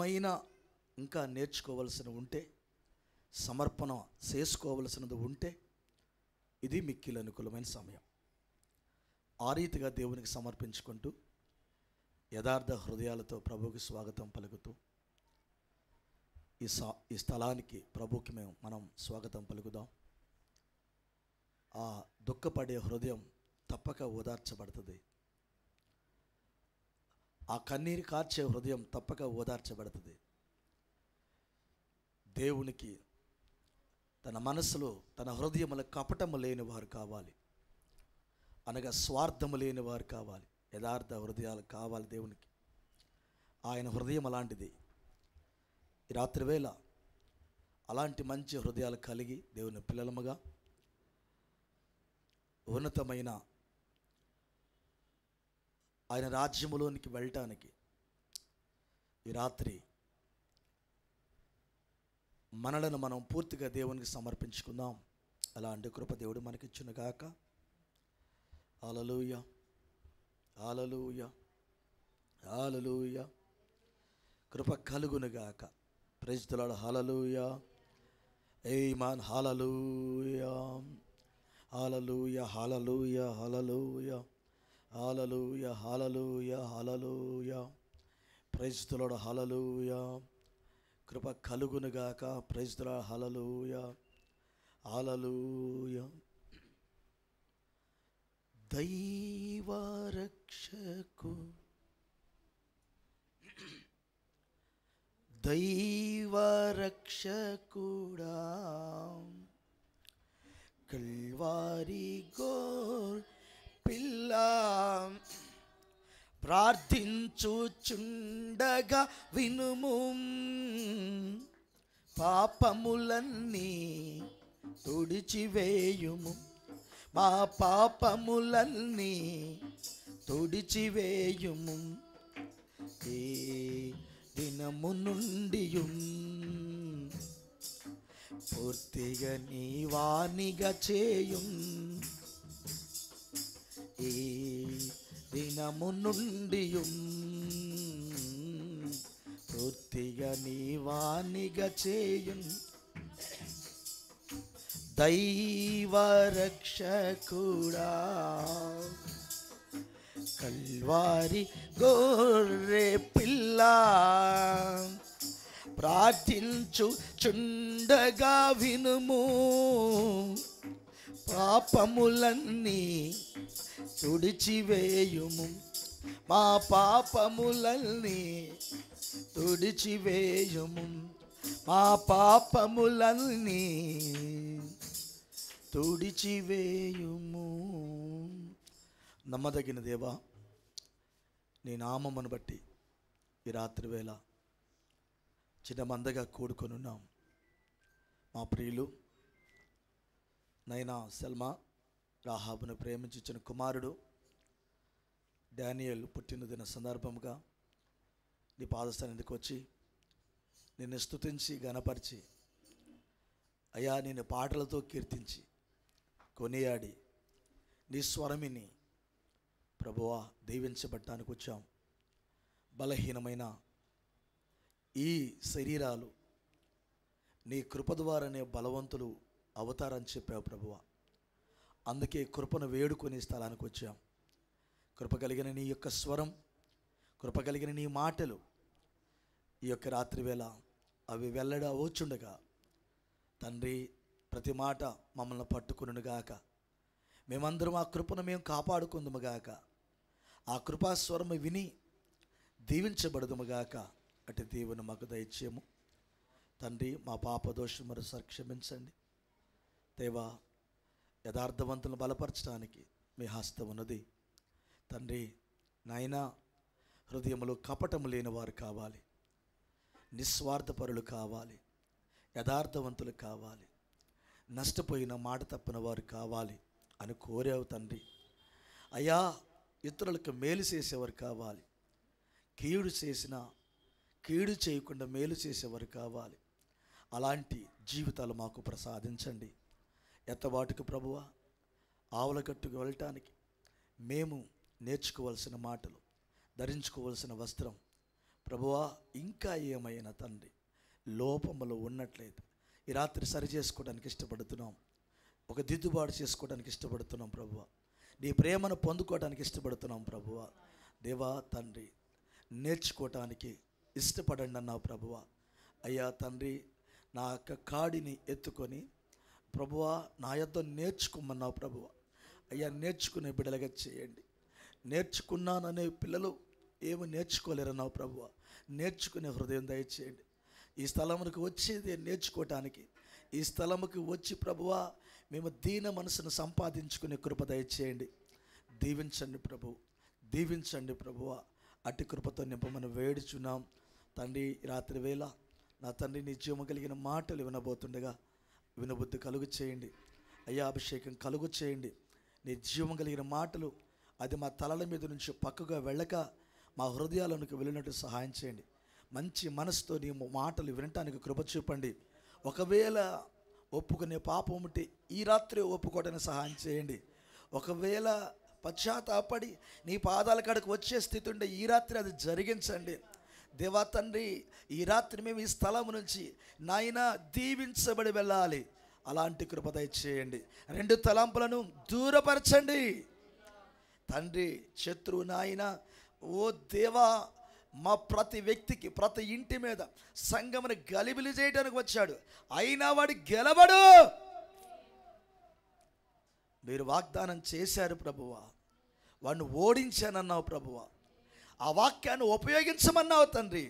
ఏమైనా ఇంకా నేర్చుకోవలసినవి ఉంటే, సమర్పణ చేసుకోవలసినది ఉంటే, ఇది మిక్కిలి అనుకూలమైన సమయం. ఆ రీతిగా దేవునికి సమర్పించుకుంటూ యథార్థ హృదయాలతో ప్రభువుకి స్వాగతం పలుకుతూ ఈ స్థలానికి ప్రభువుకి మనం స్వాగతం పలుకుదాం. ఆ దుఃఖపడే హృదయం తప్పక ఓదార్చబడుతుంది. ఆ కన్నీరు కార్చే హృదయం తప్పక ఓదార్చబడుతుంది. దేవునికి తన మనసులో తన హృదయముల కపటము లేని వారు కావాలి, అనగా స్వార్థము లేని వారు కావాలి, యథార్థ హృదయాలు కావాలి దేవునికి. ఆయన హృదయం అలాంటిది. ఈ రాత్రి వేళ అలాంటి మంచి హృదయాలు కలిగి దేవుని పిల్లలముగా ఉన్నతమైన ఆయన రాజ్యములోనికి వెళ్ళటానికి ఈ రాత్రి మనలను మనం పూర్తిగా దేవునికి సమర్పించుకుందాం. అలాంటి కృప దేవుడు మనకిచ్చునుగాక. హల్లెలూయా, హల్లెలూయా, హల్లెలూయా. కృప కలుగునుగాక. Praise the lord. హల్లెలూయా, ఆమేన్. హల్లెలూయా, హల్లెలూయా, హల్లెలూయా, హల్లెలూయా, హల్లెలూయా, హల్లెలూయా, హల్లెలూయా. Praise the lord. హల్లెలూయా. కృప కలుగునుగాక. Praise the lord. హల్లెలూయా, హల్లెలూయా. దైవరక్షకు దైవరక్షకుడా కల్వారి గోర్ పిల్ల ప్రార్థించుచుండగా వినుము, పాపములన్నీ తుడిచివేయుము, మా పాపములన్నీ తుడిచివేయుము. ఏ దినము నుండి పూర్తిగా నీ వానిగా చేయుం, ఏ దినము నుండి పూర్తిగా నీ వానిగా చేయుం. దైవరక్షకుడా కల్వారి గొర్రె పిల్ల ప్రార్థించుచుండగా వినుము, పాపములన్నీ తుడిచివేయుము, మా పాపములన్నీ తుడిచివేయుము, మా పాపములన్నీ తుడిచివేయుము. నమ్మదగిన దేవా, నీ నామమును బట్టి ఈ రాత్రి వేళ చిన్న మందగా కూడుకొనున్నాం. మా ప్రియులు నైనా సెల్మా రాహాబును ప్రేమించిన కుమారుడు డానియల్ పుట్టినదిన సందర్భంగా నీ పాదస్థానానికి వచ్చి నిన్ను స్తుతించి గణపరిచి, అయ్యా నిన్ను పాటలతో కీర్తించి కొనియాడి నీ స్వరమిని ప్రభువా దీవించబడటానికి వచ్చాం. బలహీనమైన ఈ శరీరాలు నీ కృప ద్వారానే బలవంతులు అవుతారని చెప్పావు ప్రభువా. అందుకే కృపను వేడుకొని స్థలానికి వచ్చాం. కృప కలిగిన నీ యొక్క స్వరం, కృప కలిగిన నీ మాటలు ఈ యొక్క రాత్రి వేళ అవి వెల్లడ వచ్చుండగా తండ్రి ప్రతి మాట మమ్మల్ని పట్టుకునుగాక. మేమందరం ఆ కృపను మేము కాపాడుకుందుముగాక. ఆ కృపాస్వరము విని దీవించబడదుముగాక. అటు దేవుని మాకు దయచేయము తండ్రి. మా పాప దోషములు క్షమించండి దేవా. యథార్థవంతులను బలపరచడానికి మీ హస్తం ఉన్నది తండ్రి. నాయనా, హృదయములో కపటము లేని వారు కావాలి, నిస్వార్థపరులు కావాలి, యథార్థవంతులు కావాలి, నష్టపోయిన మాట తప్పిన వారు కావాలి అని కోరావు తండ్రి. అయ్యా, ఇతరులకు మేలు చేసేవారు కావాలి, కీడు చేసిన కీడు చేయకుండా మేలు చేసేవారు కావాలి. అలాంటి జీవితాలు మాకు ప్రసాదించండి. ఎత్తబాటుకు ప్రభువా, ఆవులగట్టుకు వెళ్ళటానికి మేము నేర్చుకోవాల్సిన మాటలు, ధరించుకోవాల్సిన వస్త్రం, ప్రభువా, ఇంకా ఏమైనా తండ్రి లోపములు ఉన్నట్లయితే ఈ రాత్రి సరి చేసుకోవడానికి ఇష్టపడుతున్నాం. ఒక దిద్దుబాటు చేసుకోవడానికి ఇష్టపడుతున్నాం ప్రభువా. నీ ప్రేమను పొందుకోవడానికి ఇష్టపడుతున్నాం ప్రభువా. దేవా తండ్రి, నేర్చుకోవటానికి ఇష్టపడండి అన్నావు ప్రభువా. అయ్యా తండ్రి, నా యొక్క కాడిని ఎత్తుకొని ప్రభువా నా యొద్ద నేర్చుకోమన్నావు ప్రభువా. అయ్యా, నేర్చుకునే బిడ్డలుగా చేయండి. నేర్చుకున్నాననే పిల్లలు ఏమి నేర్చుకోలేరన్నావు ప్రభువా. నేర్చుకునే హృదయం దయచేయండి. ఈ స్థలమునికి వచ్చేది నేర్చుకోవటానికి, ఈ స్థలముకి వచ్చి ప్రభువా మేము దీన మనసును సంపాదించుకునే కృప దయచేయండి. దీవించండి ప్రభు, దీవించండి ప్రభువా. అట్టి కృపతో నింపమని వేడుచున్నాం తండ్రి. రాత్రి వేళ నా తండ్రి నీ జీవము కలిగిన మాటలు వినబోతుండగా వినబుద్ధి కలుగు చేయండి అయ్యా. అభిషేకం కలుగు చేయండి. నీ జీవం కలిగిన మాటలు అది మా తలల మీద నుంచి పక్కగా వెళ్ళక మా హృదయాలకు వెళ్ళినట్టు సహాయం చేయండి. మంచి మనసుతో నీ మాటలు వినటానికి కృప చూపండి. ఒకవేళ ఒప్పుకునే పాపం ఉంటే ఈ రాత్రి ఒప్పుకోవడానికి సహాయం చేయండి. ఒకవేళ పశ్చాత్తాపడి నీ పాదాల కాడకు వచ్చే స్థితి ఉంటే ఈ రాత్రి అది జరిగించండి. దేవా తండ్రి, ఈ రాత్రి మేము ఈ స్థలం నుంచి నాయన దీవించబడి వెళ్ళాలి. అలాంటి కృప దయచేయండి. 2 తలంపులను దూరపరచండి తండ్రి. శత్రువు నాయన, ఓ దేవా, మా ప్రతి వ్యక్తికి ప్రతి ఇంటి మీద సంఘమును గలిబిలి చేయడానికి వచ్చాడు, అయినా వాడు గెలవడు. మీరు వాగ్దానం చేశారు ప్రభువా, వాడిని ఓడించానన్నావు ప్రభువా. ఆ వాక్యాన్ని ఉపయోగించమన్నావు తండ్రి.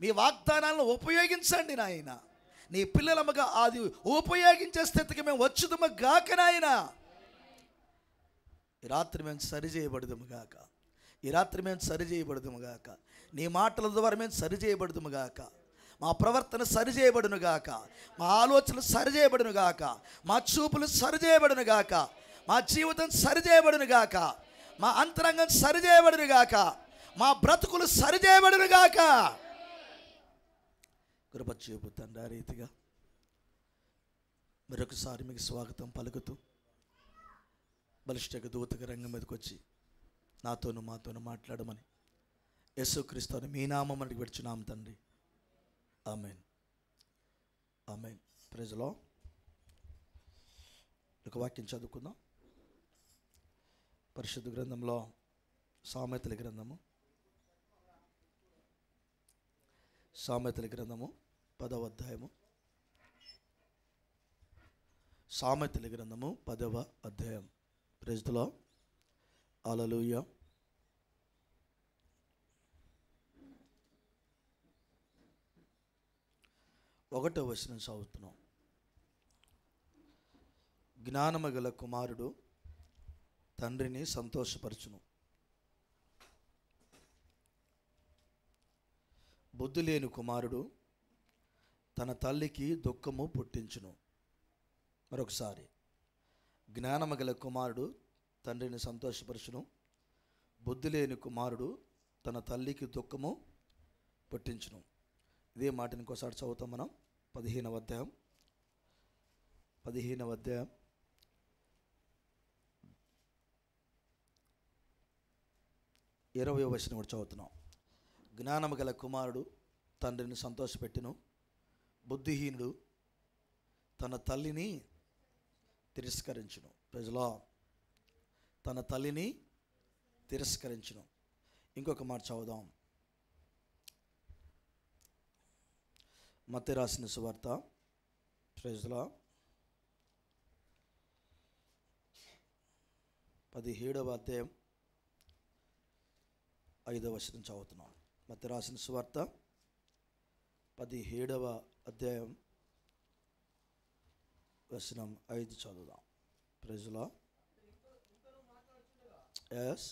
మీ వాగ్దానాలను ఉపయోగించండి నాయన. నీ పిల్లలముగా అది ఉపయోగించే స్థితికి మేము వచ్చుదము గాక నాయన. ఈ రాత్రి మేము సరిచేయబడదుము గాక, ఈ రాత్రి మేము సరిచేయబడదుము గాక. నీ మాటల ద్వారా మేము సరిచేయబడదుము గాక. మా ప్రవర్తన సరిచేయబడును గాక, మా ఆలోచనలు సరిచేయబడును గాక, మా చూపులు సరిచేయబడును గాక, మా జీవితం సరిచేయబడును గాక, మా అంతరంగం సరిచేయబడును గాక, మా బ్రతుకులు సరిచేయబడును గాక. కృప చూపు తండ్రి. ఆ రీతిగా మరొకసారి మీకు స్వాగతం పలుకుతూ బలిష్ఠ దూతగా రంగం మీదకి వచ్చి నాతోను మాతోను మాట్లాడమని యేసుక్రీస్తుని మీ నామమున విడుచున్నాం తండ్రి. ఆమేన్, ఆమేన్. Praise the lord. ఒక వాక్యం చదువుకుందాం. పరిశుద్ధ గ్రంథంలో సామెతల గ్రంథము 10వ అధ్యాయము. సామెతల గ్రంథము 10వ అధ్యాయం. Praise the lord. హల్లెలూయా. ఒకటో వచనం చదువుతున్నాం. జ్ఞానము గల కుమారుడు తండ్రిని సంతోషపరచును, బుద్ధి లేని కుమారుడు తన తల్లికి దుఃఖము పుట్టించును. మరొకసారి, జ్ఞానము గల కుమారుడు తండ్రిని సంతోషపరచును, బుద్ధి లేని కుమారుడు తన తల్లికి దుఃఖము పుట్టించును. ఇదే మాటని ఇంకోసారి చదువుతాం మనం. 15వ అధ్యాయం 20వ వచనం కూడా చదువుతున్నాం. జ్ఞానము గల కుమారుడు తండ్రిని సంతోషపెట్టును, బుద్ధిహీనుడు తన తల్లిని తిరస్కరించును. Praise the lord. తన తల్లిని తిరస్కరించును. ఇంకొక మాట చదువుదాం. మత్తయి రాసిన సువార్త, ప్రైజ్ ది లార్డ్, 17వ అధ్యాయం 5వ వచనం చదువుతున్నాం. మత్తయి రాసిన సువార్త 17వ అధ్యాయం వచనం 5 చదువుదాం. Praise the lord. ఎస్.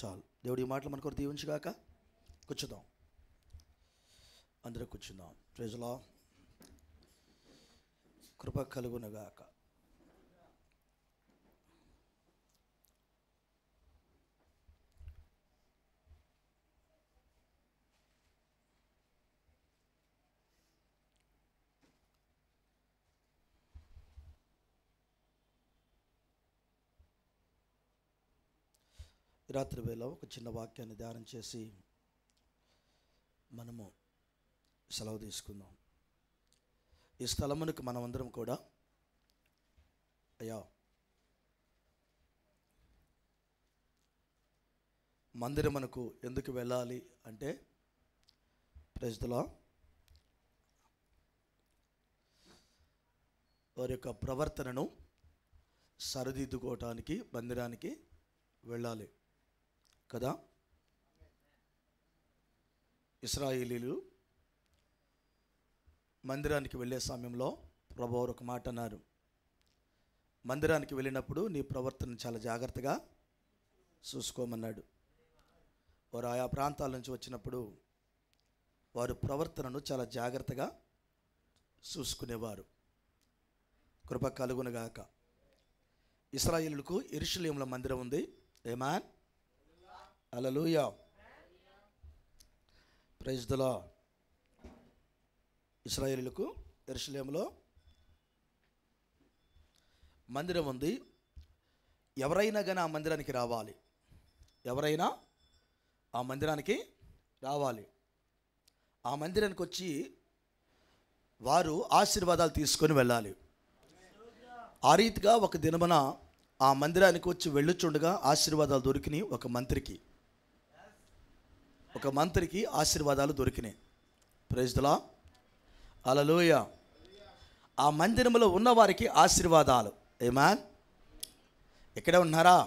చాలు. దేవుడి మాటలు మనకు దీవించుగాక. కూర్చుందాం, అందరూ కూర్చుందాం. Praise the Lord. కృప కలుగునుగాక. ఈ రాత్రి వేళ ఒక చిన్న వాక్యాన్ని ధ్యానం చేసి మనము సెలవు తీసుకుందాం. ఈ స్థలమునికి మనమందరం కూడా అయ్యా మందిరమునకు ఎందుకు వెళ్ళాలి అంటే, ప్రైజ్ ది లార్డ్, వారి యొక్క ప్రవర్తనను సరిదిద్దుకోవటానికి మందిరానికి వెళ్ళాలి కదా. ఇశ్రాయేలీలు మందిరానికి వెళ్ళే సమయంలో ప్రభువు ఒక మాట అన్నారు, మందిరానికి వెళ్ళినప్పుడు నీ ప్రవర్తన చాలా జాగ్రత్తగా చూసుకోమన్నాడు. వారు ఆయా ప్రాంతాల నుంచి వచ్చినప్పుడు వారి ప్రవర్తనను చాలా జాగ్రత్తగా చూసుకునేవారు. కృప కలుగునుగాక. ఇశ్రాయేలులకు యెరూషలేములో మందిరం ఉంది. ఆమేన్, హల్లెలూయా, ప్రైజ్ ది లార్డ్. ఇశ్రాయేలులకు యెరూషలేములో మందిరం ఉంది. ఎవరైనా కానీ ఆ మందిరానికి రావాలి. ఎవరైనా ఆ మందిరానికి రావాలి. ఆ మందిరానికి వచ్చి వారు ఆశీర్వాదాలు తీసుకొని వెళ్ళాలి. ఆ రీతిగా ఒక దినమున ఆ మందిరానికి వచ్చి వెళ్ళుచుండగా ఆశీర్వాదాలు దొరికినాయి. ఒక మంత్రికి ఆశీర్వాదాలు దొరికినాయి. Praise the lord, hallelujah. ఆ మందిరంలో ఉన్నవారికి ఆశీర్వాదాలు. ఆమేన్. ఇక్కడే ఉన్నారా?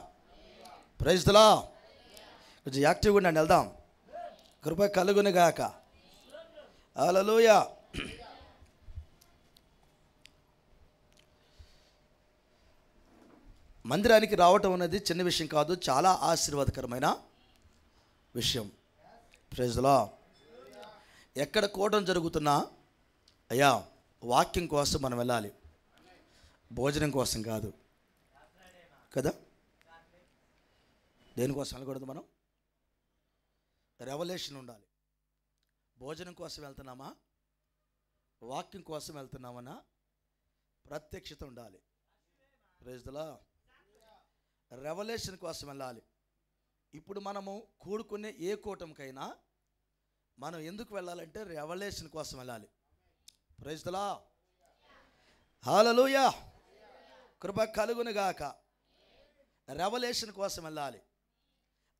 Praise the lord. కొంచెం యాక్టివ్గా ఉండండి, వెళ్దాం. కృప కలుగునుగాక. హల్లెలూయా. మందిరానికి రావటం అనేది చిన్న విషయం కాదు, చాలా ఆశీర్వాదకరమైన విషయం. Praise the lord. ఎక్కడ కూడడం జరుగుతున్నా అయ్యా వాక్యం కోసం మనం వెళ్ళాలి, భోజనం కోసం కాదు కదా. దేనికోసం వెళ్ళకూడదు? మనం రెవల్యూషన్ ఉండాలి. భోజనం కోసం వెళ్తున్నామా, వాక్యం కోసం వెళ్తున్నామన్నా ప్రత్యక్షత ఉండాలి. Praise the lord. రెవల్యూషన్ కోసం వెళ్ళాలి. ఇప్పుడు మనము కూడుకునే ఏ కూటమికైనా మనం ఎందుకు వెళ్ళాలంటే రెవల్యూషన్ కోసం వెళ్ళాలి. ప్రైజ్ ది లార్డ్, హల్లెలూయా. కృప కలుగునుగాక. రెవల్యూషన్ కోసం వెళ్ళాలి.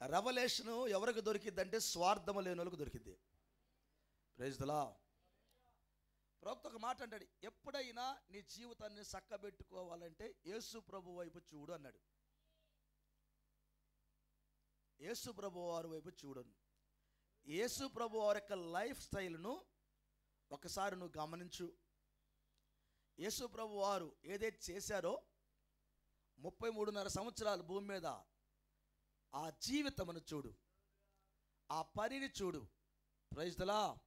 రెవల్యూషన్ ఎవరికి దొరికిద్ది అంటే స్వార్థము లేని వాళ్ళకి దొరికిద్ది. Praise the lord. ప్రవక్త ఒక మాట అంటాడు, ఎప్పుడైనా నీ జీవితాన్ని చక్కబెట్టుకోవాలంటే యేసు ప్రభు వైపు చూడు అన్నాడు. యేసు ప్రభు వారి వైపు చూడను. యేసు ప్రభు వారి యొక్క లైఫ్ స్టైల్ను ఒకసారి నువ్వు గమనించు. యేసు ప్రభు వారు ఏదైతే చేశారో 33.5 సంవత్సరాలు భూమి మీద ఆ జీవితమును చూడు, ఆ పనిని చూడు. Praise the lord.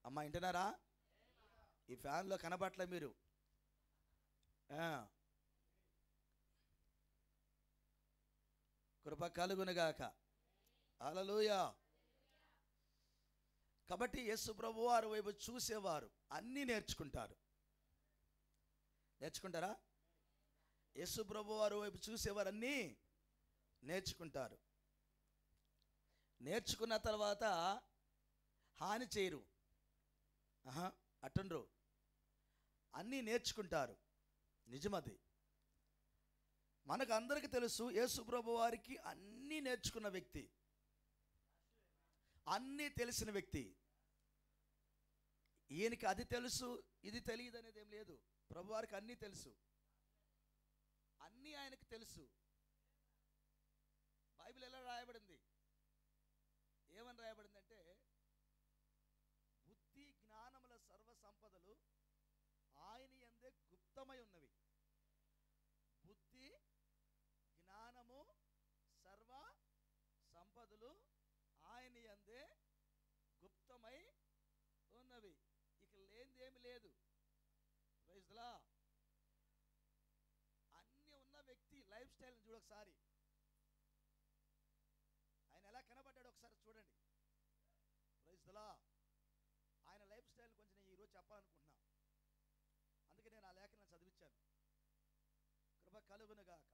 అమ్మా వింటున్నారా? ఈ ఫ్యాన్లో కనబట్లే మీరు. కృప కలుగునుగాక. హల్లెలూయా. కాబట్టి యేసు ప్రభు వారి వైపు చూసేవారు అన్నీ నేర్చుకుంటారు. నేర్చుకుంటారా? యేసు ప్రభు వారి వైపు చూసేవారు అన్నీ నేర్చుకుంటారు. నేర్చుకున్న తర్వాత హాని చేయరు, అటుండ్రు, అన్నీ నేర్చుకుంటారు. నిజమది. మనకు అందరికీ తెలుసు యేసు ప్రభు వారికి అన్నీ నేర్చుకున్న వ్యక్తి, అన్నీ తెలిసిన వ్యక్తి. ఈయనకి అది తెలుసు ఇది తెలియదు అనేది ఏం లేదు. ప్రభు వారికి అన్నీ తెలుసు, అన్నీ ఆయనకు తెలుసు. బైబిల్ ఎలా రాయబడింది? ఏమని రాయబడిందంటే, బుద్ధి జ్ఞానముల సర్వ సంపదలు ఆయన యందే గుప్తమై ఉన్నవి. బుద్ధి జ్ఞానము సర్వ సంపదలు ఆయన యందే గుప్తమై ఉన్నవి. ఇక లేనిదేమి లేదు. Praise the lord. అన్నీ ఉన్న వ్యక్తి లైఫ్ స్టైల్ని చూడొకసారి. ఆయన ఎలా కనబడ్డాడు ఒకసారి చూడండి. Praise the lord. ఆయన లైఫ్ స్టైల్ కొంచెం నేను ఈరోజు చెప్పాలనుకుంటున్నా. అందుకే నేను ఆ లేఖను చదివించాను. కృప కలుగునుగాక.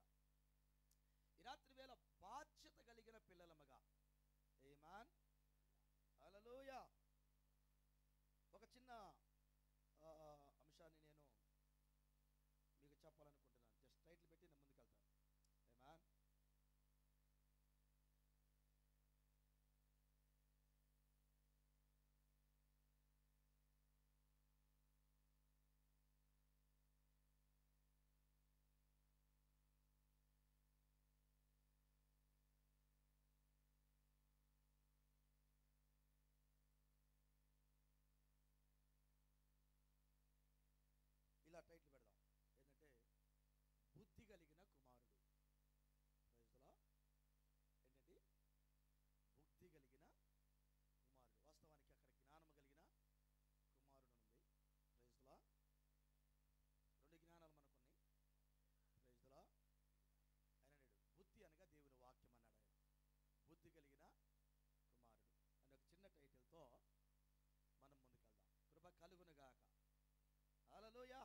ఈ రాత్రి వేళ బాధ్యత కలిగిన ఆమేన్. హల్లెలూయా. ఒక చిన్న అంశాన్ని నేను మీకు చెప్పాలనుకుంటున్నాను. జస్ట్ టైటిల్ పెట్టి నేను ముందుకెళ్తాను. ఆమేన్. ఇలా టైటిల్ పెడదాం. ఏంటంటే బుద్ధి కలిగిన కుమారుడు. ప్రైజ్లా ఏంటంటే బుద్ధి కలిగిన కుమారుడు. వాస్తవానికి అక్కడ జ్ఞానము కలిగిన కుమారుడు ఉంది. ప్రైజ్లా రెండు జ్ఞానాలు మనకున్నాయి. ప్రైజ్లా ఆయన అన్నాడు బుద్ధి అనగా దేవుని వాక్యం అన్నాడు. ఆయన బుద్ధి కలిగిన కుమారుడు అని ఒక చిన్న టైటిల్తో మనం ముందుకెళ్దాం. కృప కలుగునుగాక. హల్లెలూయా,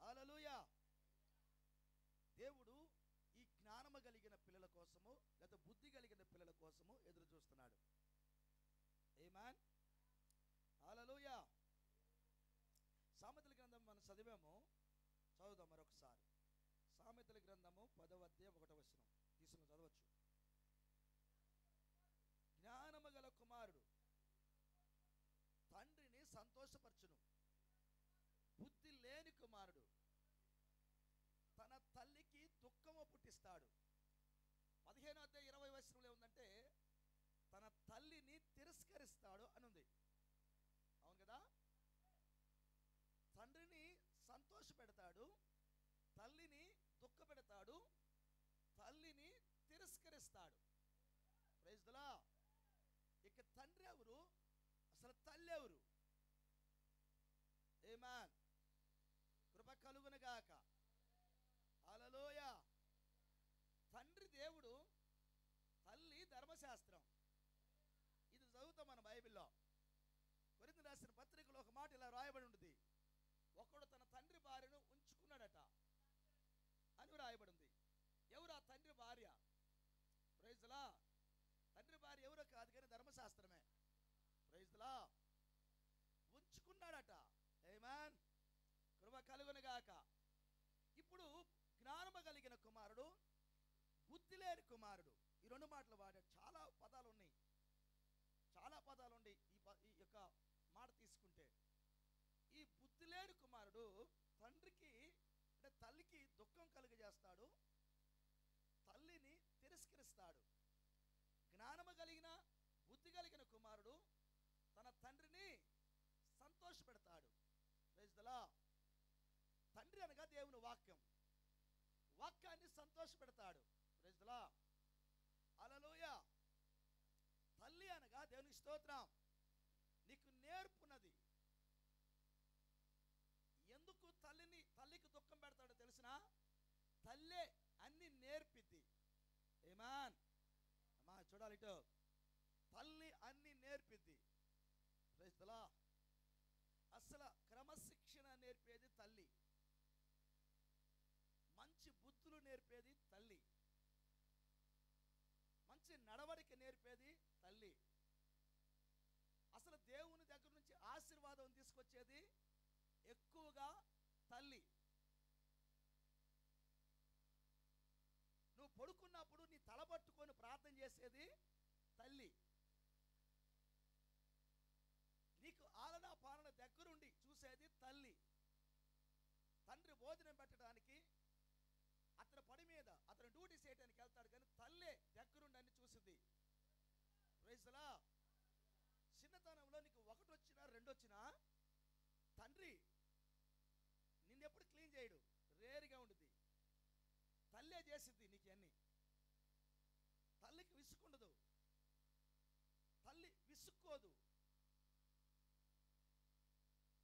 హల్లెలూయా. దేవుడు ఈ జ్ఞానము కలిగిన పిల్లల కోసము లేదా బుద్ధి కలిగిన పిల్లల కోసము ఎదురు చూస్తున్నాడు. ఆమేన్. హల్లెలూయా. సామెతల గ్రంథం మనం చదివాము, చదువుదాం మరొకసారి. సామెతల గ్రంథము 10వ అధ్యాయం 1వ వచనం తీసుకుని చదవచ్చు. జ్ఞానము గల కుమారుడు తండ్రిని సంతోషపరచును, బుద్ధి లేని కుమారుడు తన తల్లికి దుఃఖము పుట్టిస్తాడు. 15వ అధ్యాయం 20వ వచనంలో ఏముందంటే తన తల్లిని తిరస్కరిస్తాడు అని ఉంది. అవును కదా? తండ్రిని సంతోష పెడతాడు, తల్లిని దుఃఖ పెడతాడు, తల్లిని తిరస్కరిస్తాడు. Praise the lord. ఇక తండ్రి ఎవరు, అసలు తల్లి ఎవరు? ఆమేన్. కృప కలుగునుగాక. హల్లెలూయా. తండ్రి దేవుడు, తల్లి ధర్మశాస్త్రం. ఇది చదువుతాం మన బైబిల్లో. కొరింథీ రాసిన పత్రికలో ఒక మాట ఇలా రాయబడి ఉంటుంది, ఒకడు తన తండ్రి భార్యను ఉంచుకున్నాడట అని రాయబడి ఉంది. ఎవరు ఆ తండ్రి భార్య? Praise the Lord. తండ్రి భార్య ఎవరో కాదు కానీ ధర్మశాస్త్రమే. Praise the Lord. ఉంచుకున్నాడట. ఆమేన్. కృప కలుగునుగాక. ఇప్పుడు జ్ఞానము కలిగిన కుమారుడు, బుద్ధి లేని కుమారుడు, ఈ రెండు మాటలు వాడాడు. చాలా పదాలు ఉన్నాయి, చాలా పదాలు ఉన్నాయి ఈ యొక్క మాట తీసుకుంటే. ఈ బుద్ధి లేని కుమారుడు తండ్రికి అంటే తల్లికి దుఃఖం కలుగజేస్తాడు, తల్లిని తిరస్కరిస్తాడు. జ్ఞానము కలిగిన బుద్ధి కలిగిన కుమారుడు తన తండ్రిని సంతోష పెడతాడు. Praise the Lord. తండ్రి అనగా దేవుని వాక్యం, వాక్యాన్ని సంతోష పెడతాడు. Praise the lord. హల్లెలూయా. తల్లి అనగా దేవునికి స్తోత్రం, నీకు నేర్పున్నది. ఎందుకు తల్లికి దుఃఖం పెడతాడో తెలిసినా? తల్లే అన్ని నేర్పిద్ది. ఆమేన్. అమ్మా చూడాలి ఇటు. తల్లి అన్ని నేర్పిద్ది. Praise the lord. అసలు క్రమశిక్షణ నేర్పేది తల్లి, మంచి బుద్ధులు నేర్పేది తల్లి, మంచి నడవడిక నేర్పేది తల్లి. అసలు దేవుని దగ్గర నుంచి ఆశీర్వాదం తీసుకొచ్చేది ఎక్కువగా తల్లి. నువ్వు పడుకున్నప్పుడు నీ తల పట్టుకొని ప్రార్థన చేసేది తల్లి. నీకు ఆలనా పాలన దగ్గరుండి చూసేది తల్లి. తండ్రి భోజనం పెట్టడానికి అతని పని మీద అతను డ్యూటీ చేయడానికి వెళ్తాడు, కానీ తల్లే దగ్గరుండి అన్ని చూసింది. Praise the lord. చిన్నతనంలో నీకు ఒకటి వచ్చినా రెండు వచ్చినా తండ్రి నిన్నెప్పుడు క్లీన్ చేయడు, రేరుగా ఉంటుంది. తల్లే చేసిద్ది నీకు అన్ని. తల్లికి విసుకుండదు, తల్లి విసుక్కోదు.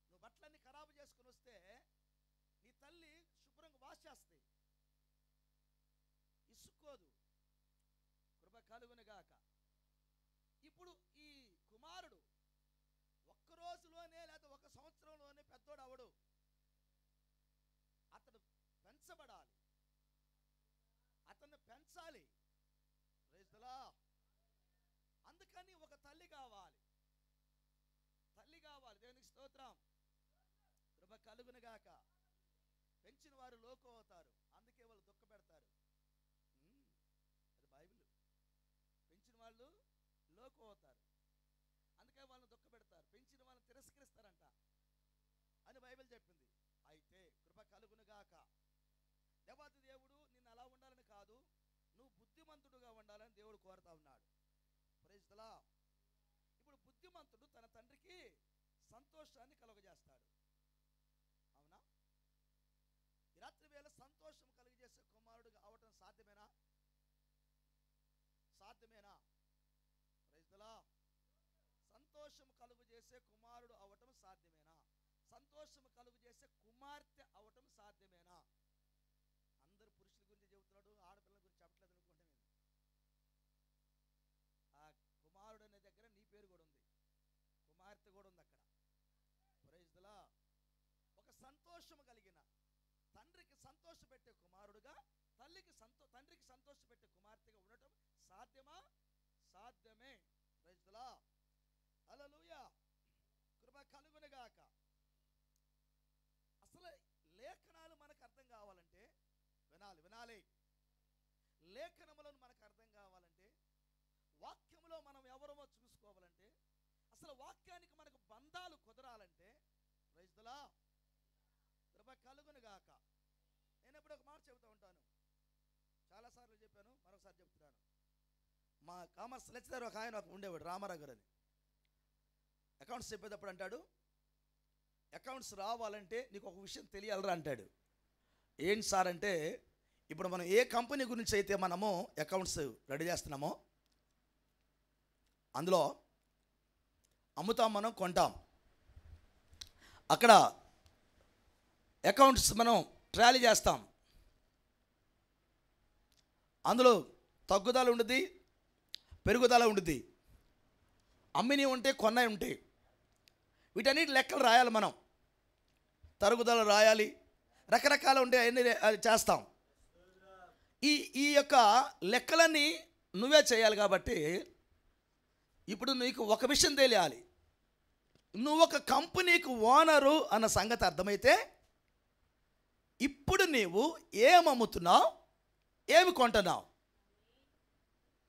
నువ్వు బట్టలన్నీ ఖరాబు చేసుకుని వస్తే నీ తల్లి శుభ్రంగా వాష్ చేస్తాయి, ఇసుక్కోదు. కృప కలుగునుగాక. ఇప్పుడు ఈ కుమారుడు ఒక్క రోజులోనే లేదా ఒక సంవత్సరంలోనే పెద్దోడు అవడు. అతడు పెంచబడాలి, అతన్ని పెంచాలి. Praise the lord. స్తోత్రం. కృప కలుగునుగాక. పెంచిన వారు లోకం అవుతారు, అందుకే వాళ్ళు దుఃఖ పెడతారు. అది బైబిల్. పెంచిన వాళ్ళు లోకం అవుతారు, అందుకే వాళ్ళని దుఃఖ పెడతారు, పెంచిన వాళ్ళని తిరస్కరిస్తారంట అని బైబిల్ చెప్పింది. అయితే కృప కలుగునుగాక. దేవాది దేవుడు నిన్ను అలా ఉండాలని కాదు, నువ్వు బుద్ధిమంతుడుగా ఉండాలని దేవుడు కోరుతా ఉన్నాడు. Praise the lord. ఇప్పుడు బుద్ధిమంతుడు తన తండ్రికి సంతోషాన్ని కలుగజేస్తాడు. అవునా? ఈ రాత్రి వేళ సంతోషం కలిగజేసే కుమారుడుగా అవటం సాధ్యమేనా? సాధ్యమేనా? Praise the lord. సంతోషం కలుగు చేసే కుమారుడు అవటం సాధ్యమేనా? సంతోషం కలుగు చేసే కుమార్తె అవటం సాధ్యమేనా? అందరు పురుషుల గురించి చెబుతున్నాడు, ఆడపిల్లల గురించి చెప్పట్లేదు అనుకుంటే నేను. ఆ కుమారుడు అనే దగ్గర నీ పేరు కూడా ఉంది, కుమార్తె కూడా ఉంది అక్కడ. Praise the lord. ఒక సంతోషం కలిగిన తండ్రికి సంతోషపెట్టే కుమారుడుగా, తండ్రికి సంతోషపెట్టే కుమార్తెగా ఉండటం సాధ్యమా? సాధ్యమే. Praise the lord. హల్లెలూయా. కృప కలుగునుగాక. అసలు లేఖనాలు మనకు అర్థం కావాలంటే వినాలి. లేఖనములను మనకు అర్థం కావాలంటే, వాక్యములో మనం ఎవరమో చూసుకోవాలంటే, అసలు వాక్యానికి మనకు బంధాలు కుదరాలంటే, ప్రైజ్ ది లార్డ్, కృప కలుగునుగాక. నేను ఎప్పుడు ఒక మాట చెబుతూ ఉంటాను, చాలాసార్లు చెప్పాను, మరొకసారి చెప్తున్నాను. మా కామర్స్ లెక్చరర్ ఒక ఆయన ఉండేవాడు, రామారావు గారు అని. అకౌంట్స్ చెప్పేటప్పుడు అంటాడు, అకౌంట్స్ రావాలంటే నీకు ఒక విషయం తెలియాలరా అంటాడు. ఏంటి సార్ అంటే, ఇప్పుడు మనం ఏ కంపెనీ గురించి అయితే మనము అకౌంట్స్ రెడీ చేస్తున్నామో అందులో అమ్ముతాం, మనం కొంటాం. అక్కడ అకౌంట్స్ మనం ట్రాలీ చేస్తాం. అందులో తగ్గుదల ఉంటుంది, పెరుగుదల ఉంటుంది, అమ్మినవి ఉంటే కొన్నవి ఉంటాయి. వీటన్నిటి లెక్కలు రాయాలి మనం, తరుగుదల రాయాలి, రకరకాలు ఉంటే అన్నీ చేస్తాం. ఈ యొక్క లెక్కలన్నీ నువ్వే చేయాలి. కాబట్టి ఇప్పుడు నీకు ఒక విషయం తెలియాలి, నువ్వు ఒక కంపెనీకి ఓనరు అన్న సంగతి అర్థమైతే ఇప్పుడు నీవు ఏమి అమ్ముతున్నావు, ఏమి కొంటున్నావు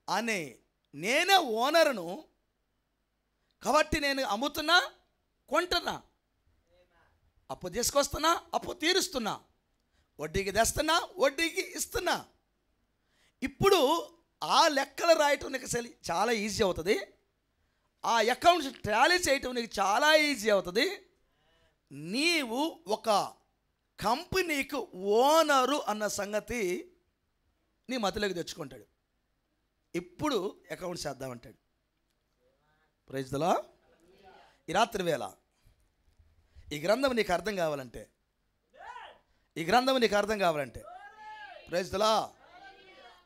అని. నేనే ఓనరును కాబట్టి నేను అమ్ముతున్నా, కొంటున్నా, అప్పు తీసుకొస్తున్నా, అప్పు తీరుస్తున్నా, వడ్డీకి తెస్తున్నా, వడ్డీకి ఇస్తున్నా. ఇప్పుడు ఆ లెక్కలు రాయటం నీకు చాలా ఈజీ అవుతుంది, ఆ అకౌంట్స్ టాలీ చేయటం నీకు చాలా ఈజీ అవుతుంది. నీవు ఒక కంపెనీకి ఓనరు అన్న సంగతి నీ మతిలోకి తెచ్చుకుంటాడు. ఇప్పుడు అకౌంట్స్ చేద్దామంటాడు. Praise the lord. ఈ రాత్రి వేళ ఈ గ్రంథం నీకు అర్థం కావాలంటే, ప్రైజ్ ది లార్డ్,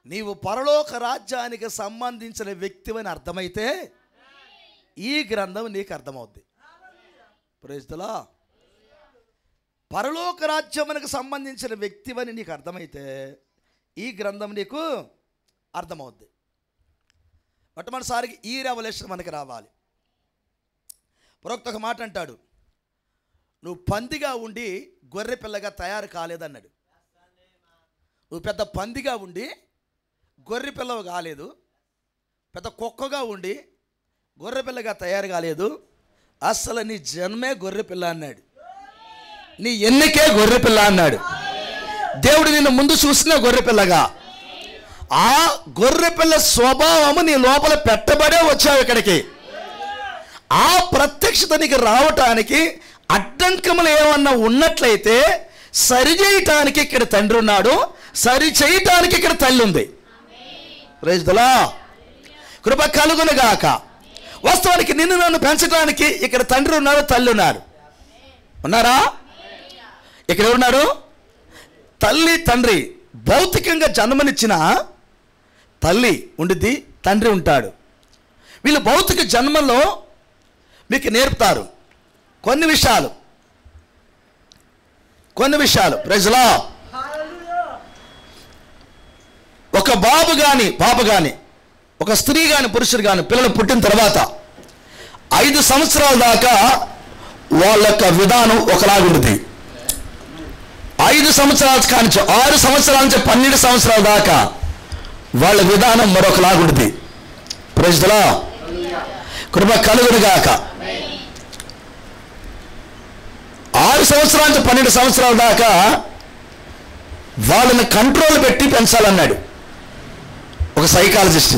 నీవు పరలోక రాజ్యానికి సంబంధించిన వ్యక్తివని అర్థమైతే ఈ గ్రంథం నీకు అర్థమవుద్ది. Praise the lord. పరలోక రాజ్యమునకు సంబంధించిన వ్యక్తివని నీకు అర్థమైతే ఈ గ్రంథం నీకు అర్థమవుద్ది. మొట్టమొదటిసారికి ఈ రెవల్యూషన్ మనకి రావాలి. ప్రవక్త ఒక మాట అంటాడు, నువ్వు పందిగా ఉండి గొర్రె పిల్లగా తయారు కాలేదన్నాడు. నువ్వు పెద్ద పందిగా ఉండి గొర్రె పిల్లవు కాలేదు, పెద్ద కుక్కగా ఉండి గొర్రె పిల్లగా తయారు కాలేదు. అసలు నీ జన్మే గొర్రె పిల్ల అన్నాడు, నీ ఎన్నికే గొర్రె పిల్ల అన్నాడు. దేవుడు నిన్ను ముందు చూసిన గొర్రె పిల్లగా, ఆ గొర్రె పిల్ల స్వభావము నీ లోపల పెట్టబడే వచ్చావు ఇక్కడికి. ఆ ప్రత్యక్షత నీకు రావటానికి అడ్డంకములు ఏమన్నా ఉన్నట్లయితే సరిచేయటానికి ఇక్కడ తండ్రి ఉన్నాడు, సరి చేయటానికి ఇక్కడ తల్లి ఉంది. Praise the Lord. కృప కలుగునుగాక. వాస్తవానికి నిన్ను నన్ను పెంచడానికి ఇక్కడ తండ్రి ఉన్నారు, తల్లి ఉన్నారు. ఉన్నారా? ఇక్కడ ఎవరున్నారు? తల్లి తండ్రి. భౌతికంగా జన్మనిచ్చిన తల్లి ఉండిద్ది, తండ్రి ఉంటాడు. వీళ్ళు భౌతిక జన్మలో మీకు నేర్పుతారు కొన్ని విషయాలు. Praise the lord. ఒక బాబు కానీ పాప కానీ, ఒక స్త్రీ కానీ పురుషుడు కానీ పిల్లలు పుట్టిన తర్వాత 5 సంవత్సరాల దాకా వాళ్ళ యొక్క విధానం ఒకలాగుంటుంది. 5 సంవత్సరాల కానించి 6 సంవత్సరాల నుంచి 12 సంవత్సరాల దాకా వాళ్ళ విధానం మరొకలాగుంటుంది. Praise the Lord. కృప కలుగును గాక. 6 సంవత్సరాల నుంచి 12 సంవత్సరాల దాకా వాళ్ళని కంట్రోల్ పెట్టి పెంచాలన్నాడు ఒక సైకాలజిస్ట్.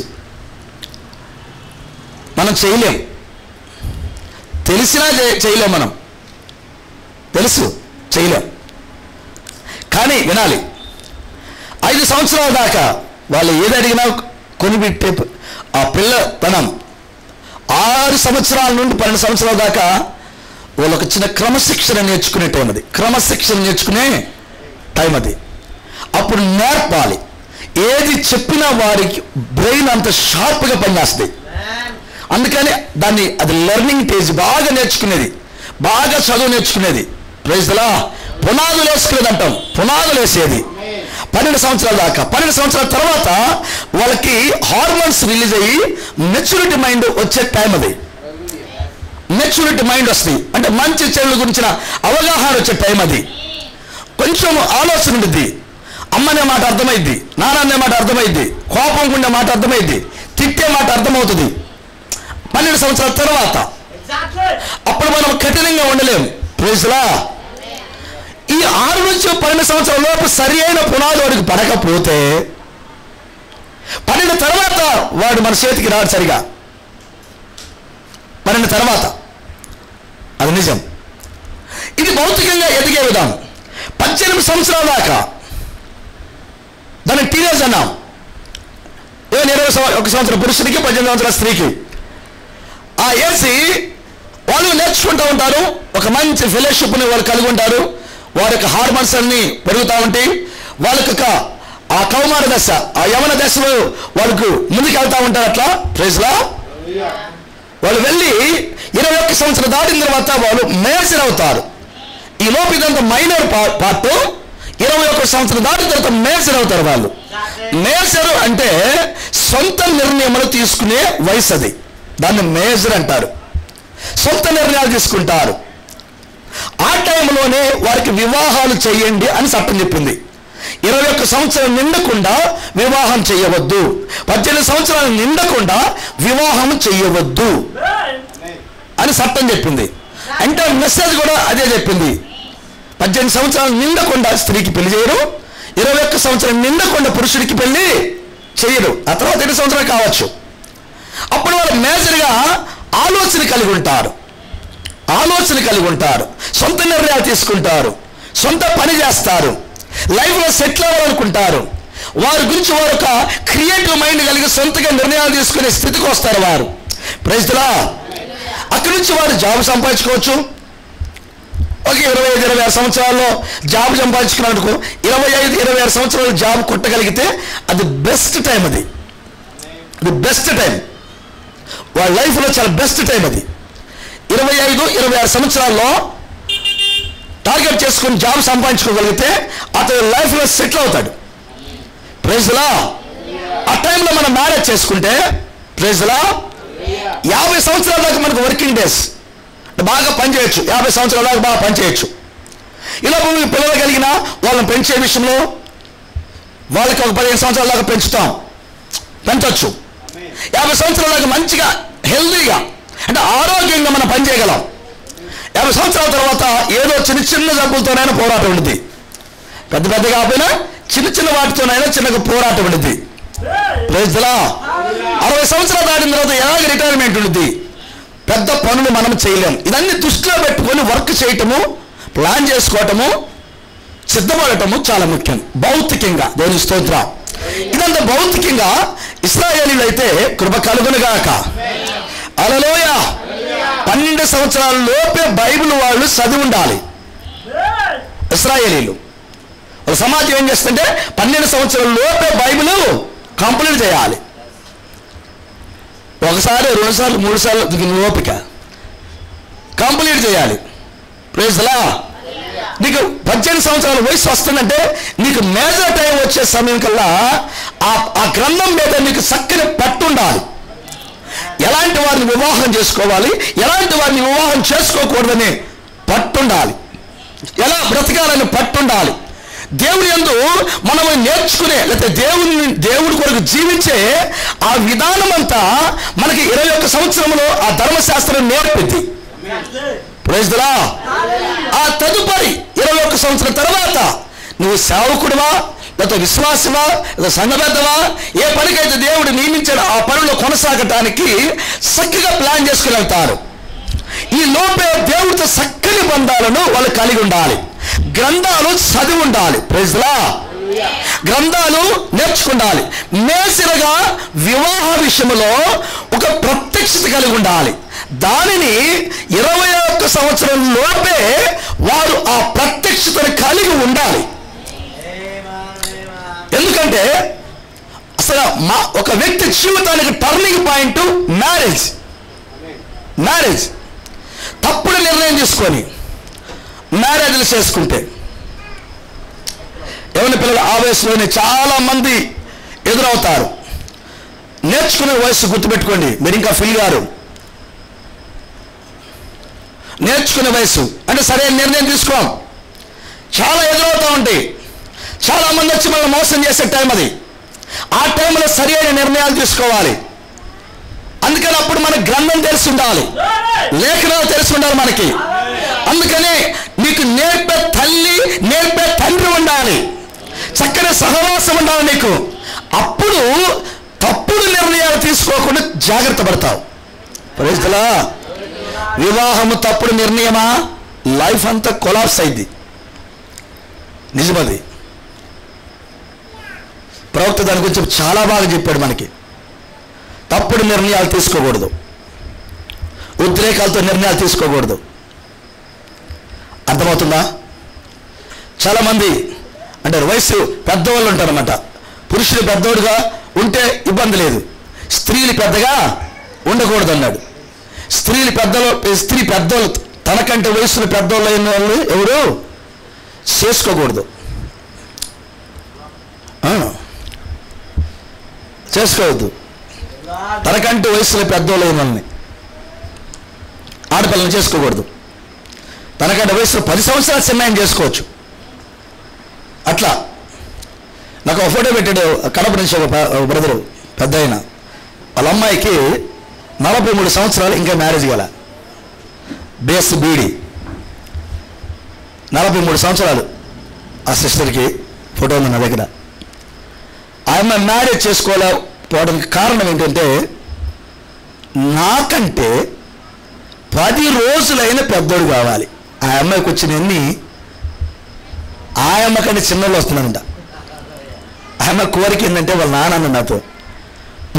మనం చేయలేం, తెలిసినా చేయలేం, మనం తెలుసు చేయలేం. కానీ వినాలి, 5 సంవత్సరాల దాకా వాళ్ళు ఏది అడిగినా కొనిపెట్టే ఆ పిల్లతనం 6 సంవత్సరాల నుండి 12 సంవత్సరాల దాకా వాళ్ళొక చిన్న క్రమశిక్షణ నేర్చుకునే టైం అది. క్రమశిక్షణ నేర్చుకునే టైం అది. అప్పుడు నేర్పాలి. ఏది చెప్పినా వారికి బ్రెయిన్ అంత షార్ప్గా పనిచేస్తుంది. అందుకని దాన్ని అది లెర్నింగ్ స్టేజ్, బాగా నేర్చుకునేది, బాగా చదువు నేర్చుకునేది. Praise the lord. పునాదులు వేసుకునేది అంటాం, పునాదులు వేసేది 12 సంవత్సరాల దాకా. 12 సంవత్సరాల తర్వాత వాళ్ళకి హార్మోన్స్ రిలీజ్ అయ్యి మెచ్యూరిటీ మైండ్ వచ్చే టైం అది. మెచ్యూరిటీ మైండ్ వస్తుంది అంటే మంచి చెడుల గురించిన అవగాహన వచ్చే టైం అది. కొంచెం ఆలోచన ఉంటుంది. అమ్మనే మాట అర్థమైద్ది, నాన్ననే మాట అర్థమైద్ది, కోపం ఉండే మాట అర్థమైద్ది, తిట్టే మాట అర్థమవుతుంది 12 సంవత్సరాల తర్వాత. అప్పుడు మనం కఠినంగా ఉండలేము. Praise the lord. ఈ 6 నుంచి 12 సంవత్సరాల లోపు సరి అయిన పునాది వాడికి పడకపోతే 12 తర్వాత వాడు మన చేతికి రాడు సరిగా. 12 తర్వాత అది నిజం. ఇది భౌతికంగా ఎదిగే విధానం. 18 సంవత్సరాల దాకా దాన్ని టీనేజ్ అన్నాం. 21 సంవత్సరం పురుషుడికి, 18 సంవత్సరాల స్త్రీకి. ఆ ఏసి వాళ్ళు నేర్చుకుంటూ ఉంటారు. ఒక మంచి ఫెలోషిప్ని వాళ్ళు కలిగి ఉంటారు. వారి యొక్క హార్మోన్స్ అన్ని పెరుగుతూ ఉంటాయి. వాళ్ళకి ఆ కౌమార దశ, ఆ యవన దశలో వాళ్ళకు ముందుకు వెళ్తూ ఉంటారు. అట్లా ప్రైజ్ ది లార్డ్. వాళ్ళు వెళ్ళి 21 సంవత్సరం దాటిన తర్వాత వాళ్ళు మేజర్ అవుతారు. ఈ లోపు ఇదంతా మైనర్ పార్ట్. 21 సంవత్సరం దాటిన తర్వాత మేజర్ అవుతారు వాళ్ళు. మేజర్ అంటే సొంత నిర్ణయములు తీసుకునే వయసు అది. దాన్ని మేజర్ అంటారు. సొంత నిర్ణయాలు తీసుకుంటారు. ఆ టైంలోనే వారికి వివాహాలు చేయండి అని చట్టం చెప్పింది. 21 సంవత్సరం నిండకుండా వివాహం చేయవద్దు, 18 సంవత్సరాలు నిండకుండా వివాహం చేయవద్దు అని చట్టం చెప్పింది. అంటే మెసేజ్ కూడా అదే చెప్పింది. 18 సంవత్సరాలు నిండకుండా స్త్రీకి పెళ్లి చేయరు, 21 సంవత్సరం నిండకుండా పురుషుడికి పెళ్లి చేయరు. ఆ తర్వాత 2 సంవత్సరాలు కావచ్చు. అప్పుడు వాళ్ళు మేజర్గా ఆలోచన కలిగి ఉంటారు. సొంత నిర్ణయాలు తీసుకుంటారు, సొంత పని చేస్తారు, లైఫ్లో సెటిల్ అవ్వాలనుకుంటారు. వారి గురించి వారు ఒక క్రియేటివ్ మైండ్ కలిగి సొంతగా నిర్ణయాలు తీసుకునే స్థితికి వస్తారు వారు. Praise the lord. అక్కడి నుంచి వారు జాబ్ సంపాదించుకోవచ్చు. ఒక 25-26 సంవత్సరాల్లో జాబ్ సంపాదించుకున్నందుకు 25-26 సంవత్సరాలు జాబ్ కొట్టగలిగితే అది బెస్ట్ టైం. అది బెస్ట్ టైం. వాళ్ళ లైఫ్లో చాలా బెస్ట్ టైం అది. 25-26 సంవత్సరాల్లో టార్గెట్ చేసుకుని జాబ్ సంపాదించుకోగలిగితే అతను లైఫ్లో సెటిల్ అవుతాడు. Praise the lord. ఆ టైంలో మనం మ్యారేజ్ చేసుకుంటే ప్రైజ్ ది లార్డ్ 50 సంవత్సరాల దాకా మనకు వర్కింగ్ డేస్, బాగా పనిచేయచ్చు. 50 సంవత్సరాల దాకా బాగా పనిచేయచ్చు. ఇలా మీకు పిల్లలు కలిగిన వాళ్ళని పెంచే విషయంలో వాళ్ళకి ఒక 15 సంవత్సరాల దాకా పెంచవచ్చు. 50 సంవత్సరాల దాకా మంచిగా హెల్దీగా అంటే ఆరోగ్యంగా మనం పనిచేయగలం. 50 సంవత్సరాల తర్వాత ఏదో చిన్న జబ్బులతోనైనా పోరాటం ఉంటుంది. పెద్ద కాకపోయినా చిన్న వాటితోనైనా చిన్నగా పోరాటం ఉంటుంది. Praise the lord. 60 సంవత్సరాలు దాటిన తర్వాత ఎలాగ రిటైర్మెంట్ ఉంటుంది. పెద్ద పనులు మనం చేయలేము. ఇదన్నీ దృష్టిలో పెట్టుకొని వర్క్ చేయటము, ప్లాన్ చేసుకోవటము, సిద్ధపడటము చాలా ముఖ్యం. భౌతికంగా దేవుని స్తోత్రం. ఇదంతా భౌతికంగా ఇశ్రాయేలీయులు అయితే కృప కలుగునుగాక. హల్లెలూయా. 12 సంవత్సరాల లోపే బైబిల్ వాళ్ళు చదివి ఉండాలి. ఇశ్రాయేలీయులు వాళ్ళ సమాజం ఏం చేస్తుంటే 12 సంవత్సరాల లోపే బైబిల్ కంప్లీట్ చేయాలి. 1 సారి 2 సార్లు 3 సార్లు ఓపిక కంప్లీట్ చేయాలి. Praise the lord. నీకు 18 సంవత్సరాల వయసు వస్తుందంటే నీకు మేజర్ టైం వచ్చే సమయం కల్లా ఆ గ్రంథం మీద నీకు చక్కని పట్టు ఉండాలి. ఎలాంటి వారిని వివాహం చేసుకోవాలి, ఎలాంటి వారిని వివాహం చేసుకోకూడదని పట్టుండాలి. ఎలా బ్రతకాలని పట్టుండాలి. దేవుని యందు మనం నేర్చుకునే లేకపోతే దేవుడి కొరకు జీవించే ఆ విధానం అంతా మనకి 21 సంవత్సరంలో ఆ ధర్మశాస్త్రం నేర్పింది. Praise the lord. ఆ తదుపరి 21 సంవత్సరం తర్వాత నువ్వు సేవకుడివా లేకపోతే విశ్వాసమా లేదా సంఘబద్ధమా, ఏ పనికైతే దేవుడు నియమించాడు ఆ పనిలో కొనసాగటానికి చక్కగా ప్లాన్ చేసుకుని వెళ్తారు. ఈ లోపే దేవుడితో చక్కని బంధాలను వాళ్ళు కలిగి ఉండాలి. గ్రంథాలు చదివి ఉండాలి. Praise the lord. గ్రంథాలు నేర్చుకుండాలి. మేసిరగా వివాహ విషయంలో ఒక ప్రత్యక్షత కలిగి ఉండాలి. దానిని 21 సంవత్సరం లోపే వారు ఆ ప్రత్యక్షతను కలిగి ఉండాలి. ఎందుకంటే అసలు ఒక వ్యక్తి జీవితానికి టర్నింగ్ పాయింట్ మ్యారేజ్. తప్పుడు నిర్ణయం తీసుకొని మ్యారేజ్లు చేసుకుంటే ఎవరి పిల్లలు ఆ వయసులోనే చాలా మంది ఎదురవుతారు. నేర్చుకునే వయసు గుర్తుపెట్టుకోండి, మీరు ఇంకా ఫీల్ గారు. నేర్చుకునే వయసు అంటే సరైన నిర్ణయం తీసుకోం. చాలా ఎదురవుతూ ఉంటాయి. చాలా మంది వచ్చి మనల్ని మోసం చేసే టైం అది. ఆ టైంలో సరైన నిర్ణయాలు తీసుకోవాలి. అందుకని అప్పుడు మనకు గ్రంథం తెలిసి ఉండాలి, లేఖనాలు తెలిసి ఉండాలి మనకి. అందుకనే నీకు నేర్పే తల్లి నేర్పే తండ్రి ఉండాలి, చక్కని సహవాసం ఉండాలి నీకు. అప్పుడు తప్పుడు నిర్ణయాలు తీసుకోకుండా జాగ్రత్త పడతావు. Praise the lord. వివాహము తప్పుడు నిర్ణయమా లైఫ్ అంతా కొలాప్స్ అయింది. నిజమది. ప్రవక్త దాని గురించి చాలా బాగా చెప్పాడు మనకి. తప్పుడు నిర్ణయాలు తీసుకోకూడదు, ఉద్రేకాలతో నిర్ణయాలు తీసుకోకూడదు. అర్థమవుతుందా? చాలామంది అంటారు వయసు పెద్దవాళ్ళు ఉంటారన్నమాట. పురుషుడు పెద్దవాడుగా ఉంటే ఇబ్బంది లేదు, స్త్రీలు పెద్దగా ఉండకూడదు అన్నాడు. స్త్రీ పెద్దోళ్ళు తనకంటే వయసులో పెద్దోళ్ళు అయిన వాళ్ళు ఎవరు చేసుకోకూడదు, చేసుకోవద్దు. తనకంటే వయసులో పెద్దోళ్ళు అయిన వాళ్ళని ఆడపిల్లని చేసుకోకూడదు. తనకంటే వయసులో 10 సంవత్సరాల చిన్నాయన చేసుకోవచ్చు. అట్లా నాకు ఒక ఫోటో పెట్టాడు కడప నుంచి ఒక బ్రదరు పెద్ద ఆయన. వాళ్ళ అమ్మాయికి 43 సంవత్సరాలు, ఇంకా మ్యారేజ్ గల బేస్ బీడి 43 సంవత్సరాలు. ఆ సిస్టర్కి ఫోటో ఉంది నా దగ్గర. ఆమె మ్యారేజ్ చేసుకోలేకపోవడానికి కారణం ఏంటంటే నాకంటే 10 రోజులైన పెద్దోడు కావాలి. ఆ అమ్మాయికి వచ్చినన్ని ఆ అమ్మకంటే చిన్నోళ్ళు వస్తున్నానంట. ఆమె కోరిక ఏంటంటే వాళ్ళ నాన్న నాతో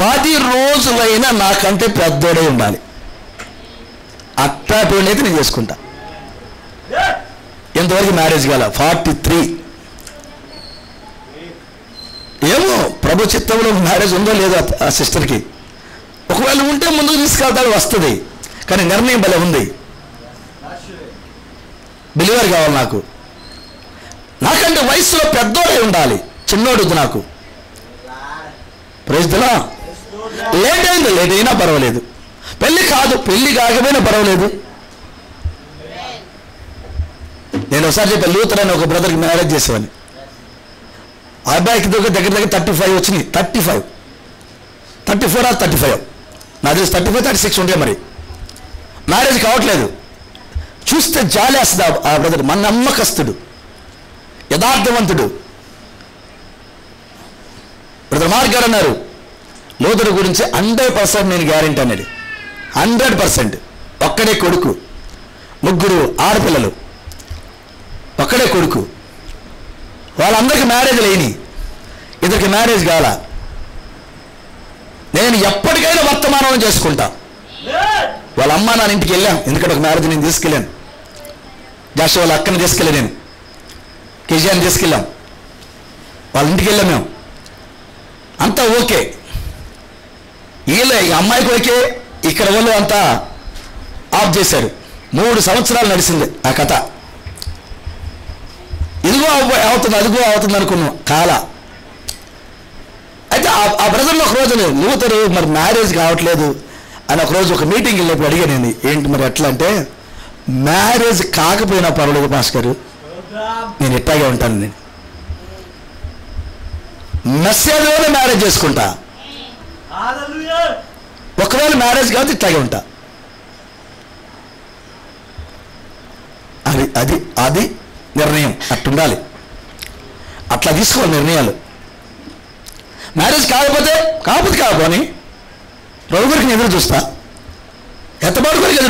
10 రోజులైనా నాకంటే పెద్దోడే ఉండాలి. అట్టాటోడైతే నేను చేసుకుంటా. ఎంతవరకు మ్యారేజ్ కాల 43. ఏమో ప్రభు చిత్తంలో మ్యారేజ్ ఉందో లేదో ఆ సిస్టర్కి. ఒకవేళ ఉంటే ముందుకు తీసుకెళ్తాడు, వస్తుంది. కానీ నిర్ణయం భలే ఉంది. బిలీవర్ కావాలి నాకు. నాకంటే వయసులో పెద్దోడే ఉండాలి, చిన్నోడు నాకు. Praise the lord. లేట్ అయినా పర్వాలేదు, పెళ్లి కాకపోయినా పర్వాలేదు. నేను ఒకసారి చెప్పాను, లూథర్ అని ఒక బ్రదర్కి మ్యారేజ్ చేసేవాడిని. ఆ అబ్బాయికి దగ్గర 35 వచ్చినాయి. 34 or 35, నాకు తెలిసి 35, 36 ఉంటాయి. మరి మ్యారేజ్ కావట్లేదు. చూస్తే జాలేస్తుంది ఆ బ్రదర్. మన నమ్మకస్తుడు, యథార్థవంతుడు. బ్రదర్ మార్క్ గారు అన్నారు, లూథర్ గురించి 100% నేను గ్యారెంటీ అన్నాడు. 100%. ఒక్కడే కొడుకు, 3 ఆడపిల్లలు, ఒక్కడే కొడుకు. వాళ్ళందరికీ మ్యారేజ్ లేని, ఇద్దరికి మ్యారేజ్ కావాల. నేను ఎప్పటికైనా వర్తమానం చేసుకుంటా. వాళ్ళ అమ్మ నాన్న ఇంటికి వెళ్ళాం, ఎందుకంటే ఒక మ్యారేజ్ నేను తీసుకెళ్ళాను. జాషువా వాళ్ళ అక్కని తీసుకెళ్ళాను, నేను కేజీఆర్ని తీసుకెళ్ళాం. వాళ్ళ ఇంటికి వెళ్ళాం మేము. అంతా ఓకే. వీళ్ళ అమ్మాయికి ఓకే, ఇక్కడ వాళ్ళు అంతా ఆఫ్ చేశారు. 3 సంవత్సరాలు నడిచింది ఆ కథ. ఇదిగో అవుతుంది, అదిగో అవుతుంది అనుకున్నాం. కాల. అయితే ఆ బ్రదర్లో ఒకరోజు లూథర్ మరి మ్యారేజ్ కావట్లేదు అని ఒకరోజు ఒక మీటింగ్ వెళ్ళినప్పుడు అడిగాను, ఏంటి మరి ఎట్లా అంటే, మ్యారేజ్ కాకపోయినా పర్వాలేదు భాస్కర్, నేను ఇట్టాగే ఉంటాను, నేను మెసేజ్లోనే మ్యారేజ్ చేసుకుంటా. ఒకవేళ మ్యారేజ్ కాదు ఇట్లాగే ఉంటా. అది అది అది నిర్ణయం అట్టుండాలి, అట్లా తీసుకోవాలి నిర్ణయాలు. మ్యారేజ్ కాకపోని ప్రభు గారికి ఎదురు చూస్తా, ఎత్తబాటు గారికి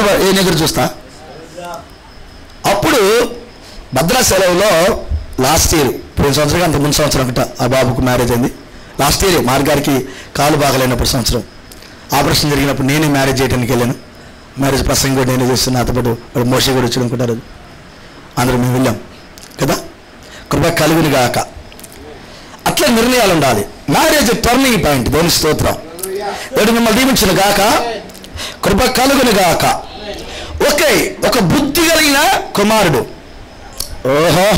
ఎదురు చూస్తా. అప్పుడు భద్రా సెలవులో లాస్ట్ ఇయర్, పోయిన సంవత్సరం అంత ముందు సంవత్సరం అంట ఆ బాబుకు మ్యారేజ్ అయింది. లాస్ట్ ఇయర్ మార్గారికి కాలు బాగలేనప్పుడు సంవత్సరం ఆపరేషన్ జరిగినప్పుడు నేనే మ్యారేజ్ చేయడానికి వెళ్ళాను. మ్యారేజ్ ప్రసంగం కూడా నేనే చేస్తున్నా, నాతో పాటు మోషే కూడా వచ్చి అనుకుంటారు. అందరూ మేము వెళ్ళాం కదా. కృప కలుగుని గాక. అట్లా నిర్ణయాలు ఉండాలి. Marriage turning point. దేవుని స్తోత్రం. దేవుడు మిమ్మల్ని దీవించును గాక. కృప కలుగుని గాక. ఓకే, ఒక బుద్ధి కలిగిన కుమారుడు. ఓహో,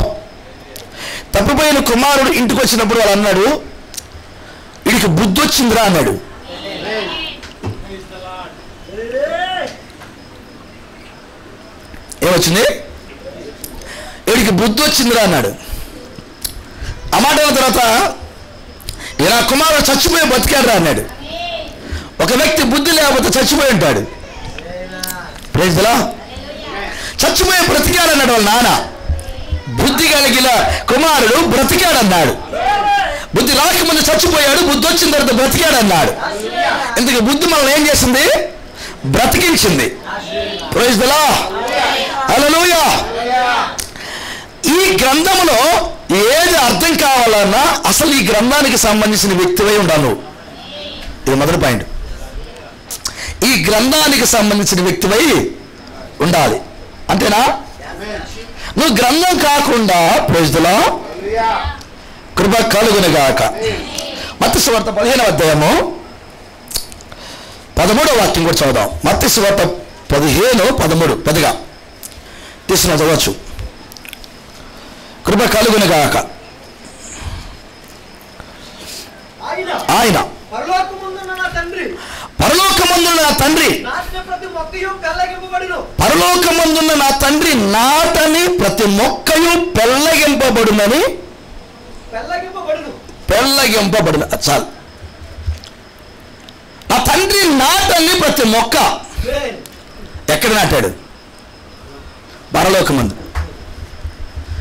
తప్పిపోయిన కుమారుడు ఇంటికి వచ్చినప్పుడు వాళ్ళు అన్నాడు, వీడికి బుద్ధి వచ్చిందిరా అన్నాడు. ఏమొచ్చింది? వీడికి బుద్ధి వచ్చిందిరా అన్నాడు. ఆ మాట అయిన తర్వాత ఇలా కుమారుడు చచ్చిపోయి బతికాడు రా అన్నాడు. ఒక వ్యక్తి బుద్ధి లేకపోతే చచ్చిపోయి ఉంటాడు. Praise the lord. చచ్చిపోయి బ్రతికాడన్నాడు వాళ్ళ నాన్న. బుద్ధి కలిగిన కుమారుడు బ్రతికాడన్నాడు. బుద్ధి రాకముందు చచ్చిపోయాడు, బుద్ధి వచ్చిన తర్వాత బ్రతికాడన్నాడు. ఇందుకు బుద్ధి మనల్ని ఏం చేసింది? బ్రతికించింది. Praise the lord. హల్లెలూయా. ఈ గ్రంథములో ఏది అర్థం కావాలన్నా అసలు ఈ గ్రంథానికి సంబంధించిన వ్యక్తివై ఉండాలి. ఇది మొదటి పాయింట్. ఈ గ్రంథానికి సంబంధించిన వ్యక్తివై ఉండాలి. అంతేనా? నువ్వు గ్రంథం కాకుండా, ప్రైజ్ ది లార్డ్, కృప కలుగును గాక. మత్తయి సువార్త 15వ అధ్యాయము 13వ వాక్యం కూడా చదువుదాం. మత్తయి సువార్త 15:13 పెద్దగా తీసుకున్న చదవచ్చు. కృప కలుగును గాక. ఆయన పరలోకమందున్న నా తండ్రి, పరలోకమందున్న నా తండ్రి నాటని ప్రతి మొక్కయు పెళ్ళగింపబడునని. పెళ్ళగింపబడును చాలు. నా తండ్రి నాటని ప్రతి మొక్క ఎక్కడ నాటాడు? పరలోకమందు.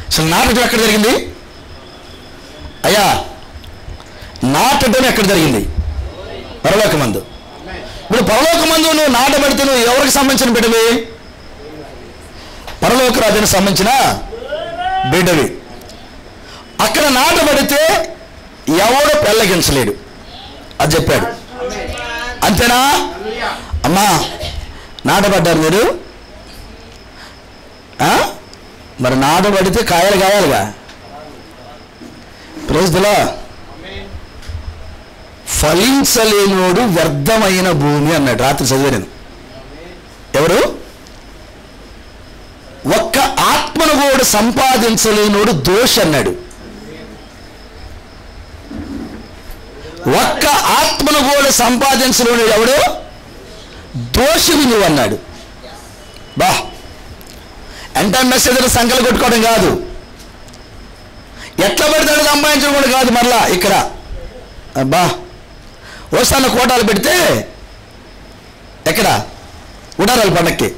అసలు నాటడం ఎక్కడ జరిగింది అయ్యా? నాటడం ఎక్కడ జరిగింది? పరలోకమందు. ఇప్పుడు పరలోకమందు నువ్వు నాటబడితే నువ్వు ఎవరికి సంబంధించిన బిడ్డవి? పరలోక రాజునికి సంబంధించిన బిడ్డవి. అక్కడ నాటబడితే ఎవడు పెళ్ళగించలేడు, అది చెప్పాడు. అంతేనా? అమ్మా నాటబడ్డారు మీరు, మరి నాటబడితే కాయలు కాయాలిగా. Praise the Lord. ఫలించలేనోడు వ్యర్థమైన భూమి అన్నాడు. రాత్రి చదివాను. ఎవరు? ఒక్క ఆత్మను కూడా సంపాదించలేనోడు దోషి అన్నాడు. ఒక్క ఆత్మను కూడా సంపాదించలేను ఎవడు? దోషివి నువ్వు అన్నాడు. బా, ఎంటర్ మెసేజ్లు సంకలు కొట్టుకోవడం కాదు, ఎట్లా పడితే సంపాదించడం కూడా కాదు. మరలా ఇక్కడ బా వస్తాను కోటాలు పెడితే ఎక్కడ? గుడారాల పండగకి.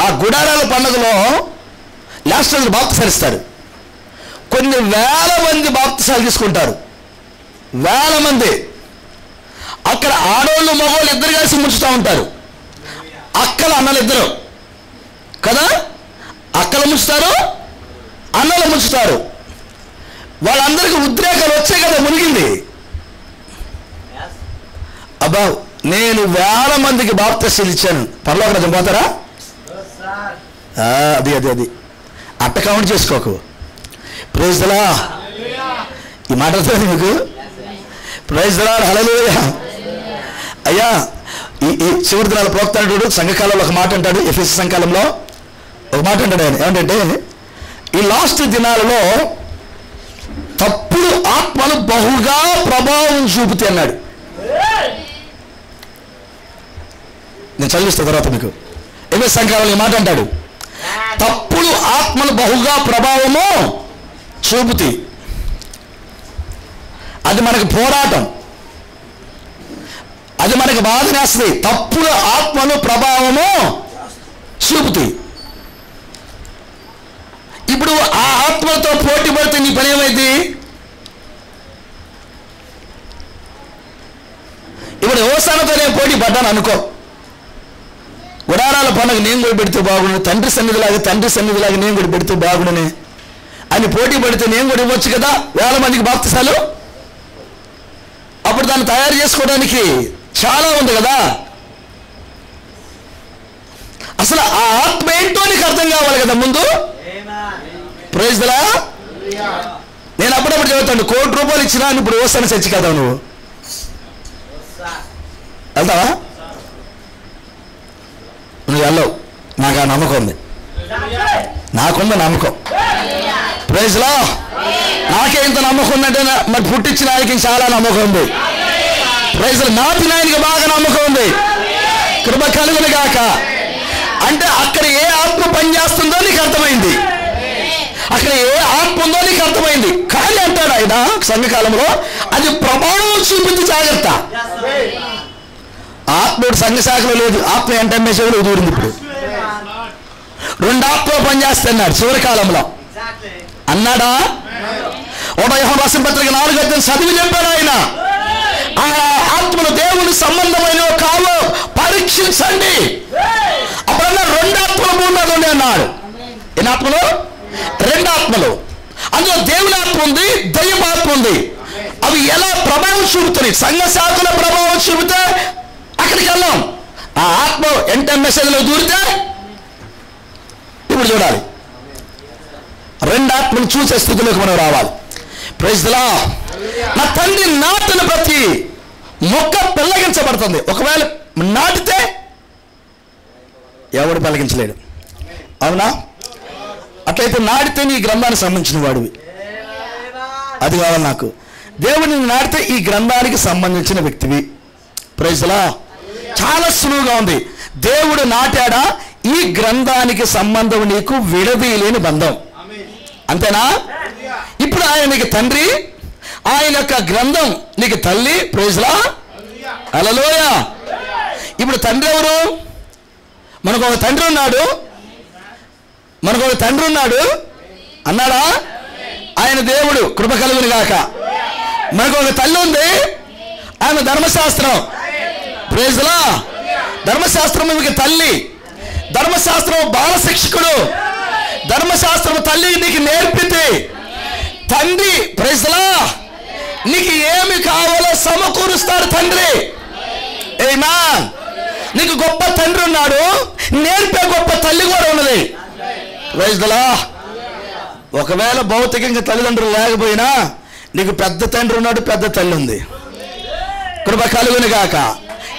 ఆ గుడారాల పండుగలో లాస్ట్ రోజు బాప్తిసాలు ఇస్తారు. కొన్ని వేల మంది బాప్తిసాలు తీసుకుంటారు, వేల మంది. అక్కడ ఆడవాళ్ళు మగవాళ్ళు ఇద్దరు కలిసి ముంచుతూ ఉంటారు. అక్కలు అన్నలు ఇద్దరు కదా, అక్కలు ముంచుతారు, అన్నలు ముంచుతారు. వాళ్ళందరికీ ఉద్రేకాలు వచ్చాయి కదా, మునిగింది. అబ్బా, నేను వేల మందికి బాప్తిసాలు ఇచ్చాను, పరలోక రాజ్యం పోతారా? అది అది అది అట్ట కౌంట్ చేసుకోకు. Praise the lord. ఈ మాట మీకు ప్రైజ్ ది లార్డ్. హల్లెలూయా. అయ్యా, ఈ చివరి దినాల ప్రోక్తాడు సంఘకాలంలో ఒక మాట అంటాడు. ఎఫెసీ సంఘకాలంలో ఒక మాట అంటాడు. ఆయన ఏమంటే, ఈ లాస్ట్ దినాలలో తప్పుడు ఆత్మలు బహుగా ప్రభావం చూపుతాయి అన్నాడు. నేను చదివిస్తా తర్వాత మీకు. ఎఫెసు సంఘాలు మాట అంటాడు, తప్పుడు ఆత్మలు బహుగా ప్రభావము చూపుతాయి. అది మనకు పోరాటం, అది మనకు బాధనేస్తుంది. తప్పుడు ఆత్మలు ప్రభావము చూపుతాయి. ఇప్పుడు ఆ ఆత్మలతో పోటీ పడితే నీ పని ఏమైంది? ఇప్పుడు యోసానతో నేను పోటీ పడ్డాను అనుకో, గుడారాల పండుగ నేను కూడా పెడితే బాగుండు, తండ్రి సన్నిధిలాగా నేను కూడా పెడితే బాగుండని అని పోటీ పడితే నేను కూడా ఇవ్వచ్చు కదా 1000 మందికి బాప్తిసాలు. అప్పుడు దాన్ని తయారు చేసుకోవడానికి చాలా ఉంది కదా. అసలు ఆ ఆత్మ ఏంటో నీకు అర్థం కావాలి కదా ముందు. Praise the lord. నేను అప్పుడప్పుడు చెబుతాను, ₹1,00,00,000 ఇచ్చినా ఇప్పుడు యోసాన చర్చి కదా నువ్వు వెళ్తావా? నువ్వు వెళ్ళవు. నాకు ఆ నమ్మకం ఉంది, నాకుంది నమ్మకం. Praise the lord. నాకే ఇంత నమ్మకం ఉందంటే మరి పుట్టించిన ఆయనకి చాలా నమ్మకం ఉంది. Praise the lord. నాటిన ఆయనకి బాగా నమ్మకం ఉంది. కృప కలుగును గాక. అంటే అక్కడ ఏ ఆత్మ పనిచేస్తుందో నీకు అర్థమైంది, అక్కడ ఏ ఆత్మ ఉందో నీకు అర్థమైంది. కానీ అంటాడు ఆయన సంఘకాలంలో, అది ప్రభావం చూపించి జాగ్రత్త. ఆత్మ సంఘ శాఖలో లేదు, ఆత్మ ఎంటెంబేషన్లో దూరింది. ఇప్పుడు 2 ఆత్మలు పనిచేస్తున్నాడు చివరి కాలంలో అన్నాడా? 1 యోహాను రాసిన పత్రిక 4 చదివి చెప్పాడు ఆయన. ఆ ఆత్మలు దేవుని సంబంధమైన కావు పరీక్షించండి. అప్పుడన్నా 2 ఆత్మలు 3 ఆత్మలు అన్నాడు. ఎన్ని ఆత్మలు? 2 ఆత్మలు. అందులో దేవుని ఆత్మ ఉంది, దయ్యం ఆత్మ ఉంది. అవి ఎలా ప్రభావం చూపుతున్నాయి? సంఘ శాఖల ప్రభావం చూపితే అక్కడికి వెళ్ళాం. ఆ ఆత్మ ఎంటెంబెస్లో దూరితే ఇప్పుడు చూడాలి. 2 ఆత్మలు చూసే స్థితిలోకి మనం రావాలి. Praise the lord. నా తండ్రి నాటిన ప్రతి మొక్క పెళ్ళగించబడుతుంది. ఒకవేళ నాటితే ఎవడు పెళ్ళగించలేడు. అవునా? అట్లయితే నాటితే నీ గ్రంథానికి సంబంధించిన వాడివి. అది కావాలి నాకు. దేవుడిని నాటితే ఈ గ్రంథానికి సంబంధించిన వ్యక్తివి. Praise the Lord. చాలా సులువుగా ఉంది. దేవుడు నాటాడా, ఈ గ్రంథానికి సంబంధం నీకు విడదీయలేని బంధం. అంతేనా? ఇప్పుడు ఆయన నీకు తండ్రి, ఆయన యొక్క గ్రంథం నీకు తల్లి. Praise the lord. హల్లెలూయా. ఇప్పుడు తండ్రి ఎవరు? మనకు ఒక తండ్రి ఉన్నాడు, మనకు ఒక తండ్రి ఉన్నాడు అన్నాడా? ఆయన దేవుడు, కృప కలుగును గాక. మనకు ఒక తల్లి ఉంది, ఆమె ధర్మశాస్త్రం. Praise the lord. ధర్మశాస్త్రం మీకు తల్లి, ధర్మశాస్త్రం బాల శిక్షకుడు, ధర్మశాస్త్రం తల్లి నీకు నేర్పింది. తండ్రి ప్రైజ్ ది లార్డ్ నీకు ఏమి కావాలో సమకూరుస్తాడు తండ్రి. ఆమేన్. నీకు గొప్ప తండ్రి ఉన్నాడు, నేర్పే గొప్ప తల్లి కూడా ఉన్నది. Praise the lord. ఒకవేళ భౌతికంగా తల్లిదండ్రులు లేకపోయినా నీకు పెద్ద తండ్రి ఉన్నాడు, పెద్ద తల్లి ఉంది. కృప కలుగును గాక.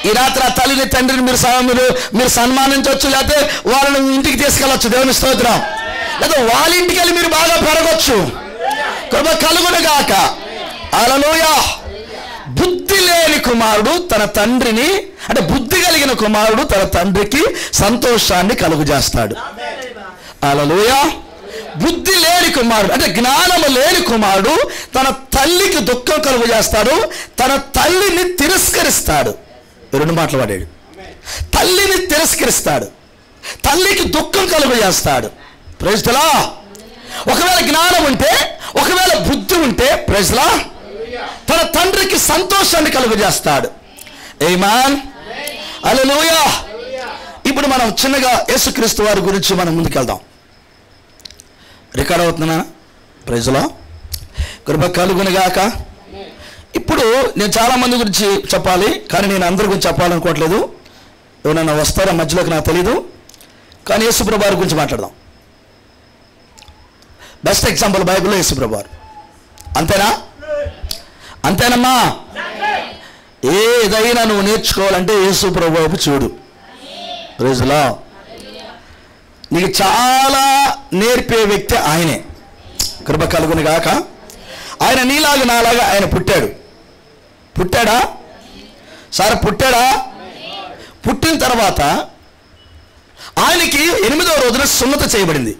ఈ రాత్రి ఆ తల్లిని తండ్రిని మీరు సన్మానించవచ్చు, లేకపోతే వాళ్ళని ఇంటికి తీసుకెళ్ళచ్చు. దేవుని స్తోత్రం. లేదా వాళ్ళ ఇంటికి వెళ్ళి మీరు బాగా పెరగచ్చు. కృప కలుగును గాక. హల్లెలూయా. బుద్ధి లేని కుమారుడు తన తండ్రిని, అంటే బుద్ధి కలిగిన కుమారుడు తన తండ్రికి సంతోషాన్ని కలుగజేస్తాడు. హల్లెలూయా. బుద్ధి లేని కుమారుడు అంటే జ్ఞానము లేని కుమారుడు తన తల్లికి దుఃఖం కలుగజేస్తాడు, తన తల్లిని తిరస్కరిస్తాడు. 2 మాటలు వాడాడు. తల్లిని తిరస్కరిస్తాడు, తల్లికి దుఃఖం కలుగజేస్తాడు. Praise the lord. ఒకవేళ జ్ఞానం ఉంటే, ఒకవేళ బుద్ధి ఉంటే ప్రైజ్ ది లార్డ్ తన తండ్రికి సంతోషాన్ని కలుగజేస్తాడు. ఆమేన్. హల్లెలూయా. ఇప్పుడు మనం చిన్నగా యేసుక్రీస్తు వారి గురించి మనం ముందుకెళ్దాం. రికార్డ్ అవుతుందా? Praise the Lord. కృప కలుగును గాక. ఇప్పుడు నేను చాలామంది గురించి చెప్పాలి, కానీ నేను అందరి గురించి చెప్పాలనుకోవట్లేదు. ఎవరైనా వస్తారో మధ్యలోకి నాకు తెలీదు, కానీ యేసుప్రభు వారి గురించి మాట్లాడదాం. బెస్ట్ ఎగ్జాంపుల్ బైబిల్లో యేసుప్రభు వారు. అంతేనా? అంతేనమ్మా. ఏదైనా నువ్వు నేర్చుకోవాలంటే యేసుప్రభు వైపు చూడు. Praise the lord. నీకు చాలా నేర్పే వ్యక్తి ఆయనే. కృప కలుగును గాక. ఆయన నీలాగా నాలాగా ఆయన పుట్టాడా? సార్ పుట్టాడా? పుట్టిన తర్వాత ఆయనకి 8వ రోజున సున్నత చేయబడింది.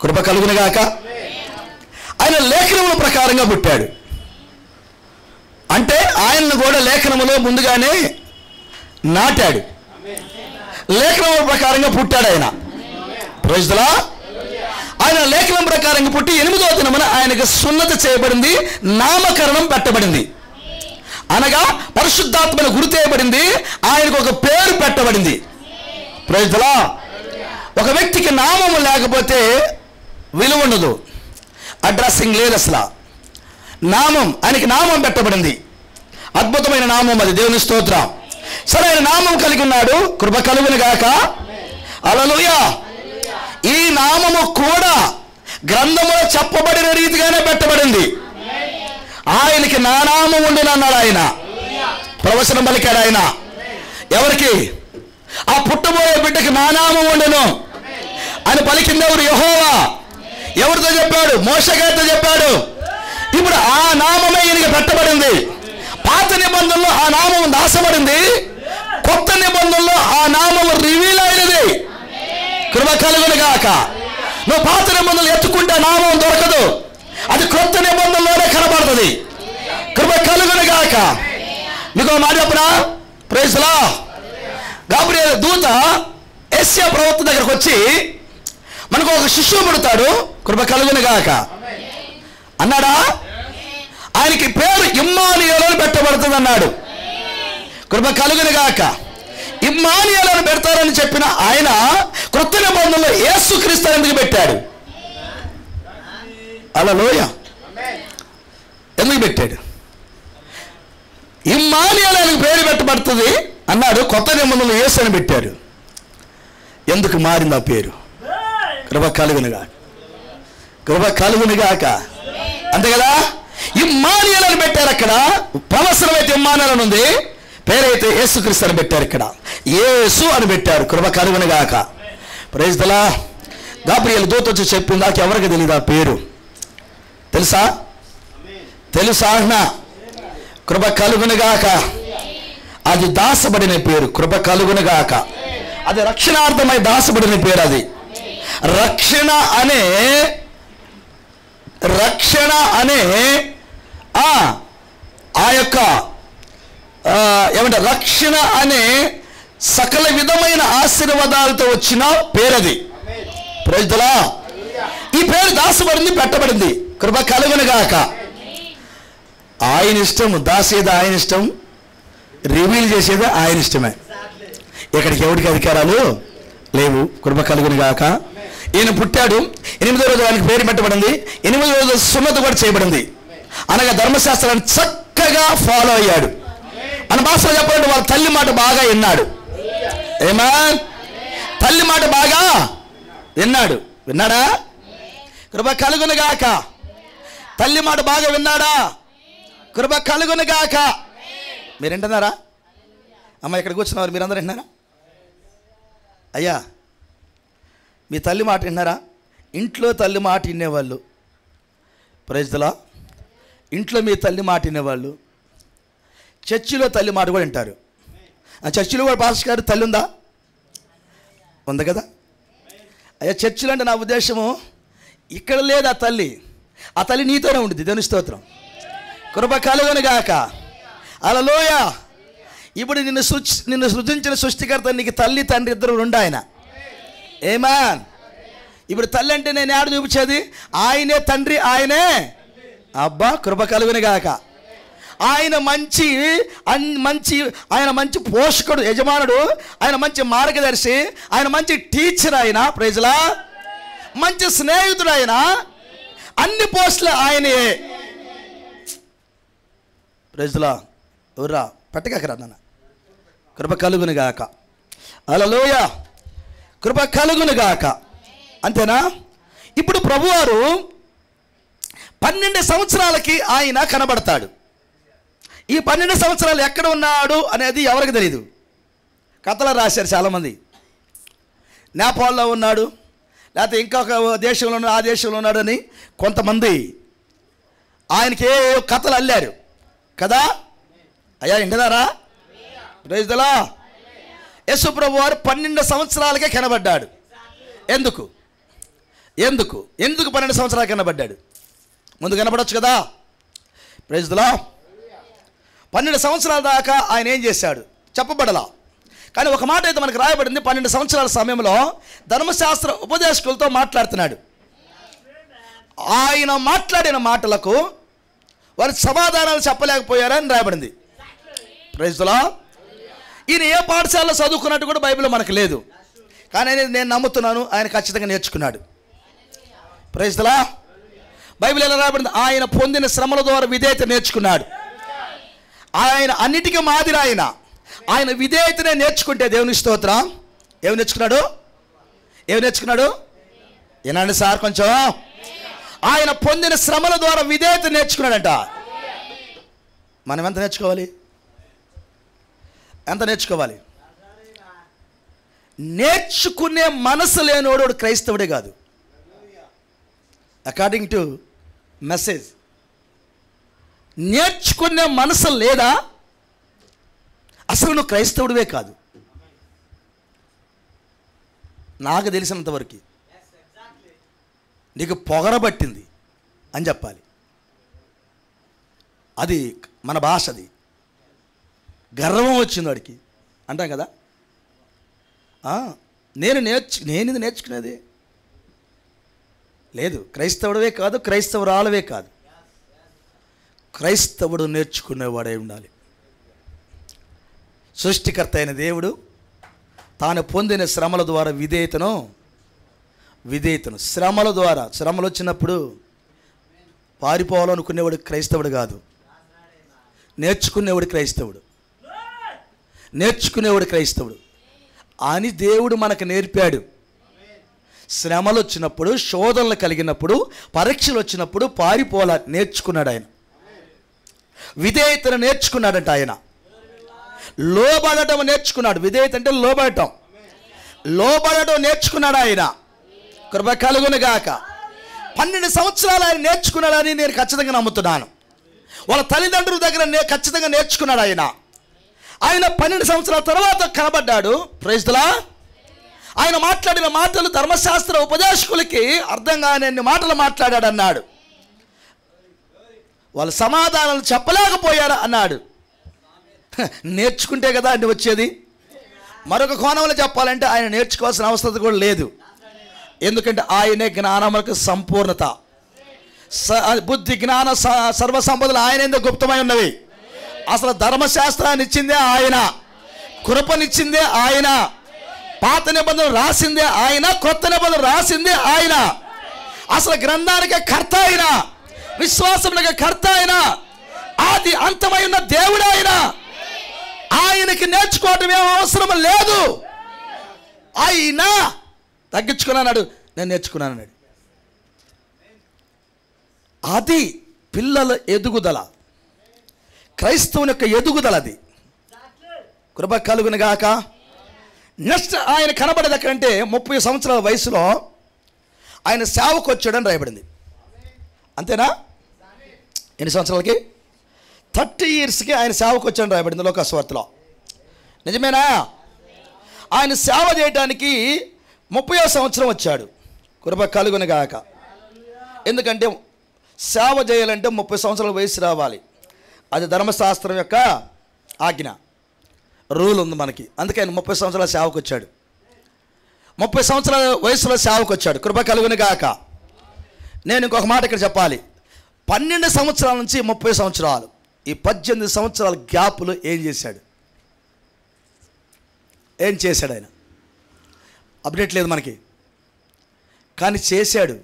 కృప కలుగునుగాక. ఆయన లేఖనముల ప్రకారంగా పుట్టాడు. అంటే ఆయనను కూడా లేఖనములో ముందుగానే నాటాడు. లేఖనముల ప్రకారంగా పుట్టాడు ఆయన. Praise the lord. ఆయన లేఖనం ప్రకారంగా పుట్టి 8వ దినమున ఆయనకు సున్నత చేయబడింది, నామకరణం పెట్టబడింది. అనగా పరిశుద్ధాత్మను గుర్తేయబడింది, ఆయనకు ఒక పేరు పెట్టబడింది. Praise the lord. ఒక వ్యక్తికి నామము లేకపోతే విలువ ఉండదు, అడ్రస్సింగ్ లేదు అసలు. నామం, ఆయనకి నామం పెట్టబడింది, అద్భుతమైన నామం అది. దేవుని స్తోత్రం. సరే, ఆయన నామం కలిగి ఉన్నాడు. కృప కలుగునుగాక. హల్లెలూయా. ఈ నామము కూడా గ్రంథములో చెప్పబడిన రీతిగానే పెట్టబడింది. ఆయనకి నా నామం ఉండును అన్నాడు ఆయన. ప్రవచనం పలికాడు ఆయన. ఎవరికి? ఆ పుట్టబోయే బిడ్డకి నా నామం ఉండును అని పలికింది ఎవరు? యెహోవా. ఎవరితో చెప్పాడు? మోషే గారితో చెప్పాడు. ఇప్పుడు ఆ నామమే ఈయనకి పెట్టబడింది. పాత నిబంధనలో ఆ నామం దాచబడింది, కొత్త నిబంధనలో ఆ నామం రివీల్ అయినది. కృప కలుగునుగాక. నువ్వు పాత నిబంధనలు ఎత్తుకుంటే నామం దొరకదు, అది కొత్త నిబంధనలోనే కనబడుతుంది. కృప కలుగునుగాక. మీకు మాట చెప్పనా? Praise the lord. గాబ్రియేలు దూత యెషయా ప్రవక్త దగ్గరకు వచ్చి, మనకు ఒక శిశువు పుడతాడు, కృప కలుగునుగాక అన్నాడా? ఆయనకి పేరు ఇమ్మానుయేలు అని పెట్టబడుతుంది అన్నాడు. కృప కలుగునుగాక. ఇమ్మానుయేలు అని పెడతారని చెప్పిన ఆయన క్రొత్త నిబంధనలో యేసుక్రీస్తు ఎందుకు పెట్టాడు? హల్లెలూయా. ఎందుకు పెట్టాడు? ఇమ్మానుయేలు అని పేరు పెట్టబడుతుంది అన్నాడు, కొత్త నిబంధనలో యేసు అని పెట్టారు. ఎందుకు మారింది ఆ పేరు? కృప కలుగునుగాక. కృప కలుగునుగాక. అంతే కదా. ఇమ్మానుయేలు అని పెట్టారు అక్కడ. ప్రవచనం అయితే ఇమ్మానుయేలు అని ఉంది, పేరైతే యేసుక్రీస్తు అని పెట్టారు. ఇక్కడ యేసు అని పెట్టారు. కృప కలుగునుగాక. Praise the lord. గాబ్రియేలు దూత వచ్చి చెప్పింది, నాకు ఎవరికి తెలియదు ఆ పేరు. తెలుసా? తెలుసా అన్నా? కృప కలుగునుగాక. అది దాసబడిన పేరు. కృప కలుగునుగాక. అది రక్షణార్థమై దాసబడిన పేరు. అది రక్షణ అనే ఆ యొక్క ఏమంటే రక్షణ అనే సకల విధమైన ఆశీర్వాదాలతో వచ్చిన పేరది. Praise the lord. ఈ పేరు దాసబడింది, పెట్టబడింది. కృప కలుగునుగాక. ఆయన ఇష్టం, దాసేది ఆయన ఇష్టం, రివీల్ చేసేది ఆయన ఇష్టమే. ఇక్కడికి ఎవరికి అధికారాలు లేవు. కృప కలుగునుగాక. ఈయన పుట్టాడు. 8వ రోజు ఆయనకు పేరు పెట్టబడింది. 8వ రోజు సున్నత కూడా చేయబడింది. అనగా ధర్మశాస్త్రాన్ని చక్కగా ఫాలో అయ్యాడు. మన భాషలో చెప్పాలంటే వాళ్ళ తల్లి మాట బాగా విన్నాడు. ఏమా? తల్లి మాట బాగా విన్నాడు. విన్నాడా? కృప కలుగునుగాక. తల్లి మాట బాగా విన్నాడా? కృప కలుగునుగాక. మీరు వింటున్నారా? అమ్మ ఇక్కడ కూర్చున్నవారు మీరందరూ వింటున్నారా? అయ్యా, మీ తల్లి మాట విన్నారా? ఇంట్లో తల్లి మాట వినేవాళ్ళు, ప్రైజ్ ది లార్డ్, ఇంట్లో మీ తల్లి మాట వినేవాళ్ళు చర్చిలో తల్లి మాట కూడా వింటారు. ఆ చర్చిలో కూడా పాస్టర్ గారు తల్లి ఉందా? ఉంది కదా. అయ్యా, చర్చిలో అంటే నా ఉద్దేశము ఇక్కడ లేదు ఆ తల్లి. ఆ తల్లి నీతోనే ఉంటుంది. దేవుని స్తోత్రం. కృప కలుగునుగాక. హల్లెలూయా. ఇప్పుడు నిన్ను సృజించిన సృష్టికర్త నీకు తల్లి తండ్రి ఇద్దరు ఉండు ఆయన. ఏమాన్. ఇప్పుడు తల్లి అంటే నేను ఏడ చూపించేది? ఆయనే తండ్రి, ఆయనే అబ్బా. కృప కలుగునుగాక. ఆయన మంచి ఆయన మంచి పోషకుడు, యజమానుడు. ఆయన మంచి మార్గదర్శి, ఆయన మంచి టీచర్. ఆయన ప్రైజ్ ది లార్డ్. మంచి స్నేహితుడు ఆయన. అన్ని పోస్టులు ఆయనే. Praise the lord. ఎవరా పెట్టకరా నాన్న. కృప కలుగునుగాక. హల్లెలూయా. కృప కలుగునుగాక. అంతేనా? ఇప్పుడు ప్రభువారు 12 సంవత్సరాలకి ఆయన కనబడతాడు. ఈ 12 సంవత్సరాలు ఎక్కడ ఉన్నాడు అనేది ఎవరికి తెలియదు. కథలు రాశారు చాలామంది. నేపాల్లో ఉన్నాడు, లేకపోతే ఇంకొక దేశంలో ఉన్నాడు, ఆ దేశంలో ఉన్నాడు అని కొంతమంది ఆయనకి ఏ కథలు అల్లారు కదా. అయ్యా వింటున్నారా? Praise the Lord. యేసు ప్రభు వారు 12 సంవత్సరాలకే కనబడ్డాడు. ఎందుకు 12 సంవత్సరాలు కనబడ్డాడు? ముందు కనబడవచ్చు కదా. Praise the lord. 12 సంవత్సరాల దాకా ఆయన ఏం చేశాడు చెప్పబడలా. కానీ ఒక మాట అయితే మనకు రాయబడింది, 12 సంవత్సరాల సమయంలో ధర్మశాస్త్ర ఉపదేశకులతో మాట్లాడుతున్నాడు. ఆయన మాట్లాడిన మాటలకు వారి సమాధానాలు చెప్పలేకపోయారని రాయబడింది. Praise the lord. ఈయన ఏ పాఠశాలలో చదువుకున్నట్టు కూడా బైబిల్లో మనకు లేదు. కానీ నేను నమ్ముతున్నాను ఆయన ఖచ్చితంగా నేర్చుకున్నాడు. Praise the lord. బైబిల్ ఎలా రాయబడింది? ఆయన పొందిన శ్రమల ద్వారా విధేయత నేర్చుకున్నాడు. ఆయన అన్నిటికీ మాదిరి. ఆయన విధేయతనే నేర్చుకుంటే దేవుని స్తోత్రం. ఏమి నేర్చుకున్నాడు? ఏనండి సార్ కొంచెం. ఆయన పొందిన శ్రమల ద్వారా విధేయత నేర్చుకున్నాడంట. మనం ఎంత నేర్చుకోవాలి? నేర్చుకునే మనసు లేనివాడు క్రైస్తవుడే కాదు. అకార్డింగ్ టు మెసేజ్, నేర్చుకునే మనసు లేదా అసలు నువ్వు క్రైస్తవుడివే కాదు. నాకు తెలిసినంతవరకు నీకు పొగరబట్టింది అని చెప్పాలి. అది మన భాషది. గర్వం వచ్చింది వాడికి అంటాం కదా. నేను ఇది నేర్చుకునేది లేదు. క్రైస్తవుడివే కాదు, క్రైస్తవురాలవే కాదు, క్రైస్తవుడు నేర్చుకునేవాడై ఉండాలి. సృష్టికర్త అయిన దేవుడు తాను పొందిన శ్రమల ద్వారా విధేయతను శ్రమల ద్వారా, శ్రమలు వచ్చినప్పుడు పారిపోవాలనుకునేవాడు క్రైస్తవుడు కాదు, నేర్చుకునేవాడు క్రైస్తవుడు అని దేవుడు మనకు నేర్పాడు. శ్రమలు వచ్చినప్పుడు, శోధనలు కలిగినప్పుడు, పరీక్షలు వచ్చినప్పుడు పారిపోవాల నేర్చుకున్నాడు ఆయన. విధేయతను నేర్చుకున్నాడంట ఆయన. లోబడటం నేర్చుకున్నాడు. విధేయత అంటే లోబడటం నేర్చుకున్నాడు ఆయన. కృప కలుగును గాక. 12 సంవత్సరాలు ఆయన నేర్చుకున్నాడని నేను ఖచ్చితంగా నమ్ముతున్నాను. వాళ్ళ తల్లిదండ్రుల దగ్గర ఖచ్చితంగా నేర్చుకున్నాడు ఆయన. 12 సంవత్సరాల తర్వాత కనబడ్డాడు. Praise the lord. ఆయన మాట్లాడిన మాటలు ధర్మశాస్త్ర ఉపదేశకులకి అర్థం కాని మాటలు మాట్లాడాడు అన్నాడు. వాళ్ళ సమాధానాలు చెప్పలేకపోయారు అన్నాడు. నేర్చుకుంటే కదా అండి వచ్చేది. మరొక కోణంలో చెప్పాలంటే ఆయన నేర్చుకోవాల్సిన అవసరం కూడా లేదు. ఎందుకంటే ఆయనే జ్ఞానములకు సంపూర్ణత. బుద్ధి జ్ఞాన సర్వ సంపదలు ఆయన ఎందుకు గుప్తమై ఉన్నవి. అసలు ధర్మశాస్త్రాన్ని ఇచ్చిందే ఆయన, కృపనిచ్చిందే ఆయన, పాత నిబంధనలు రాసిందే ఆయన, కొత్త నిబంధనలు రాసిందే ఆయన. అసలు గ్రంథానికి కర్త ఆయన, విశ్వాసములకు కర్త ఆయన, ఆది అంతమై ఉన్న దేవుడు ఆయన. ఆయనకి నేర్చుకోవటం ఏం అవసరం లేదు. ఆయన తగ్గించుకున్నాడు, నేను నేర్చుకున్నాను. అది పిల్లల ఎదుగుదల, క్రైస్తవుని యొక్క ఎదుగుదల. అది కృప కలుగును గాక. నెక్స్ట్ ఆయన కనబడేది ఎక్కడంటే 30 సంవత్సరాల వయసులో ఆయన సేవకు వచ్చాడని రాయబడింది. అంతేనా? ఎన్ని సంవత్సరాలకి? 30 ఇయర్స్కి ఆయన సేవకు వచ్చాడని రాయబడింది లోకాసువార్తలో. నిజమేనా? ఆయన సేవ చేయడానికి 30వ సంవత్సరం వచ్చాడు. కృప కలుగును గాక. ఎందుకంటే సేవ చేయాలంటే 30 సంవత్సరాల వయసు రావాలి. అది ధర్మశాస్త్రం యొక్క ఆజ్ఞ, రూల్ ఉంది మనకి. అందుకే ఆయన 30 సంవత్సరాల సేవకు వచ్చాడు. 30 సంవత్సరాల వయసులో సేవకు వచ్చాడు. కృప కలుగును గాక. నేను ఇంకొక మాట ఇక్కడ చెప్పాలి. 12 సంవత్సరాల నుంచి 30 సంవత్సరాలు, ఈ 18 సంవత్సరాల గ్యాప్లో ఏం చేశాడు ఆయన? అప్డేట్ లేదు మనకి, కానీ చేశాడు.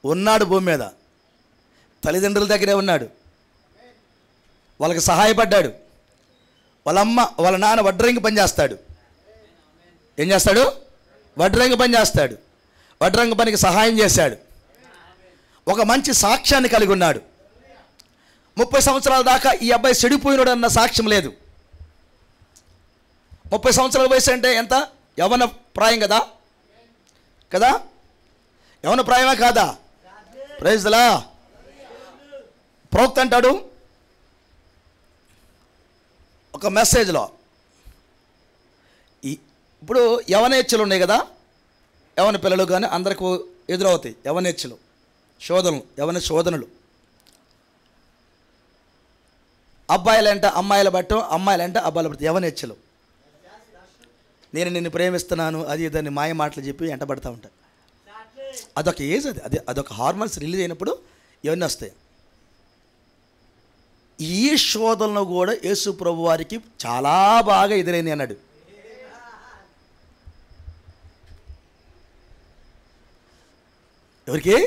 ఉన్నాడు భూమి మీద, తల్లిదండ్రుల దగ్గరే ఉన్నాడు, వాళ్ళకి సహాయపడ్డాడు. వాళ్ళ అమ్మ వాళ్ళ నాన్న వడ్రంగి పని చేస్తాడు. ఏం చేస్తాడు? వడ్రంగి పని చేస్తాడు. వడ్రంగి పనికి సహాయం చేశాడు. ఒక మంచి సాక్ష్యాన్ని కలిగి ఉన్నాడు. 30 సంవత్సరాల దాకా ఈ అబ్బాయి చెడిపోయినాడు అన్న సాక్ష్యం లేదు. 30 సంవత్సరాల వయసు అంటే ఎంత? యవ్వన ప్రాయం కదా? యవ్వన ప్రాయమే కాదా? Praise the lord. ప్రవక్త అంటాడు ఒక మెసేజ్లో, ఇప్పుడు యవనేచ్ఛలు ఉన్నాయి కదా, యవన పిల్లలు కానీ అందరికీ ఎదురవుతాయి యవనేచ్ఛలు, యవన శోధనలు. అబ్బాయిలంటే అమ్మాయిల పట్టం, అమ్మాయిలంటే అబ్బాయిల పట్టం, యవనేచ్ఛలు. నేను నిన్ను ప్రేమిస్తున్నాను అది ఇదని మాయ మాటలు చెప్పి వెంటబడతా ఉంటాను. అదొక ఏజ్, అదొక హార్మోన్స్ రిలీజ్ అయినప్పుడు ఇవన్నీ వస్తాయి. ఈ శోధనలో కూడా యేసు ప్రభు వారికి చాలా బాగా ఎదురైంది అన్నాడు. ఎవరికి?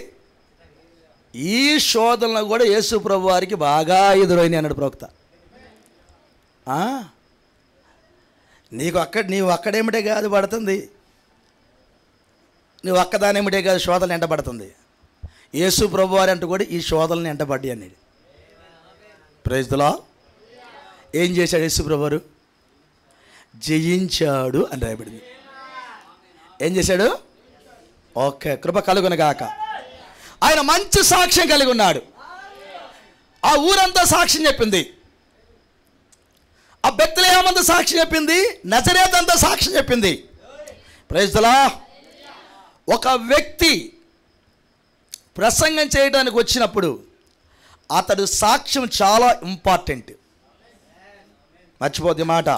ఈ శోధనలో కూడా యేసు ప్రభు వారికి బాగా ఎదురైంది అన్నాడు ప్రవక్త. నీవు అక్కడేమిటే కాదు పడుతుంది, నువ్వు ఒక్కదానేమిటే కాదు శోధనలు ఎంటబడుతుంది. యేసు ప్రభు వారి అంటూ కూడా ఈ శోధనలు ఎంటబడ్డాయి అన్నాడు. Praise the lord. ఏం చేశాడు యేసు ప్రభు వారు? జయించాడు అని రాయబడింది. ఏం చేశాడు? ఓకే, కృప కలుగునగాక. ఆయన మంచి సాక్ష్యం కలిగి ఉన్నాడు. ఆ ఊరంతా సాక్ష్యం చెప్పింది, ఆ బెత్లెహేమంతా సాక్ష్యం చెప్పింది, నజరేత్ అంతా సాక్ష్యం చెప్పింది. Praise the lord. ఒక వ్యక్తి ప్రసంగం చేయడానికి వచ్చినప్పుడు అతడు సాక్ష్యం చాలా ఇంపార్టెంట్. మర్చిపోద్ది మాట.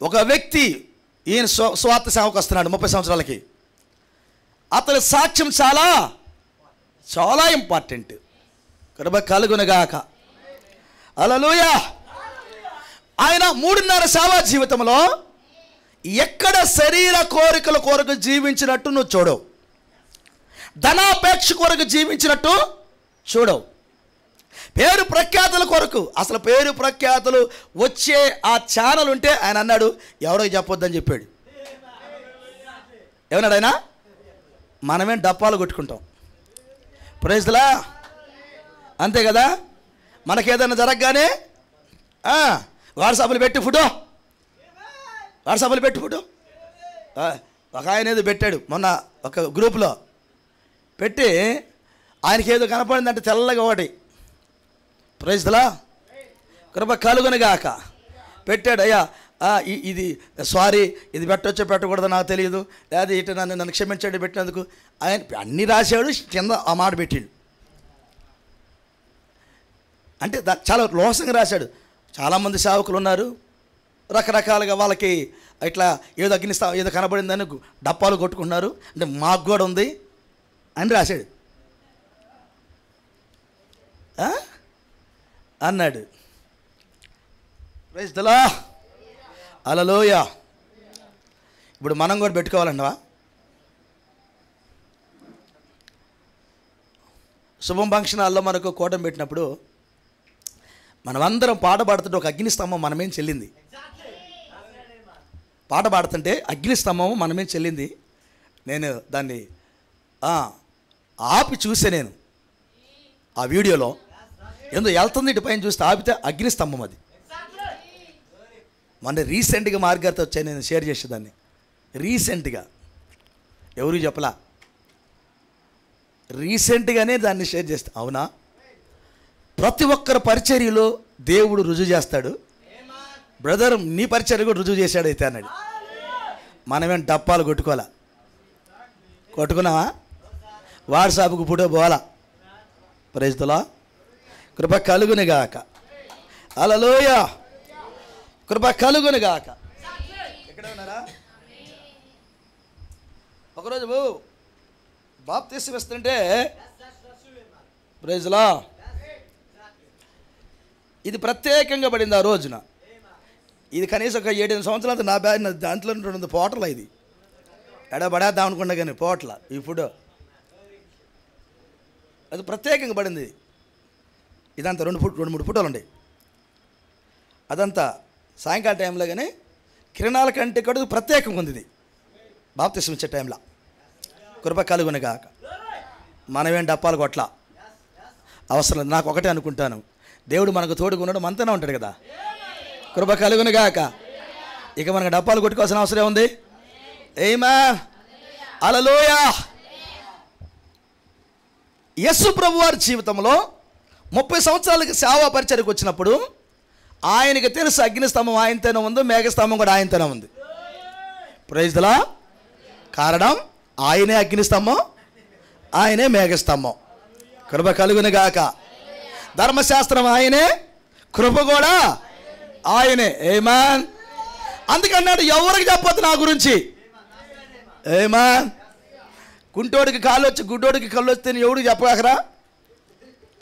ఒక వ్యక్తి ఈయన స్వార్థ సేవకు వస్తున్నాడు 30 సంవత్సరాలకి, అతని సాక్ష్యం చాలా చాలా ఇంపార్టెంట్. కృప కలుగునగాక. హల్లెలూయా. ఆయన 3.5 సేవా జీవితంలో ఎక్కడ శరీర కోరికల కొరకు జీవించినట్టు నువ్వు చూడవు, ధనాపేక్ష కొరకు జీవించినట్టు చూడవు, పేరు ప్రఖ్యాతుల కొరకు. అసలు పేరు ప్రఖ్యాతులు వచ్చే ఆ ఛానల్ ఉంటే ఆయన అన్నాడు ఎవరికి చెప్పొద్దని చెప్పాడు. ఏమన్నాడు ఆయన? మనమేం డప్పాలు కొట్టుకుంటాం. Praise the Lord. అంతే కదా. మనకేదైనా జరగగానే వాట్సాప్లు పెట్టి ఫోటో, వాట్సాప్లు పెట్టి ఫోటో. ఒక ఆయన ఏదో పెట్టాడు మొన్న ఒక గ్రూప్లో పెట్టి, ఆయనకి ఏదో కనపడిందంటే తెల్లగా ఒకటి. Praise the Lord. కృప కలుగునగాక. పెట్టాడు, అయ్యా ఇది సారీ, ఇది పెట్టొచ్చో పెట్టకూడదో నాకు తెలియదు, లేదా ఇటు నన్ను క్షమించండి పెట్టినందుకు. ఆయన అన్నీ రాశాడు, కింద ఆ మాట పెట్టాడు. అంటే చాలా లోసంగా రాశాడు. చాలామంది సేవకులు ఉన్నారు, రకరకాలుగా వాళ్ళకి ఇట్లా ఏదో అగ్నిస్తా ఏదో కనబడిందని డప్పాలు కొట్టుకుంటున్నారు, అంటే మాకు కూడా ఉంది అని రాశాడు అన్నాడు. Praise the lord. హల్లెలూయా. ఇప్పుడు మనం కూడా పెట్టుకోవాలండవా? శుభం ఫంక్షనాల్లో మనకు కూటం పెట్టినప్పుడు మనమందరం పాట పాడుతుంటే ఒక అగ్నిస్తంభం మనమేం చెల్లింది. పాట పాడుతుంటే అగ్నిస్తంభం మనమేం చెల్లింది. నేను దాన్ని ఆపి చూసే, నేను ఆ వీడియోలో ఏందో వెళ్తుంది, ఇటు పైన చూస్తే ఆపితే అగ్నిస్తంభం అది. మొన్న రీసెంట్గా మార్గారితో వచ్చాయి, నేను షేర్ చేసేదాన్ని రీసెంట్గా, ఎవరు చెప్పలా, రీసెంట్గానే దాన్ని షేర్ చేస్తా. అవునా? ప్రతి ఒక్కరి పరిచర్యలో దేవుడు రుజువు చేస్తాడు. బ్రదర్ నీ పరిచర్య కూడా రుజువు చేశాడు అయితే అన్నాడు. మనమేం డప్పాలు కొట్టుకున్నావా? వాట్సాప్కు ఫోటో పోవాలా? Praise the Lord. కృప కలుగునుగాక. హల్లెలూయా. కృప కలుగునుగాక. ఎక్కడ ఉన్నారా? ఒకరోజు బాప్తిసం ఇస్తుంటే, ప్రైజ్ ది లార్డ్, ఇది ప్రత్యేకంగా పడింది ఆ రోజున. ఇది కనీసం ఒక 7-8 సంవత్సరాలు నా బ్యాగ్ దాంట్లో 2 పోటలు, ఇది ఎడబడేద్దాం అనుకున్నా కానీ పోట్ల ఈ ఫోటో అది ప్రత్యేకంగా పడింది. ఇదంతా 2-3 ఫోటోలు ఉన్నాయి. అదంతా సాయంకాల టైంలో కానీ కిరణాల కంటే కూడా ప్రత్యేకంగా ఉంది ఇది బాప్తిసం ఇచ్చే టైంలో. కృప కలుగునుగాక. మనమేం డప్పాలు కొట్ల అవసరం లేదు. నాకు ఒకటే అనుకుంటాను, దేవుడు మనకు తోడుకున్నాడు, మనతోనే ఉంటాడు కదా. కృప కలుగునుగాక. ఇక మనకు డప్పాలు కొట్టుకోవాల్సిన అవసరం ఉంది. ఆమేన్. హల్లెలూయా. యేసు ప్రభు వారి జీవితంలో 30 సంవత్సరాలకి సేవా పరిచర్యకు వచ్చినప్పుడు ఆయనకి తెలుసు అగ్నిస్తంభం ఆయనతోనే ఉంది, మేఘస్తంభం కూడా ఆయనతోనే ఉంది. Praise the lord. కారణం ఆయనే అగ్నిస్తంభం, ఆయనే మేఘస్తంభం. కృప కలుగును గాక. ధర్మశాస్త్రం ఆయనే, కృప కూడా ఆయనే. ఆమేన్. అందుకన్నాడు ఎవరికి చెప్పొద్దు నా గురించి. ఆమేన్. కుంటోడికి కాళ్ళు వచ్చి గుడ్డోడికి కళ్ళు వస్తే ఎవడికి చెప్పగాకరా,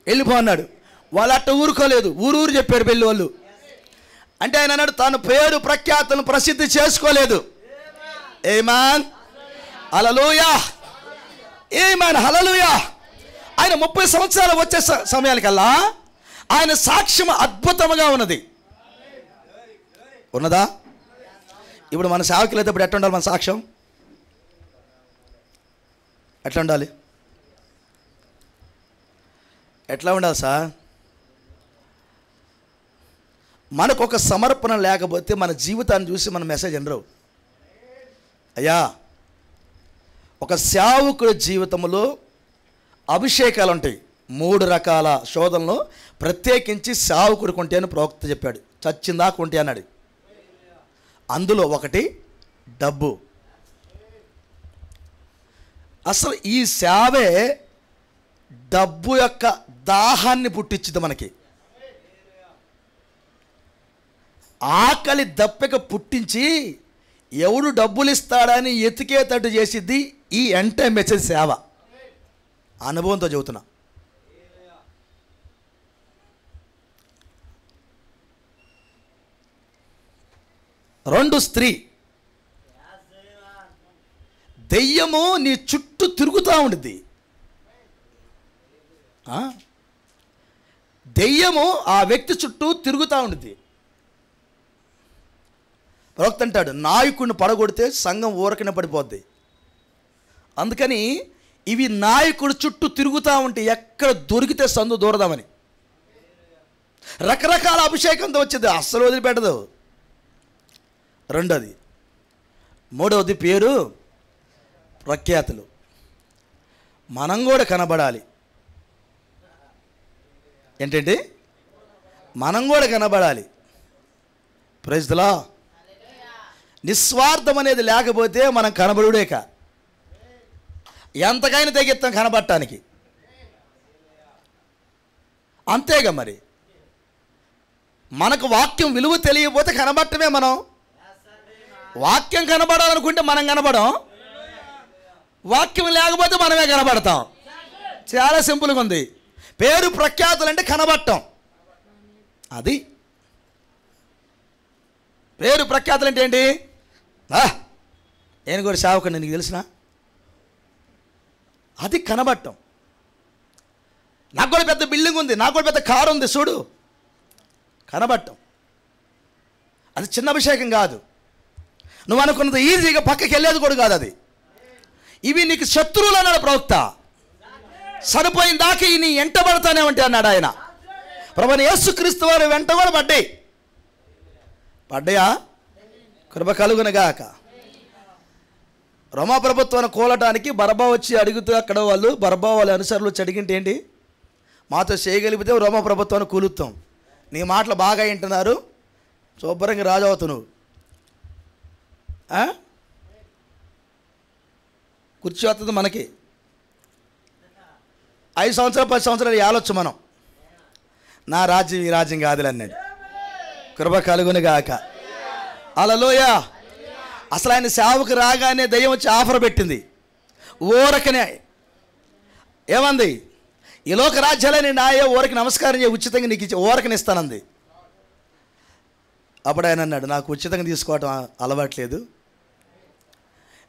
వెళ్ళిపో అన్నాడు. వాళ్ళు అట్ట ఊరుకోలేదు, ఊరు చెప్పారు పెళ్ళి వాళ్ళు. అంటే ఆయన అన్నాడు తన పేరు ప్రఖ్యాతులను ప్రసిద్ధి చేసుకోలేదు. ఆమేన్. హల్లెలూయా. ఆమేన్. హల్లెలూయా. ఆయన 30 సంవత్సరాలు వచ్చే సమయానికల్లా ఆయన సాక్ష్యం అద్భుతంగా ఉన్నది. ఉన్నదా? ఇప్పుడు మన సేవకులు అయితే ఇప్పుడు ఎట్లా ఉండాలి? మన సాక్ష్యం ఎట్లా ఉండాలి? ఎట్లా ఉండాలి సార్? మనకు ఒక సమర్పణ లేకపోతే మన జీవితాన్ని చూసి మన మెసేజ్ ఎనరు. అయ్యా, ఒక సేవకుడి జీవితంలో అభిషేకాలు ఉంటాయి. 3 రకాల శోధనలు ప్రత్యేకించి సేవకుడికి ఉంటే అని ప్రవక్త చెప్పాడు. చచ్చిందాక ఉంటే అన్నాడు. అందులో ఒకటి డబ్బు. అసలు ఈ సేవే డబ్బు యొక్క దాహాన్ని పుట్టించింది మనకి. ఆకలి దప్పిక పుట్టించి ఎవడు డబ్బులు ఇస్తాడని ఎతికేటట్టు చేసిద్ది ఈ ఎంటే మెసేజ్ సేవ. అనుభవంతో చెబుతున్నా. రెండు, స్త్రీ. దెయ్యము నీ చుట్టూ తిరుగుతూ ఉండిద్ది. దెయ్యము ఆ వ్యక్తి చుట్టూ తిరుగుతూ ఉండిద్ది. ప్రవక్త అంటాడు నాయకుడిని పడగొడితే సంఘం ఊరకనే పడిపోద్ది. అందుకని ఇవి నాయకుడు చుట్టూ తిరుగుతూ ఉంటే ఎక్కడ దొరికితే సందు దూరదామని. రకరకాల అభిషేకంతో వచ్చేది, అస్సలు వదిలిపెట్టదు. రెండోది. మూడవది పేరు ప్రఖ్యాతులు. మనం కూడా కనబడాలి. ఏంటంటే మనం కూడా కనబడాలి. Praise the lord. నిస్వార్థం అనేది లేకపోతే మనం కనబడుడేక. ఎంతకైనా తెగిస్తాం కనబడటానికి. అంతేగా మరి. మనకు వాక్యం విలువ తెలియకపోతే కనబడటమే మనం. వాక్యం కనబడాలనుకుంటే మనం కనబడం, వాక్యం లేకపోతే మనమే కనబడతాం. చాలా సింపుల్గా ఉంది. పేరు ప్రఖ్యాతులు అంటే కనబడటం. అది పేరు ప్రఖ్యాతులు అంటే ఏంటి? నేను కూడా సేవకుడిని, నీకు తెలిసిన అది కనబడటం. నాకు కూడా పెద్ద బిల్డింగ్ ఉంది, నాకు కూడా పెద్ద కారు ఉంది, చూడు, కనబడటం. అది చిన్న అభిషేకం కాదు. నువ్వు అనుకున్నది ఈజీగా పక్కకి వెళ్ళేది కూడా కాదు అది. ఇవి నీకు శత్రువులు అన్నాడు ప్రవక్త. సరిపోయిన దాకా నీ వెంట పడతానే ఉంటే అన్నాడు ఆయన. ప్రభువైన యేసుక్రీస్తు వారి వెంట కూడా పడ్డాయా? కృప కలుగునుగాక. రోమా ప్రభుత్వాన్ని కూలటానికి బరబ్బా వచ్చి అడుగుతూ అక్కడ వాళ్ళు బరబ్బా వాళ్ళ అనుసరులు వచ్చి అడిగింటే ఏంటి, మాతో చేయగలిగితే రోమా ప్రభుత్వాన్ని కూలుతాం, నీ మాటలు బాగా వింటున్నారు, శుభ్రంగా రాజు అవుతావు నువ్వు, కుర్చీ వస్తుంది మనకి. 5 సంవత్సరాలు 10 సంవత్సరాలు ఏలొచ్చు మనం. నా రాజ్యం ఈ రాజ్యం కాదులే అన్నాడు. కృప కలుగునుగాక. హల్లెలూయా. అసలు ఆయన సేవకు రాగానే దయ్యం వచ్చి ఆఫర్ పెట్టింది. ఊరకనే ఏమంది, ఈ లోక రాజ్యాలని నాయే, ఊరకి నమస్కారం చేయ, ఉచితంగా నీకు ఇచ్చి ఊరకని ఇస్తానంది. అప్పుడు ఆయన అన్నాడు, నాకు ఉచితంగా తీసుకోవటం అలవాట్లేదు,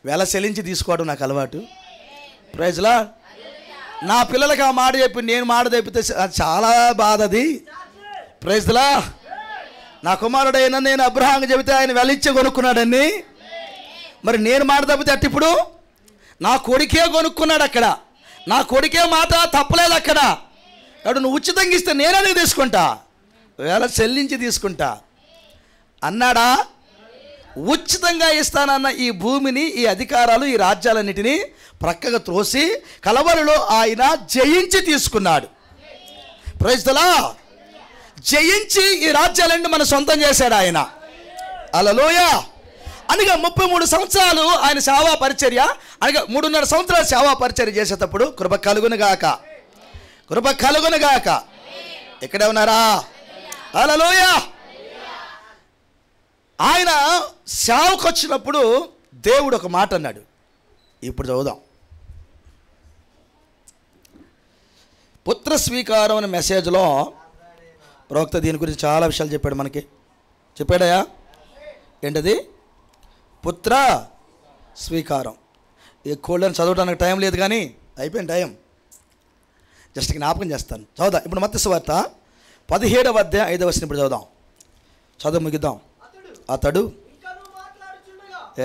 వెల చెల్లించి తీసుకోవడం నాకు అలవాటు. Praise the lord. నా పిల్లలకి ఆ మాట చెప్పి నేను మాట తప్పితే చాలా బాధ అది. Praise the lord. నా కుమారుడైనా నేను అబ్రహాంకి చెబితే ఆయన వెలిచ్చే కొనుక్కున్నాడని, మరి నేను మాట తప్పితే అట్టు ఇప్పుడు నా కొడుకే కొనుక్కున్నాడు అక్కడ, నా కొడుకే మాట తప్పలేదు అక్కడ. కాబట్టి నువ్వు ఉచితంగా ఇస్తే నేనే తీసుకుంటా, వేళ చెల్లించి తీసుకుంటా అన్నాడా? ఉచితంగా ఇస్తానన్న ఈ భూమిని, ఈ అధికారాలు, ఈ రాజ్యాలన్నిటినీ ప్రక్కగా త్రోసి కలవరిలో ఆయన జయించి తీసుకున్నాడు. Praise the lord. జయించి ఈ రాజ్యాలన్నీ మన సొంతం చేశాడు ఆయన. హల్లెలూయా. అనగా 33 సంవత్సరాలు ఆయన సేవా పరిచర్య, అనగా 3.5 సంవత్సరాలు సేవా పరిచర్య చేసేటప్పుడు కృప కలుగునుగాక, కృప కలుగునుగాక. ఇక్కడే ఉన్నారా? హల్లెలూయా. ఆయన సేవకు వచ్చినప్పుడు దేవుడు ఒక మాట అన్నాడు. ఇప్పుడు చదువుదాం. పుత్ర స్వీకారం అనే మెసేజ్లో ప్రవక్త దీని గురించి చాలా విషయాలు చెప్పాడు. మనకి చెప్పాడయా? ఏంటది? పుత్ర స్వీకారం. ఈ కోళ్ళని చదవడానికి టైం లేదు, కానీ అయిపోయింది టైం. జస్ట్ జ్ఞాపకం చేస్తాను. చదువుదాం ఇప్పుడు మత్తయి సువార్త 17వ అధ్యాయం 5వ వచనం. ఇప్పుడు చదువుదాం, చదువు ముగిద్దాం. అతడు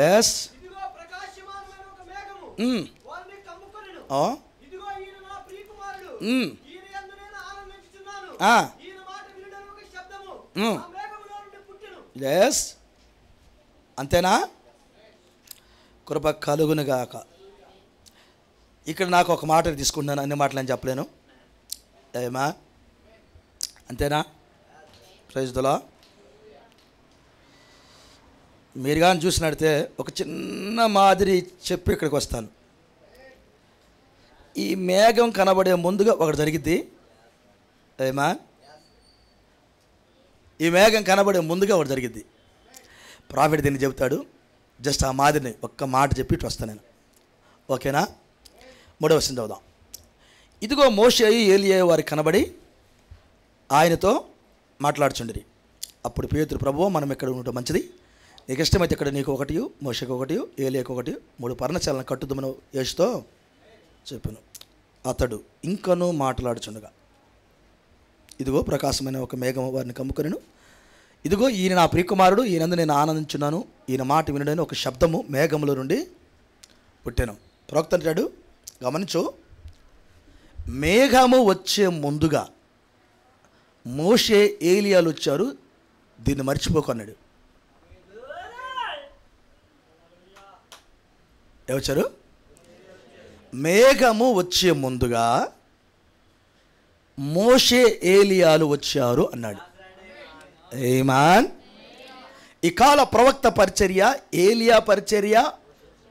ఎస్ ఎస్ అంతేనా? కృప కలుగునుగాక. ఇక్కడ నాకు ఒక మాట తీసుకుంటున్నాను, అన్ని మాటలు నేను చెప్పలేను. ఏమా అంతేనా? Praise the lord. మీరు కానీ చూసినట్టే ఒక చిన్న మాదిరి చెప్పి ఇక్కడికి వస్తాను. ఈ మేఘం కనబడే ముందుగా ఒకటి జరిగిద్ది. ఏమా? ఈ మేఘం కనబడే ముందుగా ఒకటి జరిగిద్ది. ప్రాఫిట్ దీన్ని చెబుతాడు. జస్ట్ ఆ మాదిరిని ఒక్క మాట చెప్పి ఇటు వస్తాను నేను. ఓకేనా? 3వ వచనం చదువుదాం. ఇదిగో మోషే ఏలియా వారికి కనబడి ఆయనతో మాట్లాడుచుండిరి. అప్పుడు పేతురు, ప్రభువా, మనం ఇక్కడ ఉండటం మంచిది. నీకు ఇష్టమైతే ఇక్కడ నీకు ఒకటి, మోషేకు ఒకటి, ఏలియాకు ఒకటి 3 పర్ణశాలను కట్టుదుమను యేసుతో చెప్పాను. అతడు ఇంకనూ మాట్లాడుచుండగా ఇదిగో ప్రకాశమైన ఒక మేఘం వారిని కమ్ముకొనెను. ఇదిగో ఈయన నా ప్రియకుమారుడు, ఈయనందు నేను ఆనందించున్నాను, ఈయన మాట వినడని ఒక శబ్దము మేఘములో నుండి పుట్టాను. ప్రవక్త అంటాడు, గమనించు, మేఘము వచ్చే ముందుగా మోషే ఏలియాలు వచ్చారు, దీన్ని మర్చిపోకన్నాడు. ఏమొచ్చారు? మేఘము వచ్చే ముందుగా మోషే ఏలియాలు వచ్చారు అన్నాడు. ఆమేన్. ఈ కాల ప్రవక్త పరిచర్య, ఏలియా పరిచర్య,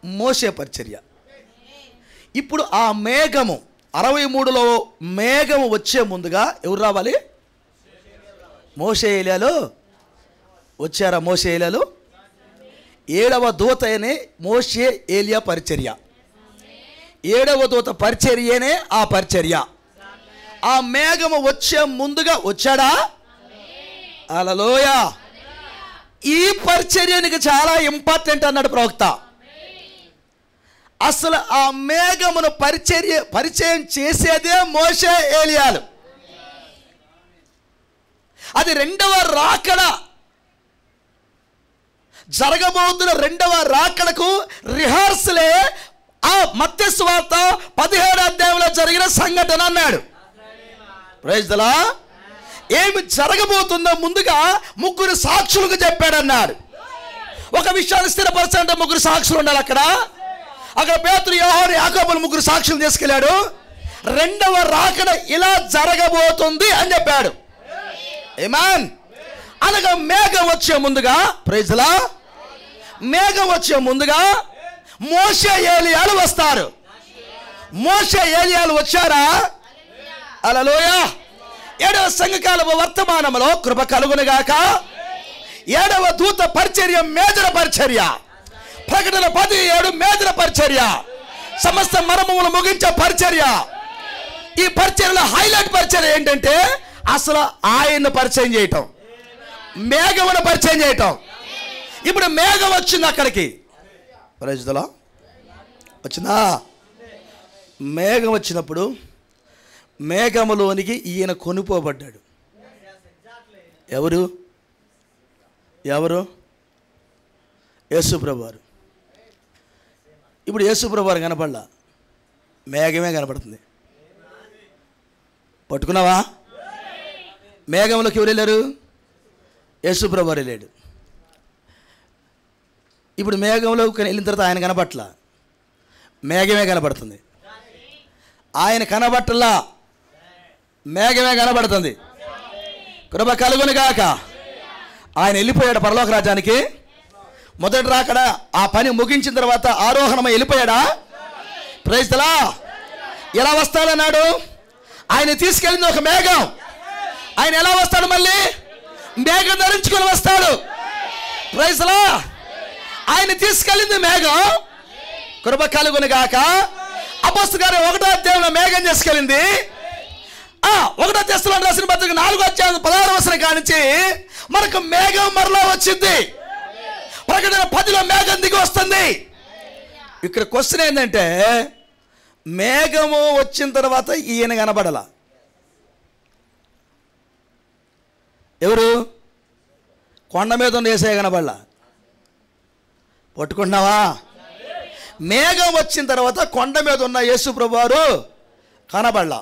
మోషే పరిచర్య. ఇప్పుడు ఆ మేఘము 63లో మేఘము వచ్చే ముందుగా ఎవరు రావాలి? మోషే ఏలియాలు వచ్చారా? మోషే ఏలియాలు 7వ దూత అనే మోషే ఏలియా పరిచర్య. 7వ దూత పరిచర్యనే ఆ పరిచర్య. ఆ మేఘము వచ్చే ముందుగా వచ్చాడా? హల్లెలూయా. ఈ పరిచర్యనికి చాలా ఇంపార్టెంట్ అన్నాడు ప్రవక్త. అసలు ఆ మేఘమును పరిచయం చేసేదే మోషే ఏలియాలు. అది 2వ రాకడ, జరగబోతున్న 2వ రాకడకు రిహార్సలే ఆ మత్తయి సువార్త 17వ అధ్యాయంలో జరిగిన సంఘటన అన్నాడు. Praise the lord. ఏమి జరగబోతుందో ముందుగా 3 సాక్షులకు చెప్పాడన్నాడు. ఒక విషయాన్ని స్థిరపరచాలంటే 3 సాక్షులు ఉండాలి. అక్కడ పేతురు, యోహాను, యాకోబులు 3 సాక్షులు తీసుకెళ్ళాడు. 2వ రాకడ ఇలా జరగబోతుంది అని చెప్పాడు. ఆమేన్. అనగా మేఘం వచ్చే ముందుగా, ప్రైజ్ ది లార్డ్, మేఘం వచ్చే ముందుగా మోషే ఏలియాలు వస్తారు. మోషే ఏలియాలు వచ్చారా? హల్లెలూయా. 7వ సంఘకాల వర్తమానంలో కృప కలుగునుగాక. 7వ దూత పరిచర్య మేజర పరిచర్య. ప్రకటన 17 మేజర పరిచర్య. సమస్త మర్మములు ముగించే పరిచర్య. ఈ పరిచర్యలో హైలైట్ పరిచర్య ఏంటంటే అసలు ఆయన్ని పరిచయం చేయటం, మేఘమును పరిచయం చేయటం. ఇప్పుడు మేఘం వచ్చింది అక్కడికి. Praise the lord. వచ్చిందా? మేఘం వచ్చినప్పుడు మేఘములోనికి ఈయన కొనుపోబడ్డాడు. ఎవరు? యేసుప్రభు వారు. ఇప్పుడు యేసుప్రభు వారు కనపడలా, మేఘమే కనపడుతుంది. పట్టుకున్నావా? మేఘంలోకి ఎవరు వెళ్ళారు? యేసుప్రభు వారు వెళ్ళాడు. ఇప్పుడు మేఘంలోకి వెళ్ళిన తర్వాత ఆయన కనపట్ల, మేఘమే కనపడుతుంది. ఆయన కనబట్టలా, మేఘమే కనబడుతుంది. కృప కలుగునుగాక. ఆయన వెళ్ళిపోయాడు పరలోక రాజ్యానికి. మొదటి రాకడా ఆ పని ముగించిన తర్వాత ఆరోహణమై వెళ్ళిపోయాడా? Praise the Lord. ఎలా వస్తాడన్నాడు? ఆయన తీసుకెళ్ళింది ఒక మేఘం. ఆయన ఎలా వస్తాడు? మళ్ళీ మేఘం ధరించుకొని వస్తాడు. Praise the lord. ఆయన తీసుకెళ్ళింది మేఘం. కృప కలుగునుగాక. అపొస్తలుల కార్యం 1వ అధ్యాయంలో మేఘం తీసుకెళ్ళింది. 1వ తెస్సలోనికీయులకు రాసిన పత్రిక 4వ అధ్యాయం 16వ వచనం కానించి మనకు మేఘం మరలా వచ్చింది. ప్రకటన 10లో మేఘం దిగి వస్తుంది. ఇక్కడ క్వశ్చన్ ఏంటంటే, మేఘము వచ్చిన తర్వాత ఈయన కనబడలా. ఎవరు? కొండ మీద ఉన్న యేసయ్య కనబడలా. పట్టుకుంటున్నావా? మేఘం వచ్చిన తర్వాత కొండ మీద ఉన్న యేసు ప్రభువారు కనబడలా.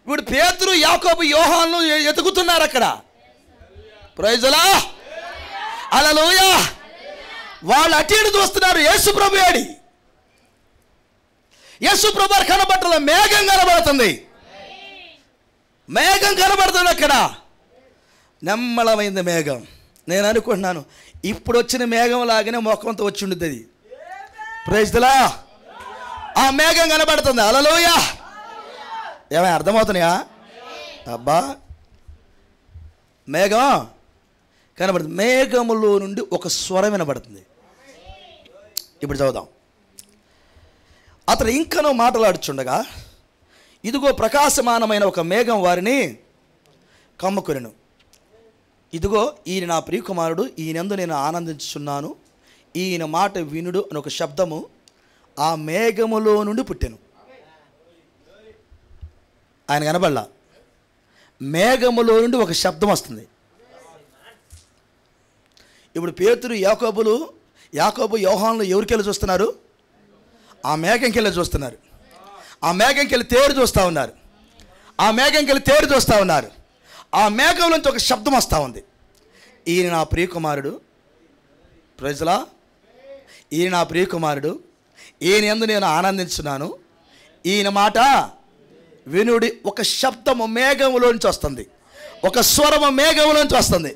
ఇప్పుడు పేతురు, యాకోబు, యోహాను ఎతుకుతున్నారు అక్కడ. Praise the lord. హల్లెలూయా. వాళ్ళు అటు ఇటు చూస్తున్నారు. యేసు ప్రభు ఏడి? యేసు ప్రభు కనబడటంలో మేఘం కనబడుతుంది. మేఘం కనబడుతుంది అక్కడ. నెమ్మలమైంది మేఘం. నేను అనుకుంటున్నాను ఇప్పుడు వచ్చిన మేఘం లాగానే మొఖంతో వచ్చి ఉండుద్ది అది. Praise the lord. ఆ మేఘం కనబడుతుంది. హల్లెలూయా. ఏమైనా అర్థమవుతున్నాయా? అబ్బా, మేఘం కనబడుతుంది. మేఘములో నుండి ఒక స్వరం వినబడుతుంది. ఇప్పుడు చదువుదాం. అతను ఇంకనూ మాట్లాడుచుండగా, ఇదిగో ప్రకాశమానమైన ఒక మేఘం వారిని కమ్ముకొనెను. ఇదిగో ఈయన నా ప్రియకుమారుడు, ఈయనందు నేను ఆనందించుచున్నాను, ఈయన మాట వినుడు అని ఒక శబ్దము ఆ మేఘములో నుండి పుట్టెను. ఆయన కనబడలా. మేఘములో నుండి ఒక శబ్దం వస్తుంది. ఇప్పుడు పేతురు, యాకోబు, యోహానులు ఎవరికెళ్ళి చూస్తున్నారు? ఆ మేఘంకెళ్ళి చూస్తున్నారు. ఆ మేఘంకెళ్ళి తేరు చూస్తూ ఉన్నారు. ఆ మేఘం నుంచి ఒక శబ్దం వస్తూ ఉంది. ఈయన నా ప్రియకుమారుడు. Praise the lord. ఈయన నా ప్రియకుమారుడు, ఈయన యందు నేను ఆనందించున్నాను, ఈయన మాట వినుడి. ఒక శబ్దము మేఘములోంచి వస్తుంది. ఒక స్వరము మేఘములోంచి వస్తుంది.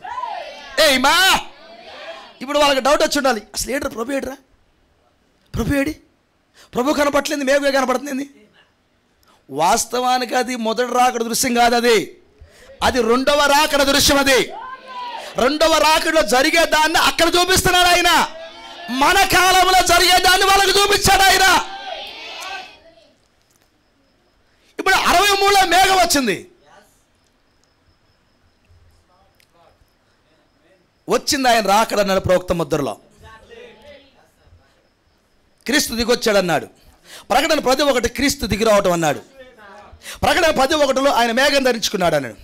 ఏమా, ఇప్పుడు వాళ్ళకి డౌట్ వచ్చి ఉండాలి, అసలు ఏడ్రా ప్రభు? ఏడ్రా ప్రభు? ఏడి ప్రభు? కనపట్లేదు, మేఘమే కనపడుతుంది. వాస్తవానికి అది మొదటి రాకడ దృశ్యం కాదు. అది రెండవ రాకడ దృశ్యం. అది రెండవ రాకడలో జరిగేదాన్ని అక్కడ చూపిస్తున్నాడు ఆయన. మన కాలంలో జరిగేదాన్ని వాళ్ళకి చూపించాడు ఆయన. ఇప్పుడు 63లో మేఘం వచ్చింది. ఆయన రాకడన్నాడు ప్రవక్త ముద్రలో. క్రీస్తు దిగొచ్చాడన్నాడు. ప్రకటన 10:1 క్రీస్తు దిగి రావటం అన్నాడు. ప్రకటన 10:1లో ఆయన మేఘం ధరించుకున్నాడు అన్నాడు.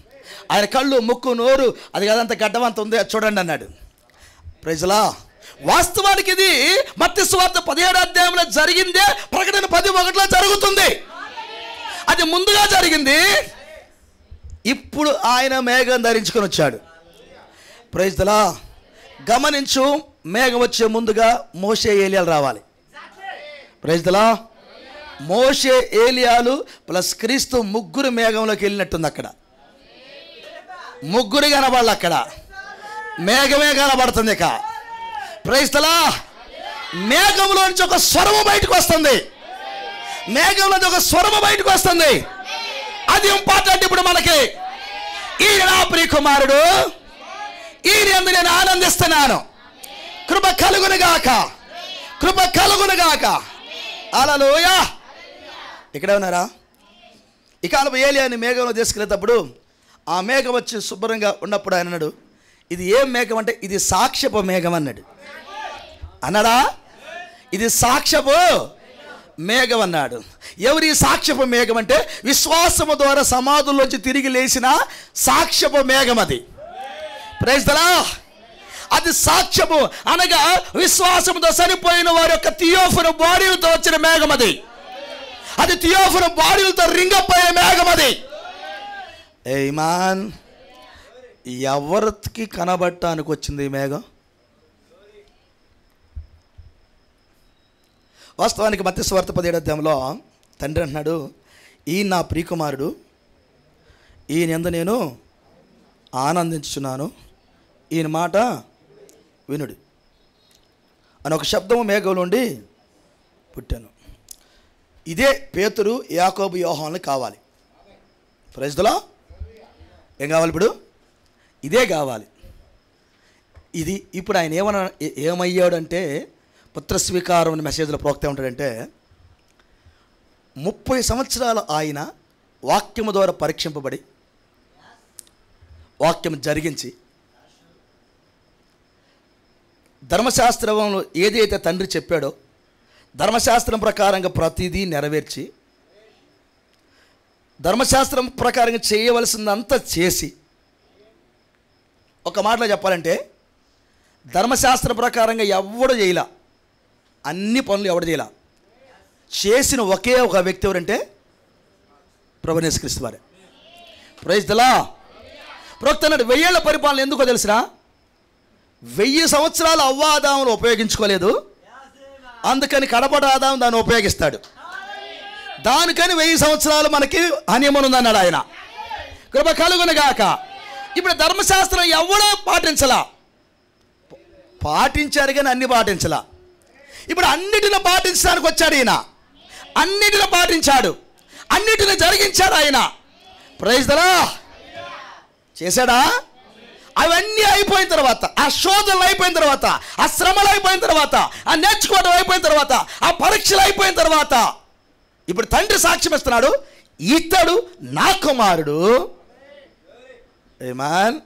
ఆయన కళ్ళు, ముక్కు, నోరు అది అదంతా గడ్డమంత ఉంది, అది చూడండి అన్నాడు. Praise the lord. వాస్తవానికి ఇది మత్తయి సువార్త 17వ అధ్యాయంలో జరిగిందే ప్రకటన 10:1లో జరుగుతుంది. అది ముందుగా జరిగింది. ఇప్పుడు ఆయన మేఘం ధరించుకొని వచ్చాడు. Praise the Lord. గమనించు, మేఘం వచ్చే ముందుగా మోషే, ఏలియాలు రావాలి. Praise the Lord. మోషే, ఏలియాలు ప్లస్ క్రీస్తు ముగ్గురు మేఘంలోకి వెళ్ళినట్టుంది. అక్కడ ముగ్గురు కనబడాలి. అక్కడ మేఘమే కనబడుతుంది. ఇక ప్రైజ్ ది లార్డ్. మేఘంలోంచి ఒక స్వరము బయటకు వస్తుంది. అది ఇంపార్టెంట్ ఇప్పుడు మనకి. ఈయన నా ప్రియకుమారుడు, ఈయన యందు నేను ఆనందిస్తున్నాను, కృప కలుగునుగాక. హల్లెలూయా. ఇక్కడే ఉన్నారా? ఇక ఏలియాని మేఘంలో తీసుకెళ్ళేటప్పుడు ఆ మేఘం వచ్చి శుభ్రంగా ఉన్నప్పుడు ఆయన అన్నాడు, ఇది ఏం మేఘం అంటే ఇది సాక్ష్యపు మేఘం అన్నాడు. అన్నాడా? ఇది సాక్ష్యపు మేఘం అన్నాడు. ఎవరి సాక్ష్యపు మేఘం అంటే విశ్వాసము ద్వారా సమాధుల్లోంచి తిరిగి లేచిన సాక్ష్యపు మేఘం అది. Praise the lord. అది సాక్ష్యము అనగా విశ్వాసముతో చనిపోయిన వారి యొక్క థియోఫను బాడీలతో వచ్చిన మేఘం అది. అది థియోఫను బాడీలతో రింగపోయే మేఘం అది. ఏమాన్, ఎవరికి కనబడటానికి వచ్చింది ఈ మేఘం? వాస్తవానికి మత్తయి సువార్త 17వ అధ్యాయంలో తండ్రి అంటున్నాడు, ఈయన నా ప్రియకుమారుడు, ఈయన యందు నేను ఆనందించుచున్నాను, ఈయన మాట వినుడి అని ఒక శబ్దము మేఘం నుండి పుట్టాను. ఇదే పేతురు, యాకోబు, యోహానులు కావాలి. Praise the lord. ఏం కావాలి ఇప్పుడు? ఇదే కావాలి. ఇది ఇప్పుడు ఆయన ఏమయ్యాడంటే పుత్ర స్వీకారం అనే మెసేజ్లో ప్రోక్త ఉంటాడంటే 30 సంవత్సరాలు ఆయన వాక్యము ద్వారా పరీక్షింపబడి వాక్యం జరిగించి ధర్మశాస్త్రంలో ఏదైతే తండ్రి చెప్పాడో ధర్మశాస్త్రం ప్రకారంగా ప్రతిదీ నెరవేర్చి ధర్మశాస్త్రం ప్రకారంగా చేయవలసిందంతా చేసి, ఒక మాటలో చెప్పాలంటే ధర్మశాస్త్ర ప్రకారంగా ఎవడు చేయలా, అన్ని పనులు ఎవడు చేయలా, చేసిన ఒకే ఒక వ్యక్తి ఎవరంటే ప్రభువైన యేసుక్రీస్తు వారే. Praise the lord. ప్రవక్త అన్నాడు 1000 ఏళ్ల పరిపాలన ఎందుకో తెలిసినా, 1000 సంవత్సరాలు అవ్వాదాములు ఉపయోగించుకోలేదు, అందుకని కడపట ఆదాము దాన్ని ఉపయోగిస్తాడు. దానికని 1000 సంవత్సరాలు మనకి హనీమూన్ ఉందన్నాడు ఆయన. కృప కలుగునుగాక. ఇప్పుడు ధర్మశాస్త్రం ఎవడో పాటించలా, పాటించారు కానీ అన్ని పాటించలా. ఇప్పుడు అన్నిటిని పాటించడానికి వచ్చాడు ఈయన. అన్నిటిని పాటించాడు, అన్నిటిని జరిగించాడు ఆయన. Praise the lord. చేశాడా? అవన్నీ అయిపోయిన తర్వాత, ఆ శోధనలు అయిపోయిన తర్వాత, ఆ శ్రమలు అయిపోయిన తర్వాత, ఆ నేర్చుకోవడం అయిపోయిన తర్వాత, ఆ పరీక్షలు అయిపోయిన తర్వాత ఇప్పుడు తండ్రి సాక్ష్యం ఇస్తున్నాడు, ఇతడు నా కుమారుడు. ఏమాన్.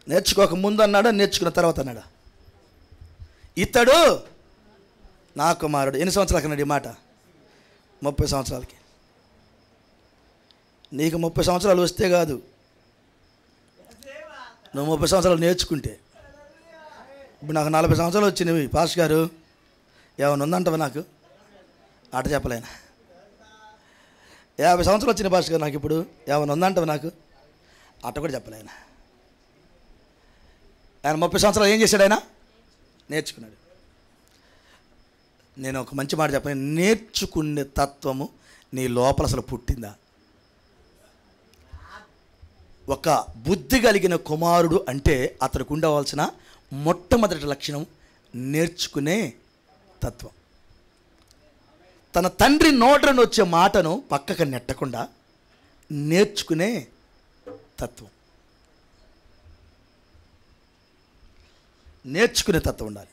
నేర్చుకోక ముందు అన్నాడు, నేర్చుకున్న తర్వాత అన్నాడు ఇతడు నా కుమారుడు. ఎన్ని సంవత్సరాలకి అన్నాడు ఈ మాట? 30 సంవత్సరాలకి. నీకు 30 సంవత్సరాలు వస్తే కాదు, నువ్వు 30 సంవత్సరాలు నేర్చుకుంటే. ఇప్పుడు నాకు 40 సంవత్సరాలు వచ్చినవి. పాస్ గారు ఏమైనా ఉందంటావా నాకు? ఆట చెప్పలేను. 50 సంవత్సరాలు వచ్చిన పాస్ గారు నాకు ఇప్పుడు ఏమైనా ఉందంటావా నాకు? అట్ట కూడా చెప్పలేను. ఆయన 30 సంవత్సరాలు ఏం చేశాడు? ఆయన నేర్చుకున్నాడు. నేను ఒక మంచి మాట చెప్పాను, నేర్చుకునే తత్వము నీ లోపల అసలు పుట్టిందా? ఒక బుద్ధి కలిగిన కుమారుడు అంటే అతనికి ఉండవలసిన మొట్టమొదటి లక్షణం నేర్చుకునే తత్వం. తన తండ్రి నోటను వచ్చే మాటను పక్కకు నెట్టకుండా నేర్చుకునే తత్వం. నేర్చుకునే తత్వం ఉండాలి.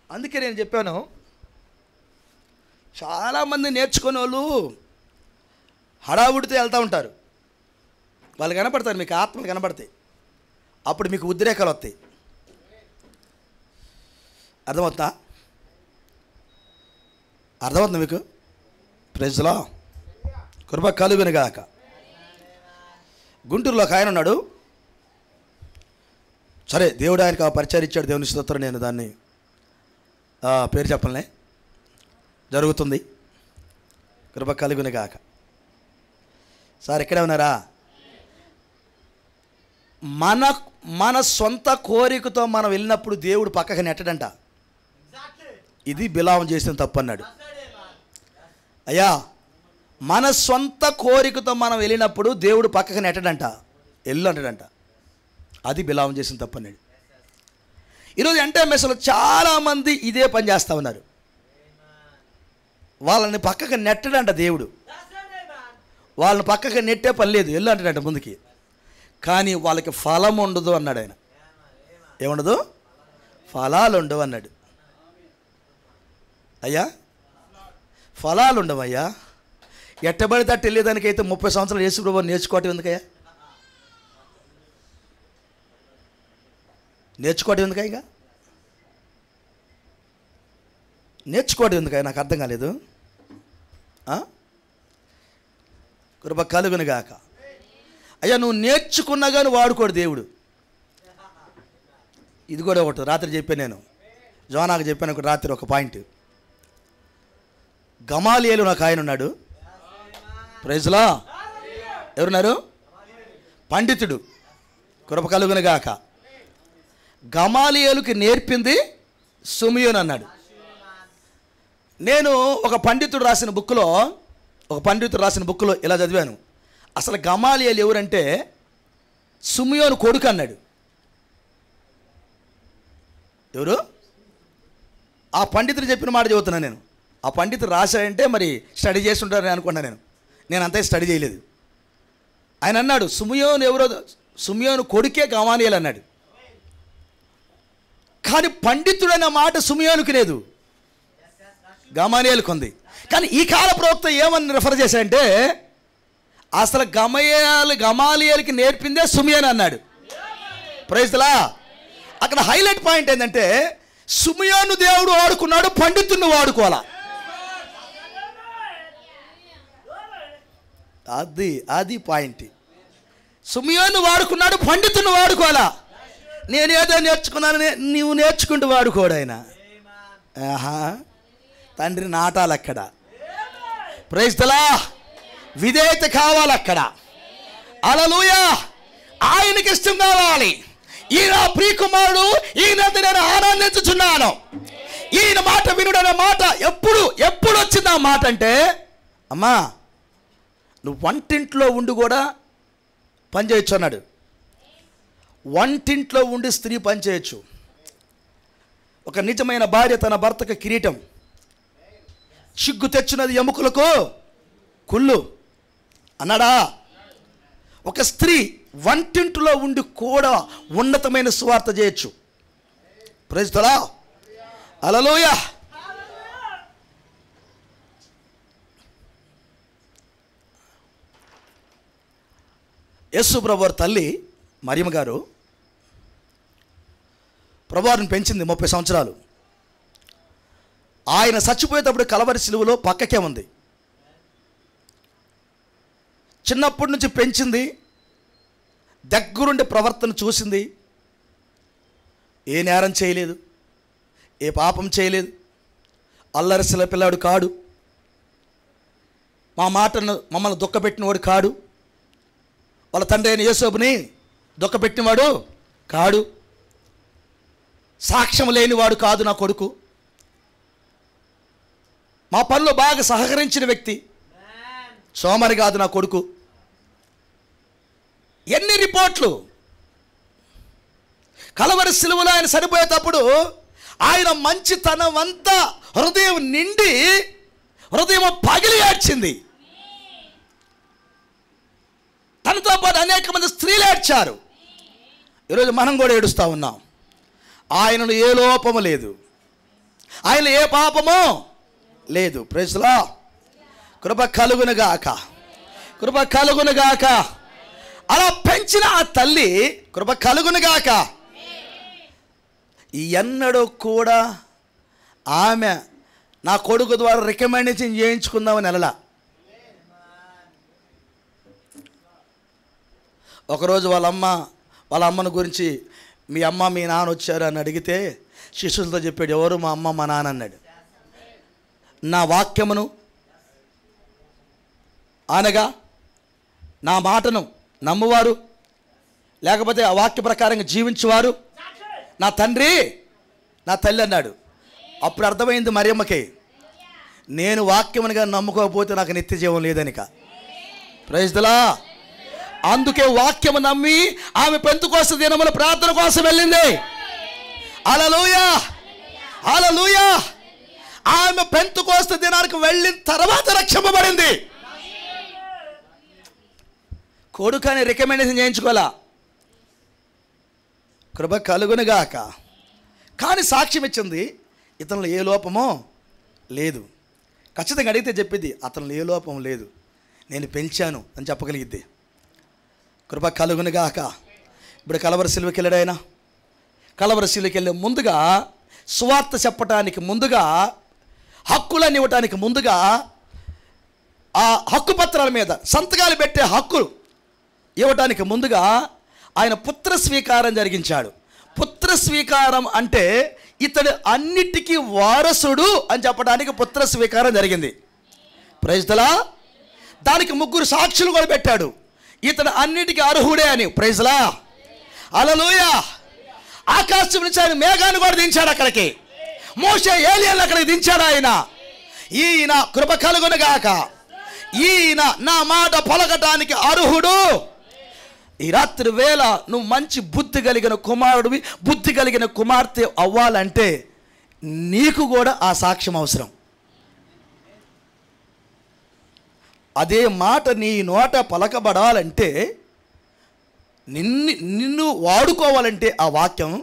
అందుకే నేను చెప్పాను, చాలామంది నేర్చుకునే వాళ్ళు హడావుడితో వెళ్తూ ఉంటారు. వాళ్ళు కనపడతారు, మీకు ఆత్మలు కనపడతాయి, అప్పుడు మీకు ఉద్రేకాలు వస్తాయి. అర్థమవుతా? అర్థమవుతుంది మీకు? Praise the Lord. కృప కలుగునుగాక. గుంటూరులో ఒక ఆయన ఉన్నాడు. సరే, దేవుడు ఆయనకు ఆ పరిచయం ఇచ్చాడు, దేవుని స్తోత్రం. నేను దాన్ని పేరు చెప్పలే, జరుగుతుంది. కృప కలుగునుగాక. సార్ ఎక్కడే ఉన్నారా? మన సొంత కోరికతో మనం వెళ్ళినప్పుడు దేవుడు పక్కకి నెట్టడంట. ఇది బిలావం చేసిన తప్పు అన్నాడు. అయ్యా, మన సొంత కోరికతో మనం వెళ్ళినప్పుడు దేవుడు పక్కకి నెట్టడంట, ఎల్లు అంటాడంట. అది బిలావం చేసిన తప్పు అన్నాడు. ఈరోజు ఎంటెంఎస్లో చాలామంది ఇదే పని చేస్తూ ఉన్నారు. వాళ్ళని పక్కకి నెట్టడంట దేవుడు. వాళ్ళని పక్కకి నెట్టే పని లేదు, ఎల్లు అంటాడంట ముందుకి. కానీ వాళ్ళకి ఫలం ఉండదు అన్నాడు ఆయన. ఏముండదు? ఫలాలు ఉండవు అన్నాడు. అయ్యా, ఫలాలు ఉండవయ్యా. ఎట్టబడితే అట్ట వెళ్ళేదానికైతే 30 సంవత్సరాలు యేసు ప్రభువు నేర్చుకోవటం ఎందుకయ్యా? నేర్చుకోవటం ఎందుకయ్యా? నేర్చుకోవటం ఎందుకయ్యా? నాకు అర్థం కాలేదు. కృప కలుగునుగాక. అయ్యా, నువ్వు నేర్చుకున్నా కానీ వాడుకోడు దేవుడు. ఇది కూడా ఒకటి రాత్రి చెప్పాను నేను, జోనాకు చెప్పాను ఒకటి రాత్రి ఒక పాయింట్. గమాలియేలు నాకు ఆయన ఉన్నాడు. ప్రైజ్లా. ఎవరున్నారు? పండితుడు. కృప కలుగునుగాక. గమాలియేలుకి నేర్పింది సిమియోను అన్నాడు. నేను ఒక పండితుడు రాసిన బుక్లో ఒక పండితుడు రాసిన బుక్లో ఇలా చదివాను. అసలు గమాలియేలు ఎవరంటే సిమియోను కొడుకు అన్నాడు. ఎవరు? ఆ పండితుడు చెప్పిన మాట చదువుతున్నాను నేను. ఆ పండితుడు రాశాడంటే మరి స్టడీ చేసి ఉంటారని అనుకున్నాను నేను అంతే స్టడీ చేయలేదు. ఆయన అన్నాడు సిమియోను ఎవరో, సిమియోను కొడుకే గమాలియేలు అన్నాడు. కానీ పండితుడైన మాట సిమియోనుకి లేదు, గమాలియేలుకు ఉంది. కానీ ఈ కాల ప్రవక్త ఏమని రిఫర్ చేశాడంటే అసలు గమాలియేలుకి నేర్పిందే సిమియోను అన్నాడు. Praise the lord. అక్కడ హైలైట్ పాయింట్ ఏంటంటే సిమియోను దేవుడు వాడుకున్నాడు, పండితుడిని వాడుకోవాలా. అది పాయింట్. సిమియోను వాడుకున్నాడు, పండితుడిని వాడుకోవాలా. నేనేదో నేర్చుకున్నాను, నీవు నేర్చుకుంటూ వాడుకోడు ఆయన. తండ్రి నాటాలి అక్కడ. Praise the lord. విధేయత కావాలి అక్కడ. హల్లెలూయా. ఆయనకి ఇష్టం కావాలి. ఈయన ప్రియకుమారుడు, ఈయన నేను ఆనందించుచున్నాను, ఈయన మాట వినుడనే మాట ఎప్పుడు వచ్చింది ఆ మాట అంటే, అమ్మా నువ్వు వంటింట్లో ఉండి కూడా పని చేయొచ్చు అన్నాడు. వంటింట్లో ఉండి స్త్రీ పని చేయొచ్చు. ఒక నిజమైన భార్య తన భర్తకు కిరీటం, సిగ్గు తెచ్చినది ఎముకలకు కుళ్ళు అన్నాడా. ఒక స్త్రీ వంటింట్లో ఉండి కూడా ఉన్నతమైన సువార్త చేయొచ్చు. Praise the lord. హల్లెలూయా. యేసు ప్రభువారి తల్లి మరియమ్మ గారు ప్రభువారిని పెంచింది 30 సంవత్సరాలు. ఆయన చచ్చిపోయేటప్పుడు కలవరి సిలువలో పక్కకే ఉంది. చిన్నప్పటి నుంచి పెంచింది, దగ్గరుండి ప్రవర్తన చూసింది. ఏ నేరం చేయలేదు, ఏ పాపం చేయలేదు, అల్లరిసిల పిల్లాడు కాడు, మమ్మల్ని దుఃఖపెట్టినవాడు కాడు, వాళ్ళ తండ్రి అయిన యేసోబుని దుఃఖపెట్టినవాడు కాడు, సాక్ష్యం లేనివాడు కాదు నా కొడుకు, మా పనిలో బాగా సహకరించిన వ్యక్తి, సోమరి కాదు నా కొడుకు. ఎన్ని రిపోర్ట్లు. కలవరి సిలువలో ఆయన చనిపోయేటప్పుడు ఆయన మంచితనం అంతా హృదయం నిండి హృదయం పగిలి ఏడ్చింది. తనతో పాటు అనేక మంది స్త్రీలు ఏడ్చారు. ఈరోజు మనం కూడా ఏడుస్తూ ఉన్నాం. ఆయనను ఏ లోపము లేదు, ఆయన ఏ పాపము లేదు. Praise the Lord. కృప కలుగునుగాక, కృప కలుగునుగాక. అలా పెంచిన ఆ తల్లి కృప కలుగునుగాక. ఎన్నడూ కూడా ఆమె నా కొడుకు ద్వారా రికమెండేషన్ చేయించుకుందామని అనలా. ఒకరోజు వాళ్ళ అమ్మను గురించి మీ అమ్మ మీ నాన్న వచ్చారు అని అడిగితే శిష్యులతో చెప్పాడు, ఎవరు మా అమ్మ మా నాన్న అన్నాడు. నా వాక్యమును అనగా నా మాటను నమ్మువారు, లేకపోతే ఆ వాక్య ప్రకారంగా జీవించేవారు నా తండ్రి నా తల్లి అన్నాడు. అప్పుడు అర్థమైంది మరియమ్మకి, నేను వాక్యమునిగా నమ్ముకోకపోతే నాకు నిత్య జీవం లేదనిక. Praise the lord. అందుకే వాక్యము నమ్మి ఆమె పెంతెకోస్తు దినముల ప్రార్థన కోసం వెళ్ళింది. హల్లెలూయా, హల్లెలూయా. ఆమె పెంతెకోస్తు దినానికి వెళ్ళిన తర్వాత రక్షింపబడింది. కొడుకని రికమెండేషన్ చేయించుకోవాలా. కృప కలుగునుగాక. కానీ సాక్ష్యం ఇచ్చింది, ఇతనిలో ఏ లోపమో లేదు. ఖచ్చితంగా అడిగితే చెప్పింది, అతనిలో ఏ లోపం లేదు, నేను పెంచాను అని చెప్పగలిగిద్ది. కృప కలుగునుగాక. ఇప్పుడు కలవరి సిలువకి వెళ్ళాడు ఆయన. కలవరి సిలువకి వెళ్ళే ముందుగా, సువార్త చెప్పటానికి ముందుగా, హక్కులను ఇవ్వటానికి ముందుగా, ఆ హక్కు పత్రాల మీద సంతకాలు పెట్టే హక్కు ఇవ్వటానికి ముందుగా ఆయన పుత్ర స్వీకారం జరిగించాడు. పుత్ర స్వీకారం అంటే ఇతడు అన్నిటికీ వారసుడు అని చెప్పడానికి పుత్ర స్వీకారం జరిగింది. Praise the Lord. దానికి 3 సాక్షులు కూడా పెట్టాడు, ఇతడు అన్నిటికీ అర్హుడే అని. Praise the lord. హల్లెలూయా. ఆకాశం నుంచి ఆయన మేఘాన్ని కూడా దించాడు అక్కడికి. మోషే ఏలియాను అక్కడికి దించాడు ఆయన. ఈయన కృప కలుగునుగాక. ఈయన నా మాట పలకటానికి అర్హుడు. ఈ రాత్రి వేళ నువ్వు మంచి బుద్ధి కలిగిన కుమారుడివి, బుద్ధి కలిగిన కుమార్తె అవ్వాలంటే నీకు కూడా ఆ సాక్ష్యం అవసరం. అదే మాట నీ నోట పలకబడాలంటే, నిన్ను వాడుకోవాలంటే ఆ వాక్యం,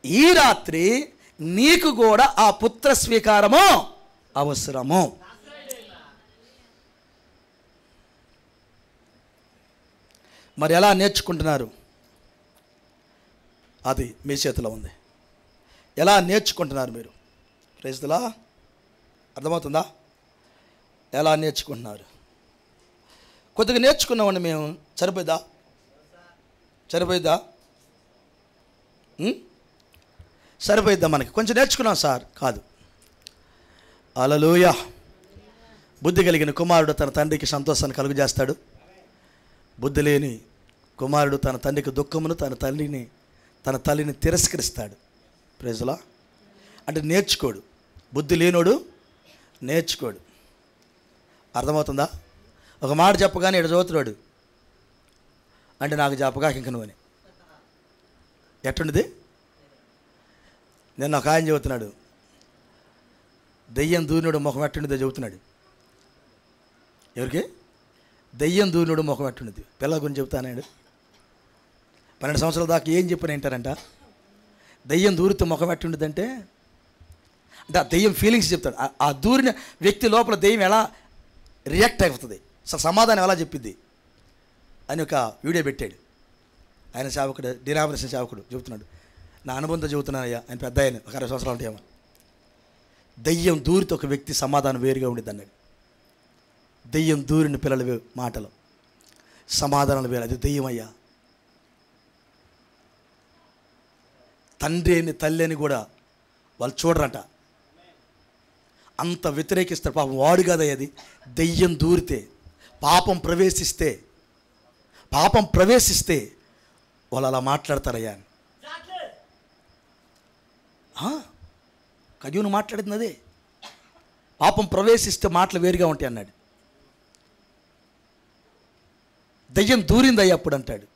ఈ రాత్రి నీకు కూడా ఆ పుత్ర స్వీకారము అవసరము. మరి ఎలా నేర్చుకుంటున్నారు? అది మీ చేతిలో ఉంది. ఎలా నేర్చుకుంటున్నారు మీరు? Praise the lord. అర్థమవుతుందా? ఎలా నేర్చుకుంటున్నారు? కొద్దిగా నేర్చుకున్నామండి మేము. సరిపోయిద్దా? సరిపోయిద్దా మనకి? కొంచెం నేర్చుకున్నాం సార్. కాదు. హల్లెలూయా. బుద్ధి కలిగిన కుమారుడు తన తండ్రికి సంతోషాన్ని కలుగజేస్తాడు. బుద్ధి లేని కుమారుడు తన తండ్రికి దుఃఖమును, తన తల్లిని తిరస్కరిస్తాడు. Praise the lord. అంటే నేర్చుకోడు. బుద్ధి లేనోడు నేర్చుకోడు. అర్థమవుతుందా? ఒక మాట చెప్పగానే ఇటు చదువుతున్నాడు అంటే నాకు చెప్పగా ఇంక నువ్వని ఎట్టుండిది? నేను ఒక ఆయన చెబుతున్నాడు, దెయ్యం దూరినుడు ముఖం ఎట్టుండిదో చెబుతున్నాడు. ఎవరికి? దెయ్యం దూరినుడు ముఖం ఎట్టుండిది. పిల్లల గురించి చెబుతానాడు. 12 సంవత్సరాల దాకా ఏం చెప్పిన ఏంటారంట? దెయ్యం దూరితో ముఖం ఎట్టుండిదంటే, అంటే ఆ దెయ్యం ఫీలింగ్స్ చెప్తాడు. ఆ దూరిన వ్యక్తి లోపల దెయ్యం ఎలా రియాక్ట్ అవుతుంది, సమాధానం ఎలా చెప్పిద్ది అని ఒక వీడియో పెట్టాడు. ఆయన సేవకుడు, డినామినేషన్ సేవకుడు చెబుతున్నాడు. నా అనుబంధం చెబుతున్నానయ్యా, ఆయన పెద్ద ఆయన, ఒక 60 సంవత్సరాలు ఉంటాయేమో. దెయ్యం దూరితో ఒక వ్యక్తి సమాధానం వేరుగా ఉండిద్ది అన్నాడు. దెయ్యం దూరిన పిల్లల మాటలు సమాధానాలు వేరు. అది దెయ్యం అయ్యా. తండ్రి అని తల్లి అని కూడా వాళ్ళు చూడరంట, అంత వ్యతిరేకిస్తారు. పాపం వాడు కాదయ్య, అది దెయ్యం దూరితే, పాపం ప్రవేశిస్తే వాళ్ళు అలా మాట్లాడతారయ్యా అని. కయ్యూను మాట్లాడుతుంది అదే. పాపం ప్రవేశిస్తే మాటలు వేరుగా ఉంటాయి అన్నాడు. దెయ్యం దూరిందయ్యా అప్పుడు అంటాడు.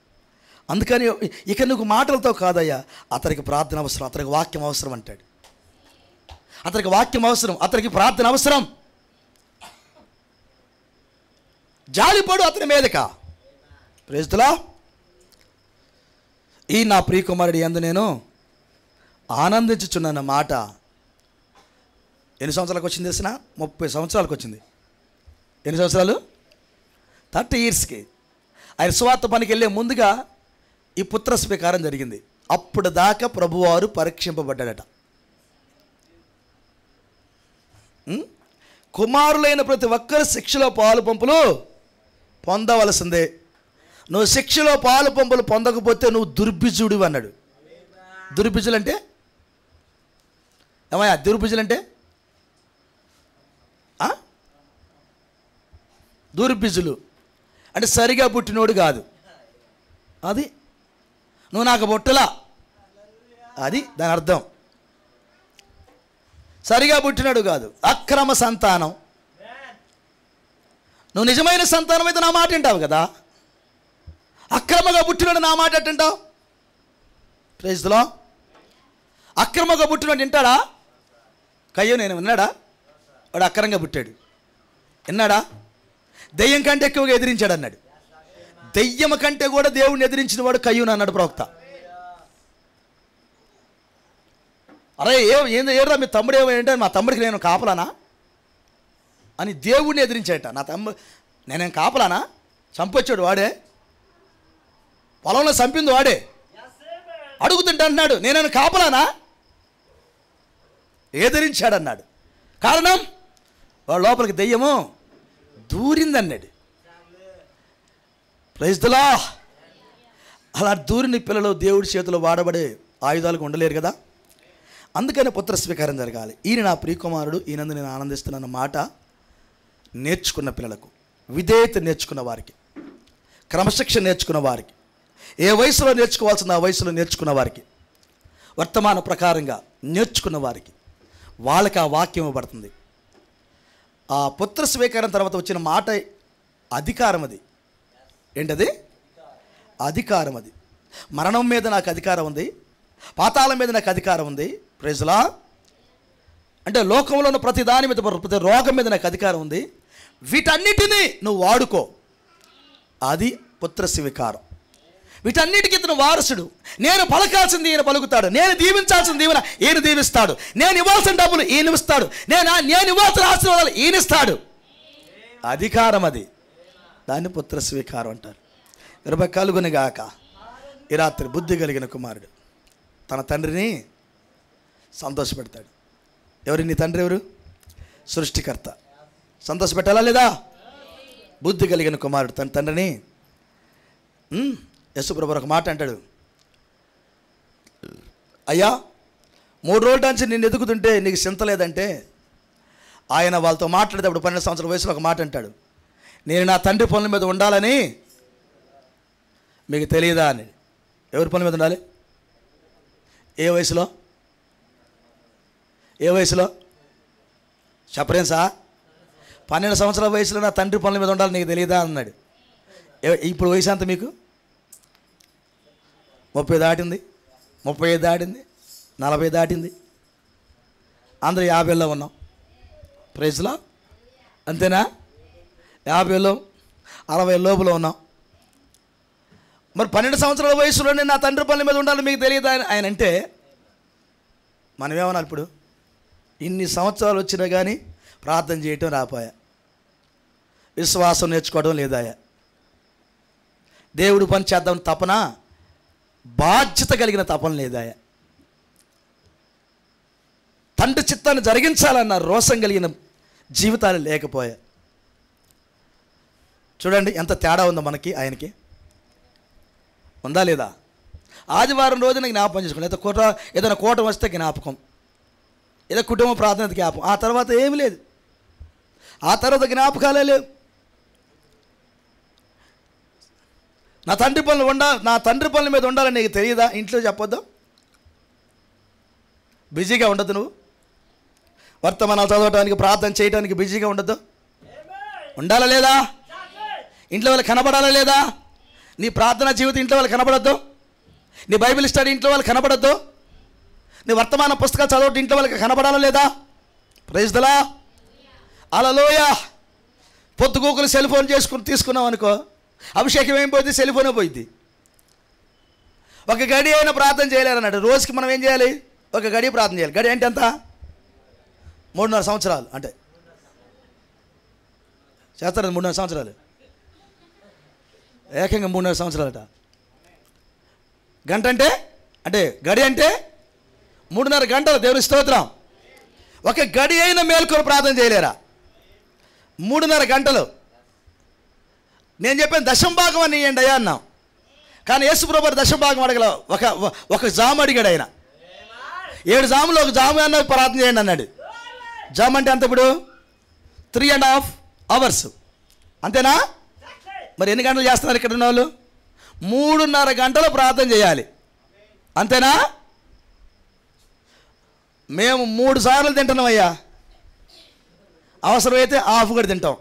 అందుకని ఇక నువ్వు మాటలతో కాదయ్యా, అతనికి ప్రార్థన అవసరం, అతనికి వాక్యం అవసరం అంటాడు. అతనికి వాక్యం అవసరం, అతనికి ప్రార్థన అవసరం. జాలిపడు అతని మీదక. Praise the lord. ఈ నా ప్రియకుమారుడి యందు నేను ఆనందించుచున్న మాట ఎన్ని సంవత్సరాలకు వచ్చింది తెలిసిన? 30 సంవత్సరాలకు వచ్చింది. ఎన్ని సంవత్సరాలు? 30 yearsకి. ఆయన సువార్త పనికి వెళ్ళే ముందుగా ఈ పుత్ర స్వీకారం జరిగింది. అప్పుడు దాకా ప్రభువారు పరీక్షింపబడ్డాడట. కుమారులైన ప్రతి ఒక్కరు శిక్షలో పాలు పంపులు పొందవలసిందే. నువ్వు శిక్షలో పాలు పంపులు పొందకపోతే నువ్వు దుర్బిజుడు అన్నాడు. దుర్బిజులు అంటే ఏమయ్యా? దుర్బిజులు అంటే దుర్బిజులు అంటే సరిగా పుట్టినోడు కాదు. అది నువ్వు నాకు పుట్టలా, అది దాని అర్థం. సరిగా పుట్టినాడు కాదు, అక్రమ సంతానం. నువ్వు నిజమైన సంతానం అయితే నా మాట వింటావు కదా. అక్రమంగా పుట్టినాడు నా మాట ఎట్టింటావు? Praise the lord. అక్రమంగా పుట్టినాడు వింటాడా? కయ్యో నేను విన్నాడా? వాడు అక్రమంగా పుట్టాడు. విన్నాడా? దెయ్యం కంటే ఎక్కువగా ఎదిరించాడు అన్నాడు. దెయ్యం కంటే కూడా దేవుడిని ఎదిరించిన వాడు కయ్యూను అన్నాడు ప్రవక్త. అరే ఏరా మీ తమ్ముడు ఏంటంటే, మా తమ్ముడికి నేను కాపలానా అని దేవుడిని ఎదిరించాడట. నా నేనేం కాపలానా? చంపొచ్చాడు వాడే, పొలంలో చంపింది వాడే, అడుగుతుంటే అంటున్నాడు నేనేను కాపలానా? ఎదిరించాడన్నాడు. కారణం వాడు లోపలికి దెయ్యము దూరిందన్నాడు. Praise the Lord. అలా దూరిన పిల్లలు దేవుడి చేతిలో వాడబడే ఆయుధాలకు ఉండలేరు కదా. అందుకని పుత్ర స్వీకారం జరగాలి. ఈయన నా ప్రియకుమారుడు, ఈయనందు నేను ఆనందిస్తున్నాన్న మాట నేర్చుకున్న పిల్లలకు, విధేయత నేర్చుకున్న వారికి, క్రమశిక్షణ నేర్చుకున్న వారికి, ఏ వయసులో నేర్చుకోవాల్సిన ఆ వయసులో నేర్చుకున్న వారికి, వర్తమాన ప్రకారంగా నేర్చుకున్న వారికి, వాళ్ళకి ఆ వాక్యం ఇవ్వబడుతుంది. ఆ పుత్ర స్వీకారం తర్వాత వచ్చిన మాట అధికారం అది. ఏంటది? అధికారం అది. మరణం మీద నాకు అధికారం ఉంది, పాతాళం మీద నాకు అధికారం ఉంది. ప్రైజ్ లా. అంటే లోకంలో ఉన్న ప్రతి దాని మీద, ప్రతి రోగం మీద నాకు అధికారం ఉంది. వీటన్నిటినీ నువ్వు వాడుకో. అది పుత్ర స్వీకారం. వీటన్నిటికీ ఇతను వారసుడు. నేను పలకాల్సింది ఈయన పలుకుతాడు, నేను దీవించాల్సిన దీవెన ఈయన దీవిస్తాడు, నేను ఇవ్వాల్సిన డబ్బులు ఈయన ఇస్తాడు, నేను ఇవ్వాల్సిన ఆశీర్వాదాలు ఈయన ఇస్తాడు. అధికారం అది. దాన్ని పుత్ర స్వీకారం అంటారు. కృప కలుగునుగాక. ఈ రాత్రి బుద్ధి కలిగిన కుమారుడు తన తండ్రిని సంతోషపెడతాడు. ఎవరు నీ తండ్రి? ఎవరు? సృష్టికర్త. సంతోషపెట్టాలా లేదా? బుద్ధి కలిగిన కుమారుడు తన తండ్రిని. యేసుప్రభు ఒక మాట అంటాడు, అయ్యా 3 రోజుల నుంచి నిన్ను ఎదుగుతుంటే నీకు చింత లేదంటే, ఆయన వాళ్ళతో మాట్లాడేటప్పుడు 12 సంవత్సరాల వయసులో ఒక మాట అంటాడు, నేను నా తండ్రి పనుల మీద ఉండాలని మీకు తెలియదా అని. ఎవరి పనుల మీద ఉండాలి? ఏ వయసులో? ఏ వయసులో చెప్పలేం సార్. 12 సంవత్సరాల వయసులో నా తండ్రి పనుల మీద ఉండాలి నీకు తెలియదా అన్నాడు. ఇప్పుడు వయసు అంత మీకు 30 దాటింది, 35 దాటింది, 40 దాటింది, అందరూ 50లో ఉన్నాం. ప్రైజ్లో అంతేనా? 50లో 60 లోపల ఉన్నాం. మరి 12 సంవత్సరాల వయసులోనే నా తండ్రి పనుల మీద ఉండాలి మీకు తెలియదా ఆయన అంటే, మనం ఏమన్నా ఇప్పుడు ఇన్ని సంవత్సరాలు వచ్చినా కానీ ప్రార్థన చేయటం రాపోయా, విశ్వాసం నేర్చుకోవడం లేదాయా, దేవుడు పని చేద్దాం తపన, బాధ్యత కలిగిన తపన లేదాయా, తండ్రి చిత్తాన్ని జరిగించాలన్న రోషం కలిగిన జీవితాలు లేకపోయా. చూడండి ఎంత తేడా ఉందో మనకి ఆయనకి. ఉందా లేదా? ఆదివారం రోజున జ్ఞాపకం చేసుకోండి. ఏదైనా కూటం వస్తే జ్ఞాపకం, ఏదో కుటుంబ ప్రార్థన జ్ఞాపకం. ఆ తర్వాత ఏమి లేదు. ఆ తర్వాత జ్ఞాపకాలే లేవు. నా తండ్రి పనుల మీద ఉండాలని నీకు తెలియదా? ఇంట్లో చెప్పొద్దు, బిజీగా ఉండద్దు, నువ్వు వర్తమానాలు చదవటానికి ప్రార్థన చేయడానికి బిజీగా ఉండద్దు. ఉండాలా లేదా? ఇంట్లో వాళ్ళు కనబడాలా లేదా? నీ ప్రార్థనా జీవితం ఇంట్లో వాళ్ళు కనబడద్దు, నీ బైబిల్ స్టడీ ఇంట్లో వాళ్ళు కనబడద్దు, నీ వర్తమాన పుస్తకాలు చదవటం ఇంట్లో వాళ్ళకి కనబడాలా లేదా? Praise the lord. హల్లెలూయా. పొద్దుగూకులు సెల్ ఫోన్ తీసుకున్నాం అనుకో, అభిషేకం ఏం పోయింది? సెల్ ఫోనే పోయింది. ఒక గడి అయినా ప్రార్థన చేయలేరన్నాడు. రోజుకి మనం ఏం చేయాలి? ఒక గడి ప్రార్థన చేయాలి. గడి అంటే ఎంత? 3.5 సంవత్సరాలు. అంటే చేస్తారు 3.5 సంవత్సరాలు, ఏకంగా 3.5 సంవత్సరాలట. గంట అంటే గడి అంటే 3.5 గంటలు. దేవుని స్తోత్రం. ఒక గడి అయిన మేల్కొని ప్రార్థన చేయలేరా? 3.5 గంటలు. నేను చెప్పాను దశంభాగం అని ఇవ్వండి అయ్యా అన్నాం, కానీ యేసుప్రభు దశంభాగం అడగల. ఒక జాము అడిగాడు ఆయన. 7 జాములు ఒక జాము అన్న ప్రార్థన చేయండి అన్నాడు. జామ్ అంటే అంత ఇప్పుడు 3.5 hours అంతేనా? మరి ఎన్ని గంటలు చేస్తున్నారు ఇక్కడ ఉన్న వాళ్ళు? 3.5 గంటలు ప్రార్థన చేయాలి, అంతేనా? మేము 3 సార్లు తింటున్నాం అయ్యా, అవసరమైతే హాఫ్ కూడా తింటాం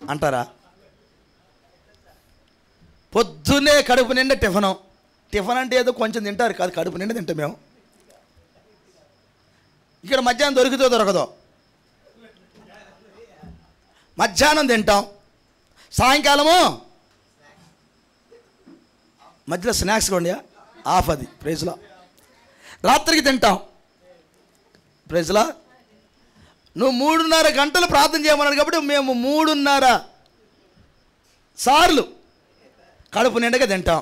అంటారా? పొద్దున్నే కడుపు నిండా టిఫిన్ అంటే ఏదో కొంచెం తింటారు కాదు, కడుపు నిండా తింటాం మేము. ఇక్కడ మధ్యాహ్నం దొరకదో మధ్యాహ్నం తింటాం, సాయంకాలము మధ్యలో స్నాక్స్ కొండి హాఫ్, అది ప్రైజ్లో. రాత్రికి తింటాం, ప్రైజ్లో. నువ్వు 3.5 గంటలు ప్రార్థన చేయమన్నాడు కాబట్టి మేము 3.5 సార్లు కడుపు నిండగా తింటాం.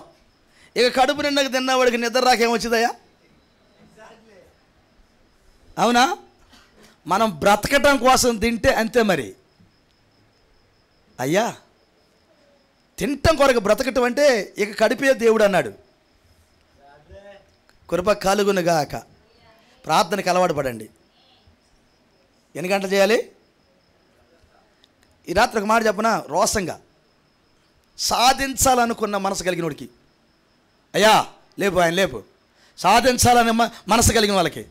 ఇక కడుపు నిండగా తిన్నవాడికి నిద్ర రాకేమొచ్చిందయ్యా? అవునా? మనం బ్రతకటం కోసం తింటే అంతే. మరి అయ్యా తింటం కొరకు బ్రతకటం అంటే ఇక కడిపే దేవుడు అన్నాడు. కృప కలుగునుగాక. ప్రార్థనకి అలవాటు పడండి. ఎన్ని గంటలు చేయాలి? ఈ రాత్రి ఒక మాట చెప్పనా, రోషంగా సాధించాలనుకున్న మనసు కలిగిన వాడికి, అయ్యా లేపు, ఆయన లేపు, సాధించాలని మనసు కలిగిన వాళ్ళకి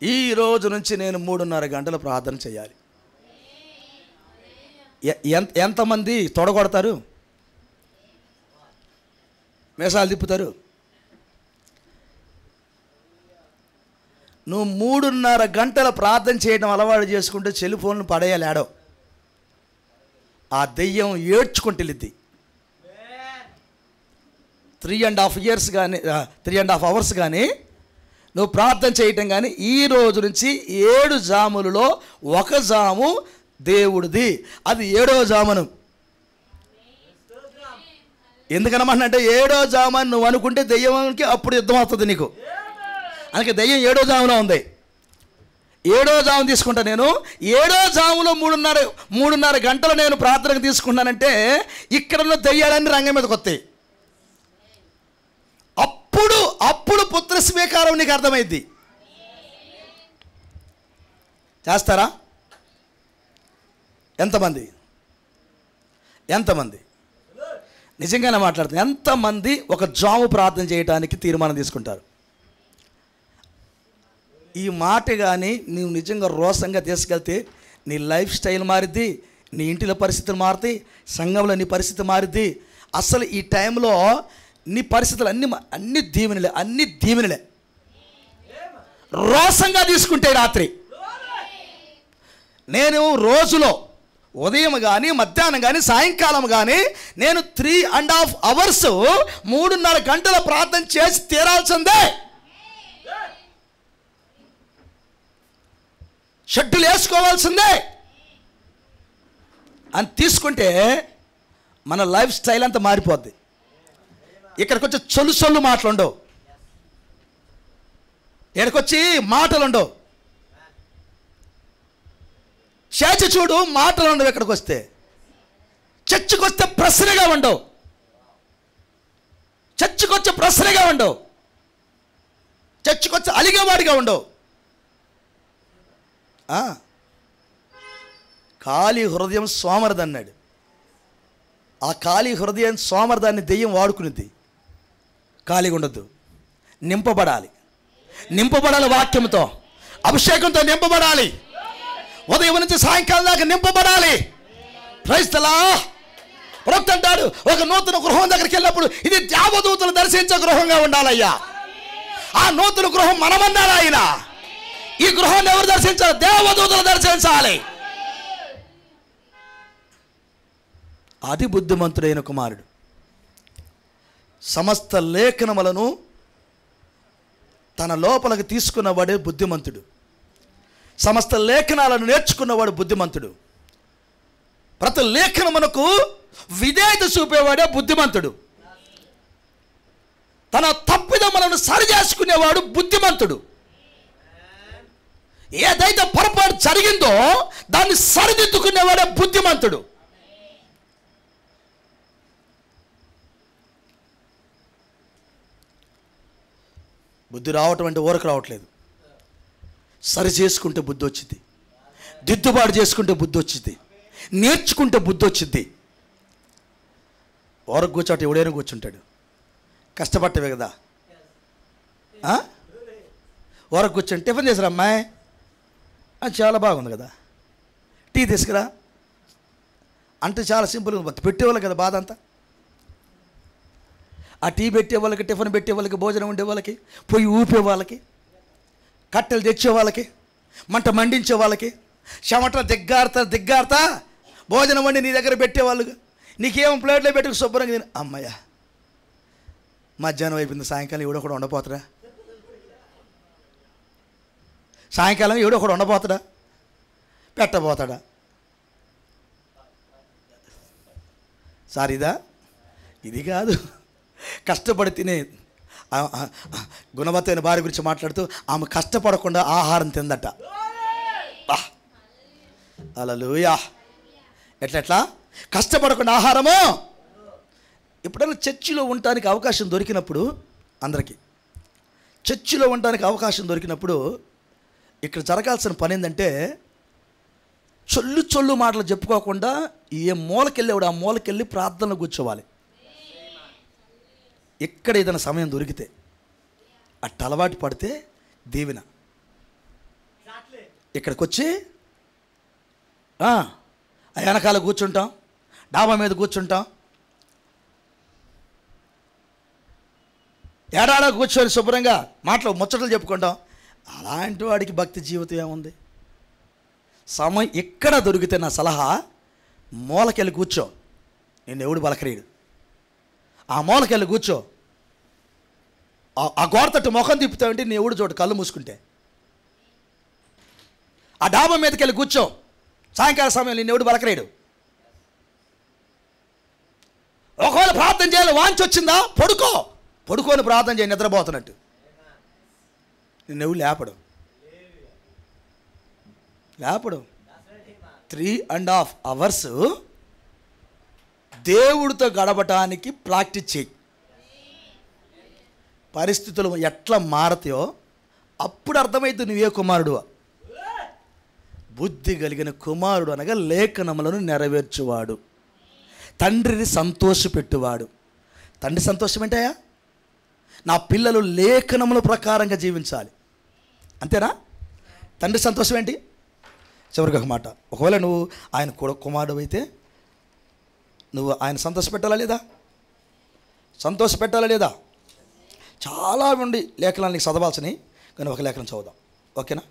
ఈ రోజు నుంచి నేను 3.5 గంటలు ప్రార్థన చేయాలి. ఎంతమంది తొడగొడతారు, మేసాలు తిప్పుతారు? నువ్వు 3:30 గంటల ప్రార్థన చేయడం అలవాటు చేసుకుంటే సెల్ ఫోన్లు పడేయాలి. ఆ దెయ్యం ఏడ్చుకుంటూ వెళ్ళిద్ది. 3.5 years కానీ 3.5 hours కానీ నువ్వు ప్రార్థన చేయటం కానీ ఈ రోజు నుంచి 7 జాములలో 1 జాము దేవుడిది, అది 7వ జామును. ఎందుకనమంటే 7వ జాము అని నువ్వు అనుకుంటే దెయ్యంకి అప్పుడు యుద్ధం అవుతుంది నీకు. అందుకే దెయ్యం 7వ జాములో ఉంది. 7వ జాము తీసుకుంటా నేను. 7వ జాములో 3:30 గంటలు నేను ప్రార్థనకు తీసుకున్నానంటే ఇక్కడ ఉన్న దెయ్యాలన్నీ రంగం మీదకి వస్తాయి. అప్పుడు పుత్ర స్వీకారం నీకు అర్థమైంది. చేస్తారా? ఎంతమంది నిజంగానే మాట్లాడుతున్నారు? ఎంతమంది ఒక జాము ప్రార్థన చేయడానికి తీర్మానం తీసుకుంటారు? ఈ మాట కానీ నీవు నిజంగా రోషంగా తీసుకెళ్తే నీ లైఫ్ స్టైల్ మారిద్ది, నీ ఇంటిలో పరిస్థితులు మారుతాయి, సంఘంలో నీ పరిస్థితి మారిద్ది. అసలు ఈ టైంలో నీ పరిస్థితులు అన్ని దీవెనలే. రోషంగా తీసుకుంటే రాత్రి నేను రోజులో ఉదయం కానీ మధ్యాహ్నం కానీ సాయంకాలం కానీ నేను 3.5 hours 3:30 గంటల ప్రార్థన చేసి తీరాల్సిందే. షెడ్యూల్ వేసుకోవాల్సిందే అని తీసుకుంటే మన లైఫ్ స్టైల్ అంతా మారిపోద్ది. ఇక్కడికి వచ్చి చొల్లు మాటలు ఉండవు, ఇక్కడికి వచ్చి మాటలు ఉండవు. చేచి చూడు, మాటలు ఉండవు. ఇక్కడికి వస్తే చర్చికి వస్తే ప్రశ్నగా ఉండవు, చర్చికి వచ్చి అలిగేవాడిగా ఉండవు. ఖాళీ హృదయం సోమరది అన్నాడు. ఆ ఖాళీ హృదయం సోమరదాన్ని దెయ్యం వాడుకునేది. ఖాళీగా ఉండద్దు, నింపబడాలి వాక్యంతో, అభిషేకంతో నింపబడాలి. ఉదయం నుంచి సాయంకాలం దాకా నింపబడాలి. Praise the lord. ప్రవక్త అంటాడు, ఒక నూతన గృహం దగ్గరికి వెళ్ళినప్పుడు ఇది దేవదూతలు దర్శించే గృహంగా ఉండాలయ్యా. ఆ నూతన గృహం మనమన్నారు ఆయన. ఈ గృహాన్ని ఎవరు దర్శించాలి? దేవదూతలు దర్శించాలి. అది బుద్ధిమంతుడైన కుమారుడు. సమస్త లేఖనములను తన లోపలికి తీసుకున్నవాడే బుద్ధిమంతుడు. సమస్త లేఖనాలను నేర్చుకున్నవాడు బుద్ధిమంతుడు. ప్రతి లేఖనమునకు విధేయత చూపేవాడే బుద్ధిమంతుడు. తన తప్పిదములను సరిచేసుకునేవాడు బుద్ధిమంతుడు. ఏదైతే పొరపాటు జరిగిందో దాన్ని సరిదిద్దుకునేవాడే బుద్ధిమంతుడు. బుద్ధి రావటం అంటే ఊరకు రావట్లేదు. సరి చేసుకుంటే బుద్ధి వచ్చింది, దిద్దుబాటు చేసుకుంటే బుద్ధి వచ్చింది, నేర్చుకుంటే బుద్ధి వచ్చింది. ఊరకు కూర్చోట ఎవడైనా కూర్చుంటాడు, కష్టపట్టవే కదా. ఊరకు కూర్చొని టిఫిన్ చేసిరా అమ్మాయి, చాలా బాగుంది కదా, టీ తీసుకురా అంటే చాలా సింపుల్గా పెట్టేవాళ్ళు కదా బాధ అంతా. ఆ టీ పెట్టే వాళ్ళకి, టిఫిన్ పెట్టే వాళ్ళకి, భోజనం ఉండే వాళ్ళకి, పొయ్యి ఊపే వాళ్ళకి, కట్టెలు తెచ్చే వాళ్ళకి, మంట మండించే వాళ్ళకి, చెమట దిగ్గారుతా భోజనం వండి నీ దగ్గర పెట్టేవాళ్ళు, నీకేమో ప్లేట్లో పెట్టుకు శుభ్రంగా తిని, అమ్మయ్య మధ్యాహ్నం అయిపోయింది, సాయంకాలం ఎవడో కూడా ఉండపోతాడా, సాయంకాలం ఎవడో కూడా ఉండపోతాడా, పెట్టబోతాడా? సార్ ఇది కాదు. కష్టపడి తినే గుణవత్తైన భార్య గురించి మాట్లాడుతూ ఆమె కష్టపడకుండా ఆహారం తిందట. హల్లెలూయా. ఎట్లా కష్టపడకుండా ఆహారము. ఎప్పుడైనా చర్చిలో ఉండటానికి అవకాశం దొరికినప్పుడు, అందరికీ చర్చిలో ఉండటానికి అవకాశం దొరికినప్పుడు ఇక్కడ జరగాల్సిన పని ఏంటంటే, చొల్లు మాటలు చెప్పుకోకుండా ఏ మూలకెళ్ళేవాడు ఆ మూలకెళ్ళి ప్రార్థనలో కూర్చోవాలి. ఎక్కడ ఏదైనా సమయం దొరికితే అట్ట అలవాటు పడితే దీవెన. ఇక్కడికి వచ్చి వెనకాల కూర్చుంటాం, డాబా మీద కూర్చుంటాం, ఏడాడ కూర్చొని శుభ్రంగా ముచ్చటలు చెప్పుకుంటాం. అలాంటి వాడికి భక్తి జీవితం ఏముంది? సమయం ఎక్కడ దొరికితే నా సలహా, మూలకెళ్ళి కూర్చో, నిన్ను ఎవడు బలకరీడు. ఆ మూలకెళ్ళి కూర్చో, ఆ గోడ తట్టు ముఖం తిప్పుతావంటే నీ ఎవడు చోటు కళ్ళు మూసుకుంటే. ఆ డాబా మీదకి వెళ్ళి కూర్చో, సాయంకాల సమయం నిన్ను ఎవడు బలకరీడు. ఒకవేళ ప్రార్థన చేయాలి వాంచి వచ్చిందా, పడుకొని ప్రార్థన చేయి, నిద్రపోతున్నట్టు. నిన్నెవడు లేపడు. 3.5 hours దేవుడితో గడపటానికి ప్రాక్టీస్ చేయి. పరిస్థితులు ఎట్లా మారతాయో అప్పుడు అర్థమైతే నువ్వే కుమారుడు. బుద్ధి కలిగిన కుమారుడు అనగా లేఖనములను నెరవేర్చువాడు, తండ్రిని సంతోషపెట్టువాడు. తండ్రి సంతోషం ఏంటయ్యా? నా పిల్లలు లేఖనముల ప్రకారంగా జీవించాలి, అంతేనా? తండ్రి సంతోషం ఏంటి? చివరికి ఒక మాట, ఒకవేళ నువ్వు ఆయన కుమారుడు అయితే నువ్వు ఆయన సంతోషపెట్టాలా లేదా? సంతోషపెట్టాలా లేదా? చాలా ఉండి లేఖనాలు నీకు చదవాల్సినవి, కానీ ఒక లేఖనం చదువుదాం, ఓకేనా?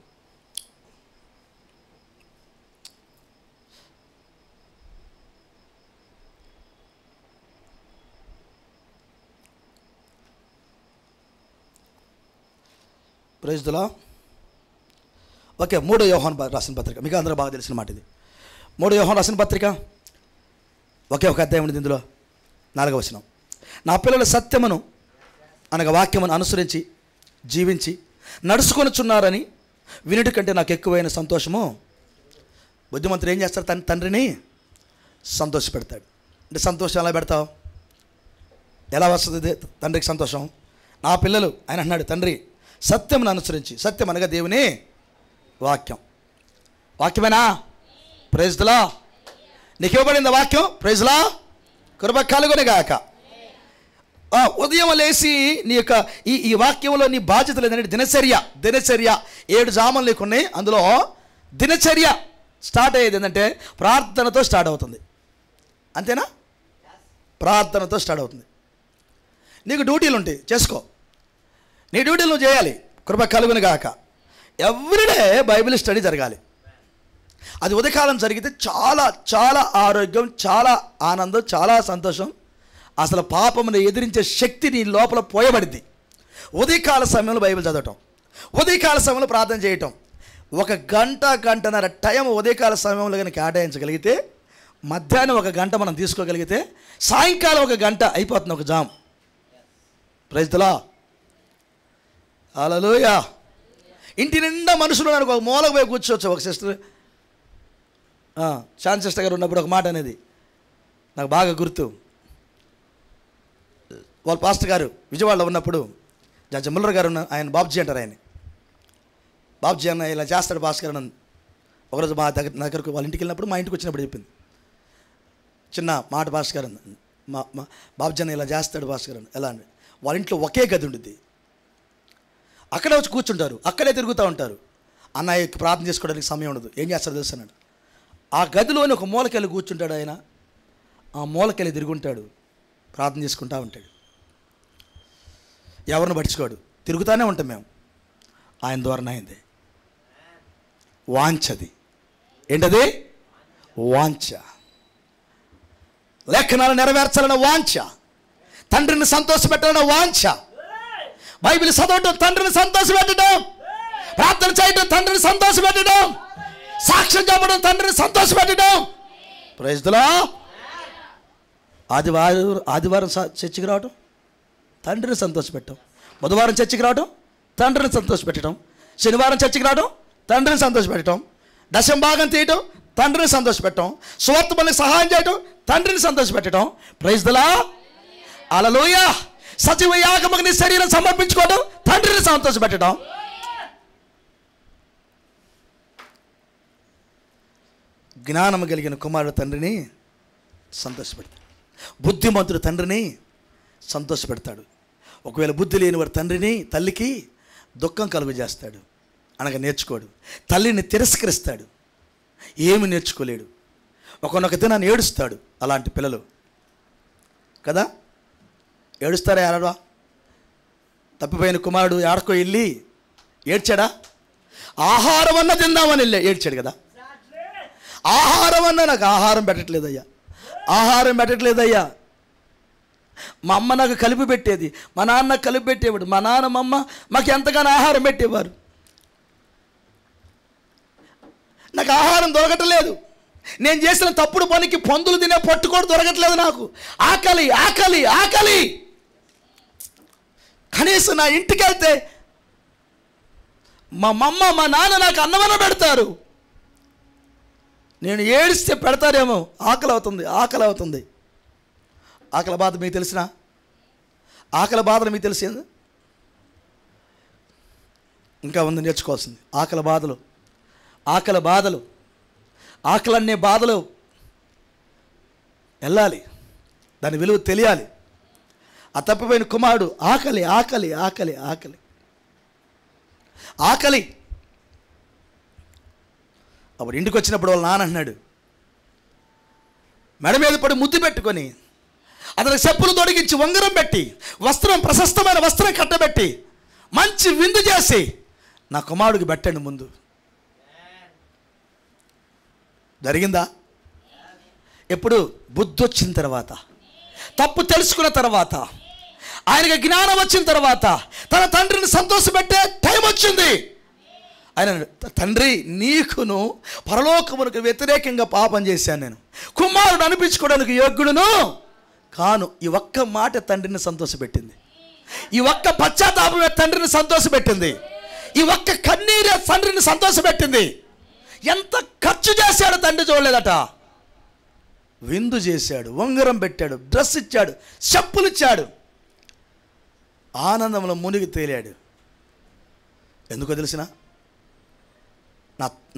Praise the lord. ఓకే, 3 యోహాను రాసిన పత్రిక, మీకు అందరూ బాగా తెలిసిన మాట ఇది. 3 యోహాను రాసిన పత్రిక, ఒకే ఒక అధ్యాయం ఉంది ఇందులో, 4వ వచనం. నా పిల్లలు సత్యమును అనగా వాక్యమును అనుసరించి జీవించి నడుచుకొనుచున్నారని వినుటి కంటే నాకు ఎక్కువైన సంతోషము. బుద్ధిమంతుడు ఏం చేస్తాడు? తండ్రిని సంతోషపెడతాడు. అంటే సంతోషం ఎలా పెడతావు? ఎలా వస్తుంది తండ్రికి సంతోషం? నా పిల్లలు, ఆయన అన్నాడు, తండ్రి సత్యమును అనుసరించి, సత్యం అనగా దేవుని వాక్యం. వాక్యమేనా? Praise the lord. నీకు ఇవ్వబడింది వాక్యం. Praise the Lord. కృప కలుగునుగాక. ఉదయం లేచి నీ యొక్క ఈ వాక్యంలో నీ బాధ్యతలు ఏంటంటే దినచర్య 7 జామలు లేకున్నాయి. అందులో దినచర్య స్టార్ట్ అయ్యేది ఏంటంటే ప్రార్థనతో స్టార్ట్ అవుతుంది, అంతేనా? ప్రార్థనతో స్టార్ట్ అవుతుంది. నీకు డ్యూటీలు ఉంటాయి, చేసుకో, నీ డ్యూటీలు నువ్వు చేయాలి. కృప కలుగునుగాక. ఎవ్రీడే బైబిల్ స్టడీ జరగాలి. అది ఉదయకాలం జరిగితే చాలా చాలా ఆరోగ్యం, చాలా ఆనందం, చాలా సంతోషం. అసలు పాపమును ఎదిరించే శక్తి నీ లోపల పోయబడింది. ఉదయకాల సమయంలో బైబిల్ చదవటం, ఉదయకాల సమయంలో ప్రార్థన చేయటం, 1 గంటన్నర టైం ఉదయకాల సమయంలో కనుక కేటాయించగలిగితే, మధ్యాహ్నం 1 గంట మనం తీసుకోగలిగితే, సాయంకాలం 1 గంట అయిపోతుంది ఒక జామ్. Praise the lord. హల్లెలూయా. ఇంటి నిండా మనుషులు నాకు ఒక మూలకు పోయి కూర్చోవచ్చు. ఒక సిస్టర్, శాంతి సిస్టర్ గారు ఉన్నప్పుడు ఒక మాట అనేది నాకు బాగా గుర్తు. వాళ్ళ పాస్టర్ గారు విజయవాడలో ఉన్నప్పుడు, జడ్జి ముల్లర్ గారు ఆయన బాబ్జీ అంటారు, ఆయన బాబ్జీ అన్న ఇలా చేస్తాడు పాస్టర్ గారు. ఒకరోజు మా దగ్గరకు వాళ్ళ ఇంటికి వెళ్ళినప్పుడు, మా ఇంటికి వచ్చినప్పుడు చెప్పింది, చిన్న మాట పాస్టర్ గారు, మా బాబ్జీ అన్న ఇలా చేస్తాడు పాస్టర్ గారు. ఎలా అండి, వాళ్ళ ఇంట్లో ఒకే గది ఉండిద్ది, అక్కడే వచ్చి కూర్చుంటారు, అక్కడే తిరుగుతూ ఉంటారు. అన్నయ్యకి ప్రార్థన చేసుకోవడానికి సమయం ఉండదు. ఏం చేస్తాడో తెలుసు అన్నాడు, ఆ గదిలోని ఒక మూలకెళ్ళి కూర్చుంటాడు ఆయన, ఆ మూలకెళ్ళి తిరుగుంటాడు, ప్రార్థన చేసుకుంటూ ఉంటాడు. ఎవరిని పట్టించుకోడు, తిరుగుతూనే ఉంటాం మేము. ఆయన ద్వారా అయింది వాంఛది. ఏంటది? వాంఛ. లేఖనాలు నెరవేర్చాలన్న వాంఛ, తండ్రిని సంతోషపెట్టాలన్న వాంఛ. బైబిల్ చదవటం తండ్రిని సంతోషపెట్టడం, ప్రార్థన చేయడం తండ్రిని సంతోషపెట్టడం, సాక్ష్యం చెప్పడం తండ్రిని సంతోషపెట్టడం. Praise the lord. ఆదివారం చర్చికి రావటం తండ్రిని సంతోషపెట్టడం, బుధవారం చర్చికి రావటం తండ్రిని సంతోషపెట్టడం, శనివారం చర్చికి రావడం తండ్రిని సంతోషపెట్టడం, దశం భాగం తీయటం తండ్రిని సంతోషపెట్టడం, సువార్త పనులకు సహాయం చేయటం తండ్రిని సంతోషపెట్టడం. Praise the lord. హల్లెలూయా. సజీవ యాగముగా నీ శరీరం సమర్పించుకోవడం తండ్రిని సంతోషపెట్టడం. జ్ఞానము కలిగిన కుమారుడు తండ్రిని సంతోషపెడతాడు, బుద్ధిమంతుడు తండ్రిని సంతోషపెడతాడు. ఒకవేళ బుద్ధి లేనివాడు తండ్రిని, తల్లికి దుఃఖం కలుగజేస్తాడు, అనగా నేర్చుకోడు. తల్లిని తిరస్కరిస్తాడు, ఏమి నేర్చుకోలేడు. ఒకనొక దినాన్ని ఏడుస్తాడు. అలాంటి పిల్లలు కదా, ఏడుస్తారా? ఏడవా? తప్పిపోయిన కుమారుడు ఏడకో వెళ్ళి ఏడ్చాడా? ఆహారం అన్న తిందామని వెళ్ళి ఏడ్చాడు కదా. ఆహారం అన్నా, నాకు ఆహారం పెట్టట్లేదయ్యా, ఆహారం పెట్టట్లేదయ్యా. మా అమ్మ నాకు కలిపి పెట్టేది, మా నాన్న కలిపి పెట్టేవాడు, మా నాన్న మా అమ్మ మాకు ఎంతగానో ఆహారం పెట్టేవారు. నాకు ఆహారం దొరకట్లేదు, నేను చేసిన తప్పుడు పనికి పందులు తినే పట్టు కూడా దొరకట్లేదు, నాకు ఆకలి ఆకలి ఆకలి. కనీసం నా ఇంటికి వెళ్తే మా అమ్మ మా నాన్న నాకు అన్నమన్న పెడతారు, నేను ఏడిస్తే పెడతారేమో. ఆకలి అవుతుంది, ఆకలి అవుతుంది. ఆకలి బాధ మీకు తెలిసిన? ఆకలి బాధలు మీకు తెలిసింది? ఇంకా ఉంది నేర్చుకోవాల్సింది. ఆకలి బాధలు, ఆకలి బాధలు, ఆకలి అనే బాధలు వెళ్ళాలి, దాని విలువ తెలియాలి. ఆ తప్పిపోయిన కుమారుడు ఆకలి ఆకలి ఆకలి ఆకలి ఆకలి. అప్పుడు ఇంటికి వచ్చినప్పుడు వాళ్ళ నాన్న అన్నాడు, మెడ మీద పడి ముద్దు పెట్టుకొని అతనికి చెప్పులు తొడిగించి ఉంగరం పెట్టి వస్త్రం, ప్రశస్తమైన వస్త్రం కట్టబెట్టి మంచి విందు చేసి నా కుమారుడికి పెట్టండి ముందు. జరిగిందా? ఎప్పుడు? బుద్ధి వచ్చిన తర్వాత, తప్పు తెలుసుకున్న తర్వాత, ఆయనకి జ్ఞానం వచ్చిన తర్వాత, తన తండ్రిని సంతోషపెట్టే టైం వచ్చింది. ఆయన తండ్రి, నీకును పరలోకమునకు వ్యతిరేకంగా పాపం చేశాను నేను, కుమారుడు అనిపించుకోవడానికి యోగ్యుడును కాను. ఈ ఒక్క మాట తండ్రిని సంతోషపెట్టింది, ఈ ఒక్క పశ్చాత్తాపమే తండ్రిని సంతోషపెట్టింది, ఈ ఒక్క కన్నీరే తండ్రిని సంతోషపెట్టింది. ఎంత ఖర్చు చేశాడు తండ్రి చూడలేదట. విందు చేశాడు, ఉంగరం పెట్టాడు, డ్రెస్ ఇచ్చాడు, చెప్పులు ఇచ్చాడు, ఆనందంలో మునిగి తేలాడు. ఎందుకో తెలిసిన?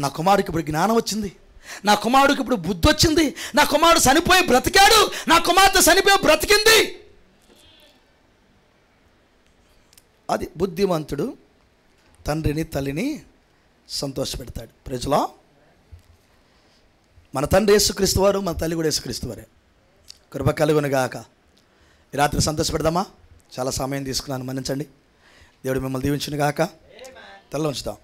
నా కుమారుడికి ఇప్పుడు జ్ఞానం వచ్చింది, నా కుమారుడికి ఇప్పుడు బుద్ధి వచ్చింది, నా కుమారుడు చనిపోయి బ్రతికాడు, నా కుమార్తె చనిపోయి బ్రతికింది. అది బుద్ధిమంతుడు తండ్రిని తల్లిని సంతోషపెడతాడు. ప్రజలా, మన తండ్రి యేసుక్రీస్తు వారు, మన తల్లి కూడా యేసుక్రీస్తు వారే. కృప కలుగునుగాక. ఈ రాత్రి సంతోషపెడదామా? చాలా సమయం తీసుకున్నాను, మన్నించండి. దేవుడు మిమ్మల్ని దీవించునుగాక. తల్ల ఉంచుదాం.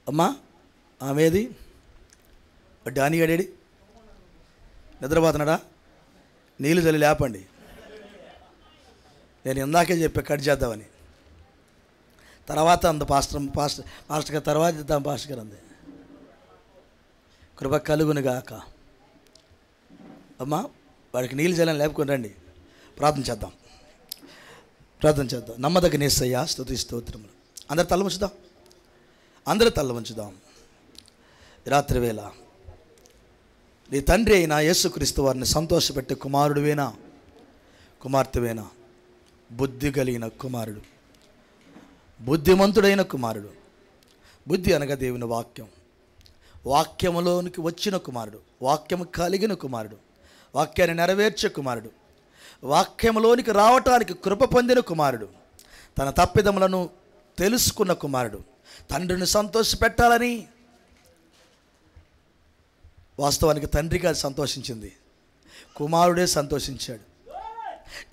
అమ్మా, ఆమెది డానీ గడేడి నిద్రపోతున్నాడా? నీళ్ళు చల్లి లేపండి. నేను ఇందాకే చెప్పా కట్ చేద్దామని. తర్వాత అంద పాస్టర్ గారు తర్వాత ఇద్దాం పాస్టర్ గారు అంది. కృప కలుగునుగాక. అమ్మా, వాడికి నీళ్ళు చల్లని లేపుకొని రండి. ప్రార్థన చేద్దాం, ప్రార్థన చేద్దాం. నమ్మదగ్గ యేసయ్యా, స్తుతి స్తోత్రములు. అందరు తల్ల ఉంచుదాం, అందరూ తల్ల ఉంచుదాం. రాత్రి వేళ నీ తండ్రి అయినా యేసుక్రీస్తు వారిని సంతోషపెట్టే కుమారుడువేనా, కుమార్తెవేనా? బుద్ధి కలిగిన కుమారుడు, బుద్ధిమంతుడైన కుమారుడు. బుద్ధి అనగా దేవుని వాక్యం, వాక్యములోనికి వచ్చిన కుమారుడు, వాక్యము కలిగిన కుమారుడు, వాక్యాన్ని నెరవేర్చే కుమారుడు, వాక్యములోనికి రావటానికి కృప పొందిన కుమారుడు, తన తప్పిదములను తెలుసుకున్న కుమారుడు, తండ్రిని సంతోషపెట్టాలని. వాస్తవానికి తండ్రికి అది సంతోషించింది, కుమారుడే సంతోషించాడు.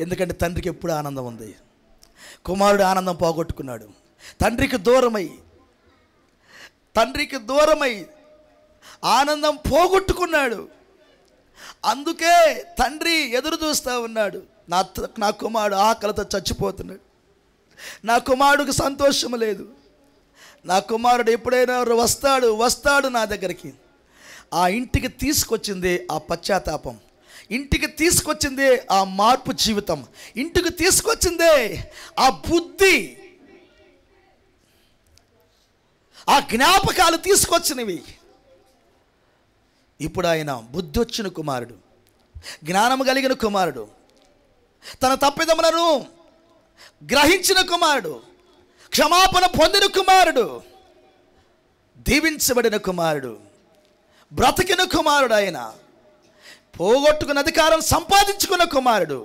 ఎందుకంటే తండ్రికి ఎప్పుడు ఆనందం ఉంది, కుమారుడు ఆనందం పోగొట్టుకున్నాడు. తండ్రికి దూరమై ఆనందం పోగొట్టుకున్నాడు. అందుకే తండ్రి ఎదురు చూస్తూ ఉన్నాడు. నా కుమారుడు ఆకలితో చచ్చిపోతున్నాడు, నా కుమారుడికి సంతోషం లేదు, నా కుమారుడు ఎప్పుడైనా వస్తాడు నా దగ్గరికి. ఆ ఇంటికి తీసుకొచ్చింది ఆ పశ్చాత్తాపం, ఇంటికి తీసుకొచ్చిందే ఆ మార్పు జీవితం, ఇంటికి తీసుకొచ్చిందే ఆ బుద్ధి, ఆ జ్ఞాపకాలు తీసుకొచ్చినవి. ఇప్పుడు ఆయన బుద్ధి వచ్చిన కుమారుడు, జ్ఞానం కలిగిన కుమారుడు, తన తప్పిదములను గ్రహించిన కుమారుడు, క్షమాపణ పొందిన కుమారుడు, దీవించబడిన కుమారుడు, బ్రతికిన కుమారుడు. ఆయన పోగొట్టుకున్న అధికారం సంపాదించుకున్న కుమారుడు,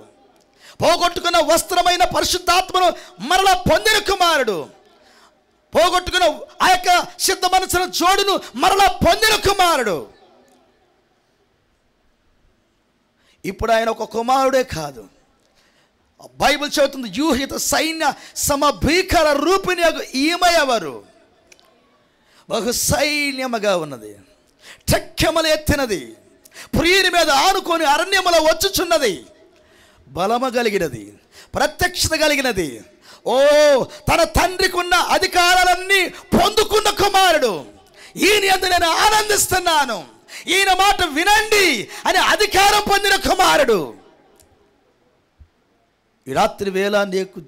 పోగొట్టుకున్న వస్త్రమైన పరిశుద్ధాత్మను మరలా పొందిన కుమారుడు, పోగొట్టుకున్న ఆ యొక్క సిద్ధ మనసుల జోడును మరలా పొందిన కుమారుడు. ఇప్పుడు ఆయన ఒక కుమారుడే కాదు, బైబిల్ చెబుతుంది యూహిత సైన్య సమభీకర రూపిణి ఈమె ఎవరు? బహు సైన్యముగా ఉన్నది, టెక్కెమలు ఎత్తినది, ప్రియుని మీద ఆనుకొని అరణ్యములో వచ్చుచున్నది, బలము కలిగినది, ప్రత్యక్షత కలిగినది. ఓ, తన తండ్రికి ఉన్న అధికారాలన్నీ పొందుకున్న కుమారుడు. ఈయన యందు నేను ఆనందిస్తున్నాను, ఈయన మాట వినండి అని అధికారం పొందిన కుమారుడు. ఈ రాత్రి వేళ నీకు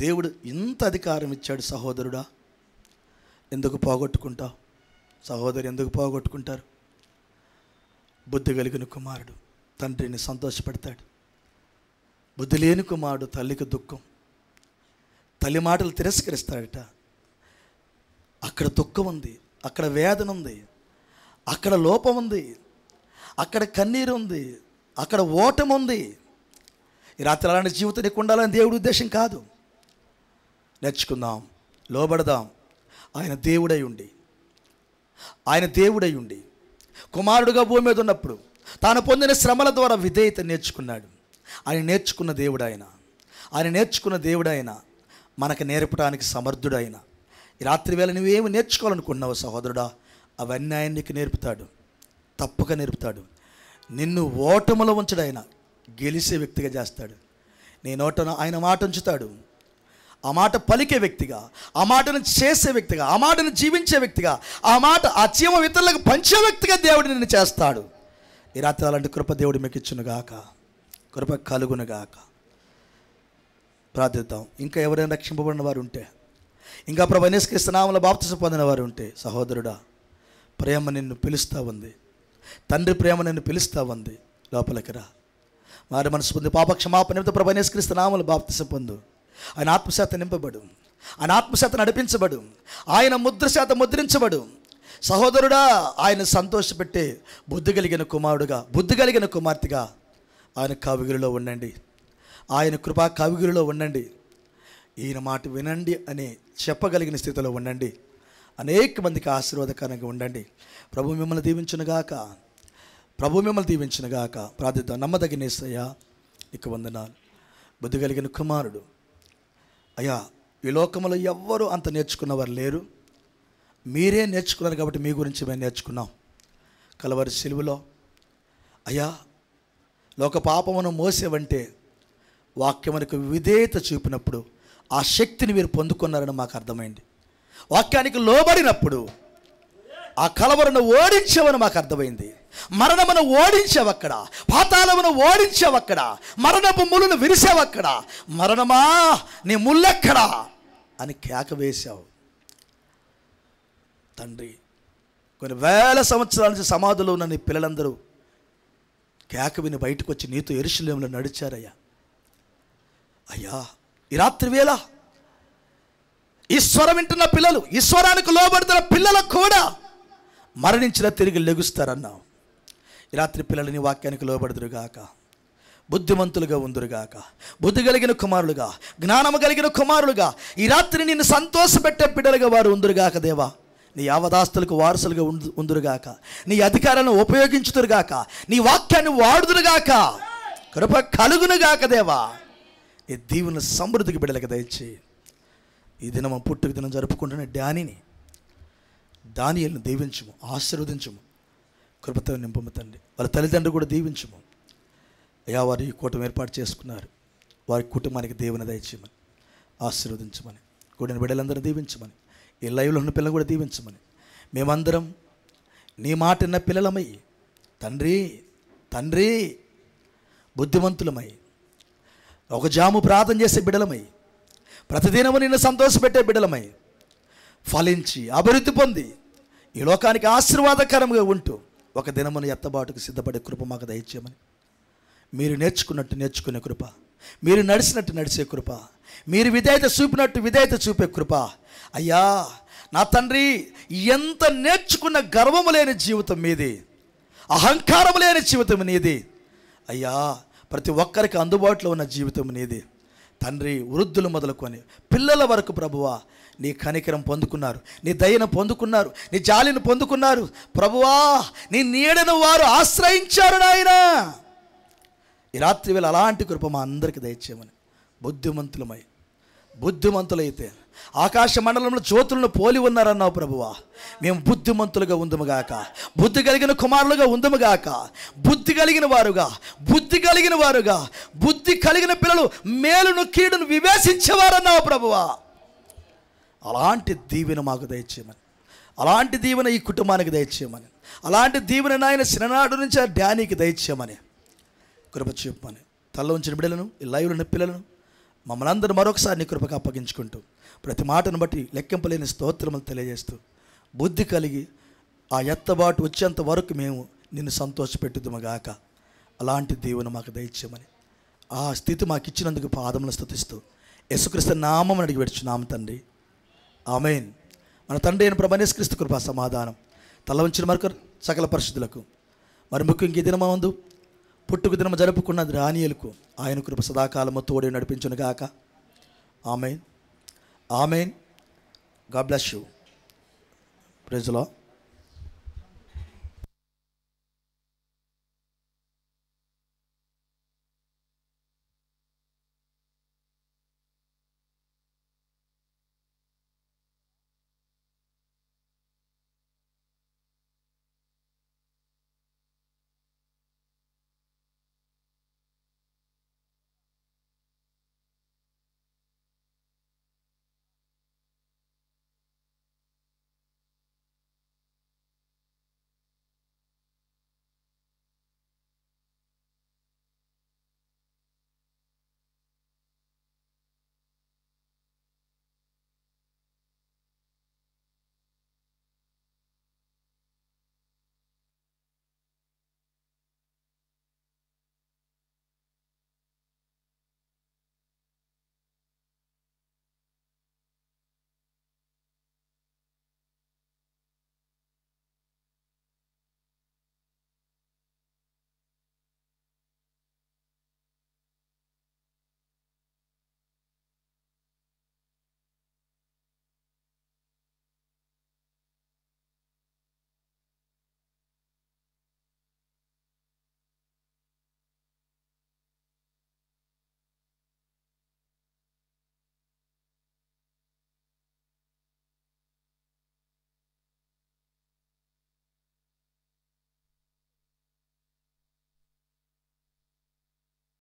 దేవుడు ఇంత అధికారం ఇచ్చాడు సహోదరుడా, ఎందుకు పోగొట్టుకుంటావు? సహోదరు ఎందుకు పోగొట్టుకుంటారు? బుద్ధి కలిగిన కుమారుడు తండ్రిని సంతోషపెడతాడు. బుద్ధి లేని కుమారుడు తల్లికి దుఃఖం, తల్లి మాటలు తిరస్కరిస్తాడట. అక్కడ దుఃఖం ఉంది, అక్కడ వేదన ఉంది, అక్కడ లోపం ఉంది, అక్కడ కన్నీరు ఉంది, అక్కడ ఓటం ఉంది. ఈ రాత్రి అలాంటి జీవితం నీకు ఉండాలని దేవుడి ఉద్దేశం కాదు. నేర్చుకుందాం, లోబడదాం. ఆయన దేవుడై ఉండి కుమారుడుగా భూమి మీద ఉన్నప్పుడు తాను పొందిన శ్రమల ద్వారా విధేయత నేర్చుకున్నాడు. ఆయన నేర్చుకున్న దేవుడు ఆయన మనకు నేర్పడానికి సమర్థుడైన. ఈ రాత్రి వేళ నువ్వేమి నేర్చుకోవాలనుకున్నావు సహోదరుడా, అవన్నీ ఆయన నీకు నేర్పుతాడు, తప్పక నేర్పుతాడు. నిన్ను ఓటములో ఉంచడు, ఆయన గెలిచే వ్యక్తిగా చేస్తాడు. నీ నోటను ఆయన మాట ఉంచుతాడు. ఆ మాట పలికే వ్యక్తిగా, ఆ మాటను చేసే వ్యక్తిగా, ఆ మాటను జీవించే వ్యక్తిగా, ఆ జీవం ఇతరులకు పంచే వ్యక్తిగా దేవుడు నిన్ను చేస్తాడు. ఈ రాత్రి అలాంటి కృప దేవుడు మీకు ఇచ్చునుగాక, కృప కలుగునుగాక. ప్రార్థిద్దాం. ఇంకా ఎవరైనా రక్షింపబడిన వారు ఉంటే, ఇంకా ప్రభువైన యేసుక్రీస్తు నామములో బాప్తిసం పొందిన వారు ఉంటే, సహోదరుడా, ప్రేమ నిన్ను పిలుస్తూ ఉంది, తండ్రి ప్రేమ నిన్ను పిలుస్తూ ఉంది, లోపలికి రా. మారి మనసు పొంది పాపక్షమాపణ నిమిత్తం ప్రభువైన యేసుక్రీస్తు నామములో బాప్తిసం పొందు. ఆయన ఆత్మశాత నింపబడు, ఆయన ఆత్మశాత నడిపించబడు, ఆయన ముద్ర శాత ముద్రించబడు. సహోదరుడా, ఆయన సంతోషపెట్టే బుద్ధి కలిగిన కుమారుడుగా, బుద్ధి కలిగిన కుమార్తెగా ఆయన కవిగిరిలో ఉండండి, ఆయన కృపా కవిగిరిలో ఉండండి. ఈయన మాట వినండి అని చెప్పగలిగిన స్థితిలో ఉండండి. అనేక మందికి ఆశీర్వాదకరంగా ఉండండి. ప్రభు మిమ్మల్ని దీవించునుగాక, ప్రభు మిమ్మల్ని దీవించునుగాక. ప్రార్థిద్దాం. నమ్మదగిన యేసయ్యా, నీకు వందనాలు. బుద్ధి కలిగిన కుమారుడు అయ్యా, ఈ లోకంలో ఎవ్వరూ అంత నేర్చుకున్నవారు లేరు, మీరే నేర్చుకున్నారు కాబట్టి మీ గురించి మేము నేర్చుకున్నాం. కలవరి సిలువలో అయ్యా, లోక పాపమును మోసేవంటే వాక్యమునకు విధేయత చూపినప్పుడు ఆ శక్తిని మీరు పొందుకున్నారని మాకు అర్థమైంది. వాక్యానికి లోబడినప్పుడు ఆ కలవరను ఓడించావని మాకు అర్థమైంది. మరణమును ఓడించావక్కడ, పాతాళమును ఓడించావక్కడ, మరణపు ముళ్ళను విరిసావక్కడ. మరణమా నీ ముళ్ళెక్కడా అని కేక వేశావు తండ్రి. కొన్ని వేల సంవత్సరాల నుంచి సమాధిలో ఉన్న నీ పిల్లలందరూ కేక విని బయటకు వచ్చి నీతో యెరూషలేములో నడిచారయ్యా. అయ్యా, ఈ రాత్రి వేళ ఈ స్వరం వింటున్న పిల్లలు, ఈ స్వరానికి లోబడుతున్న పిల్లలకు కూడా మరణించిన తిరిగి లెగుస్తారన్నావు. ఈ రాత్రి పిల్లలు నీ వాక్యానికి లోబడుదురుగాక, బుద్ధిమంతులుగా ఉందురుగాక, బుద్ధి కలిగిన కుమారులుగా, జ్ఞానము కలిగిన కుమారులుగా ఈ రాత్రి నిన్ను సంతోషపెట్టే బిడ్డలుగా వారు ఉందురుగాక. దేవా, నీ యావదాస్తులకు వారసులుగా ఉందురుగాక, నీ అధికారాన్ని ఉపయోగించుదురుగాక, నీ వాక్యాన్ని వాడుదురుగాక, కృప కలుగునుగాక. దేవా, ఈ దీవెన సమృద్ధికి బిడ్డలకు దయచేయి. ఈ దినం పుట్టుక దినం జరుపుకుంటున్న దానియేలును దీవించుము, ఆశీర్వదించుము, కృపతో నింపము తండ్రి. వాళ్ళ తల్లిదండ్రులు కూడా దీవించుము అయ్యా. వారు ఈ కూటమి ఏర్పాటు చేసుకున్నారు, వారి కుటుంబానికి దేవుని దయచేయమని, ఆశీర్వదించమని, కూడిన బిడ్డలందరూ దీవించమని, ఈ లైవ్లో ఉన్న పిల్లలు కూడా దీవించమని, మేమందరం నీ మాట విన్న పిల్లలమై తండ్రి బుద్ధిమంతులమై, ఒక జాము ప్రార్థన చేసే బిడ్డలమై, ప్రతిదినము నిన్ను సంతోషపెట్టే బిడ్డలమై, ఫలించి అభివృద్ధి పొంది ఈ లోకానికి ఆశీర్వాదకరంగా ఉంటూ ఒక దినమును ఎత్తబాటుకు సిద్ధపడే కృప మాకు దయచేయమని, మీరు నేర్చుకున్నట్టు నేర్చుకునే కృప, మీరు నడిచినట్టు నడిచే కృప, మీరు విధేయత చూపినట్టు విధేయత చూపే కృప. అయ్యా నా తండ్రి, ఎంత నేర్చుకున్న గర్వము లేని జీవితం మీది, అహంకారము లేని జీవితం నీది అయ్యా. ప్రతి ఒక్కరికి అందుబాటులో ఉన్న జీవితం నీది తండ్రి వృద్ధులు మొదలుకొని పిల్లల వరకు ప్రభువా నీ కనికరం పొందుకున్నారు, నీ దయను పొందుకున్నారు, నీ జాలిని పొందుకున్నారు ప్రభువా. నీ నీడను వారు ఆశ్రయించారు నాయనా. ఈ రాత్రి వేళ అలాంటి కృప మా అందరికీ దయచేయమని. బుద్ధిమంతులైతే ఆకాశ మండలంలో జ్యోతులను పోలి ఉన్నారన్నావు ప్రభువా. మేము బుద్ధిమంతులుగా ఉందముగాక, బుద్ధి కలిగిన కుమారులుగా ఉందముగాక, బుద్ధి కలిగిన వారుగా బుద్ధి కలిగిన పిల్లలు మేలును కీడును వివేచించేవారన్నావు ప్రభువా. అలాంటి దీవెన మాకు దయచేయమని, అలాంటి దీవెన ఈ కుటుంబానికి దయచేయమని, అలాంటి దీవెన నాయన చిన్ననాడు నుంచి ఆ డ్యానీకి దయచేయమని కృప చూపమని. తల్ల ఉంచిన బిడ్డలను, ఈ లైవ్లో ఉన్న పిల్లలను మమ్మల్ని అందరూ మరొకసారి నీ కృపకు అప్పగించుకుంటూ ప్రతి మాటను బట్టి లెక్కింపలేని స్తోత్రములు తెలియజేస్తూ బుద్ధి కలిగి ఆ ఎత్తబాటు వచ్చేంత వరకు మేము నిన్ను సంతోషపెట్టుదుముగాక. అలాంటి దీవెన మాకు దయచేయమని, ఆ స్థితి మాకు ఇచ్చినందుకు పాదములను స్తుతిస్తూ యేసుక్రీస్తు నామమున అడిగి పెడుచున్నాము తండ్రి, ఆమేన్. మన తండ్రి అయిన ప్రభువైన యేసుక్రీస్తు కృపా సమాధానం తల ఉంచిన మరొక సకల పరిశుద్ధులకు, మరి ముఖ్యంగా ఈ దినమందు పుట్టుక దినము జరుపుకున్న దానియేలుకు ఆయన కృప సదాకాలము తోడే నడిపించునుగాక. ఆమేన్. God bless you. Praise the lord.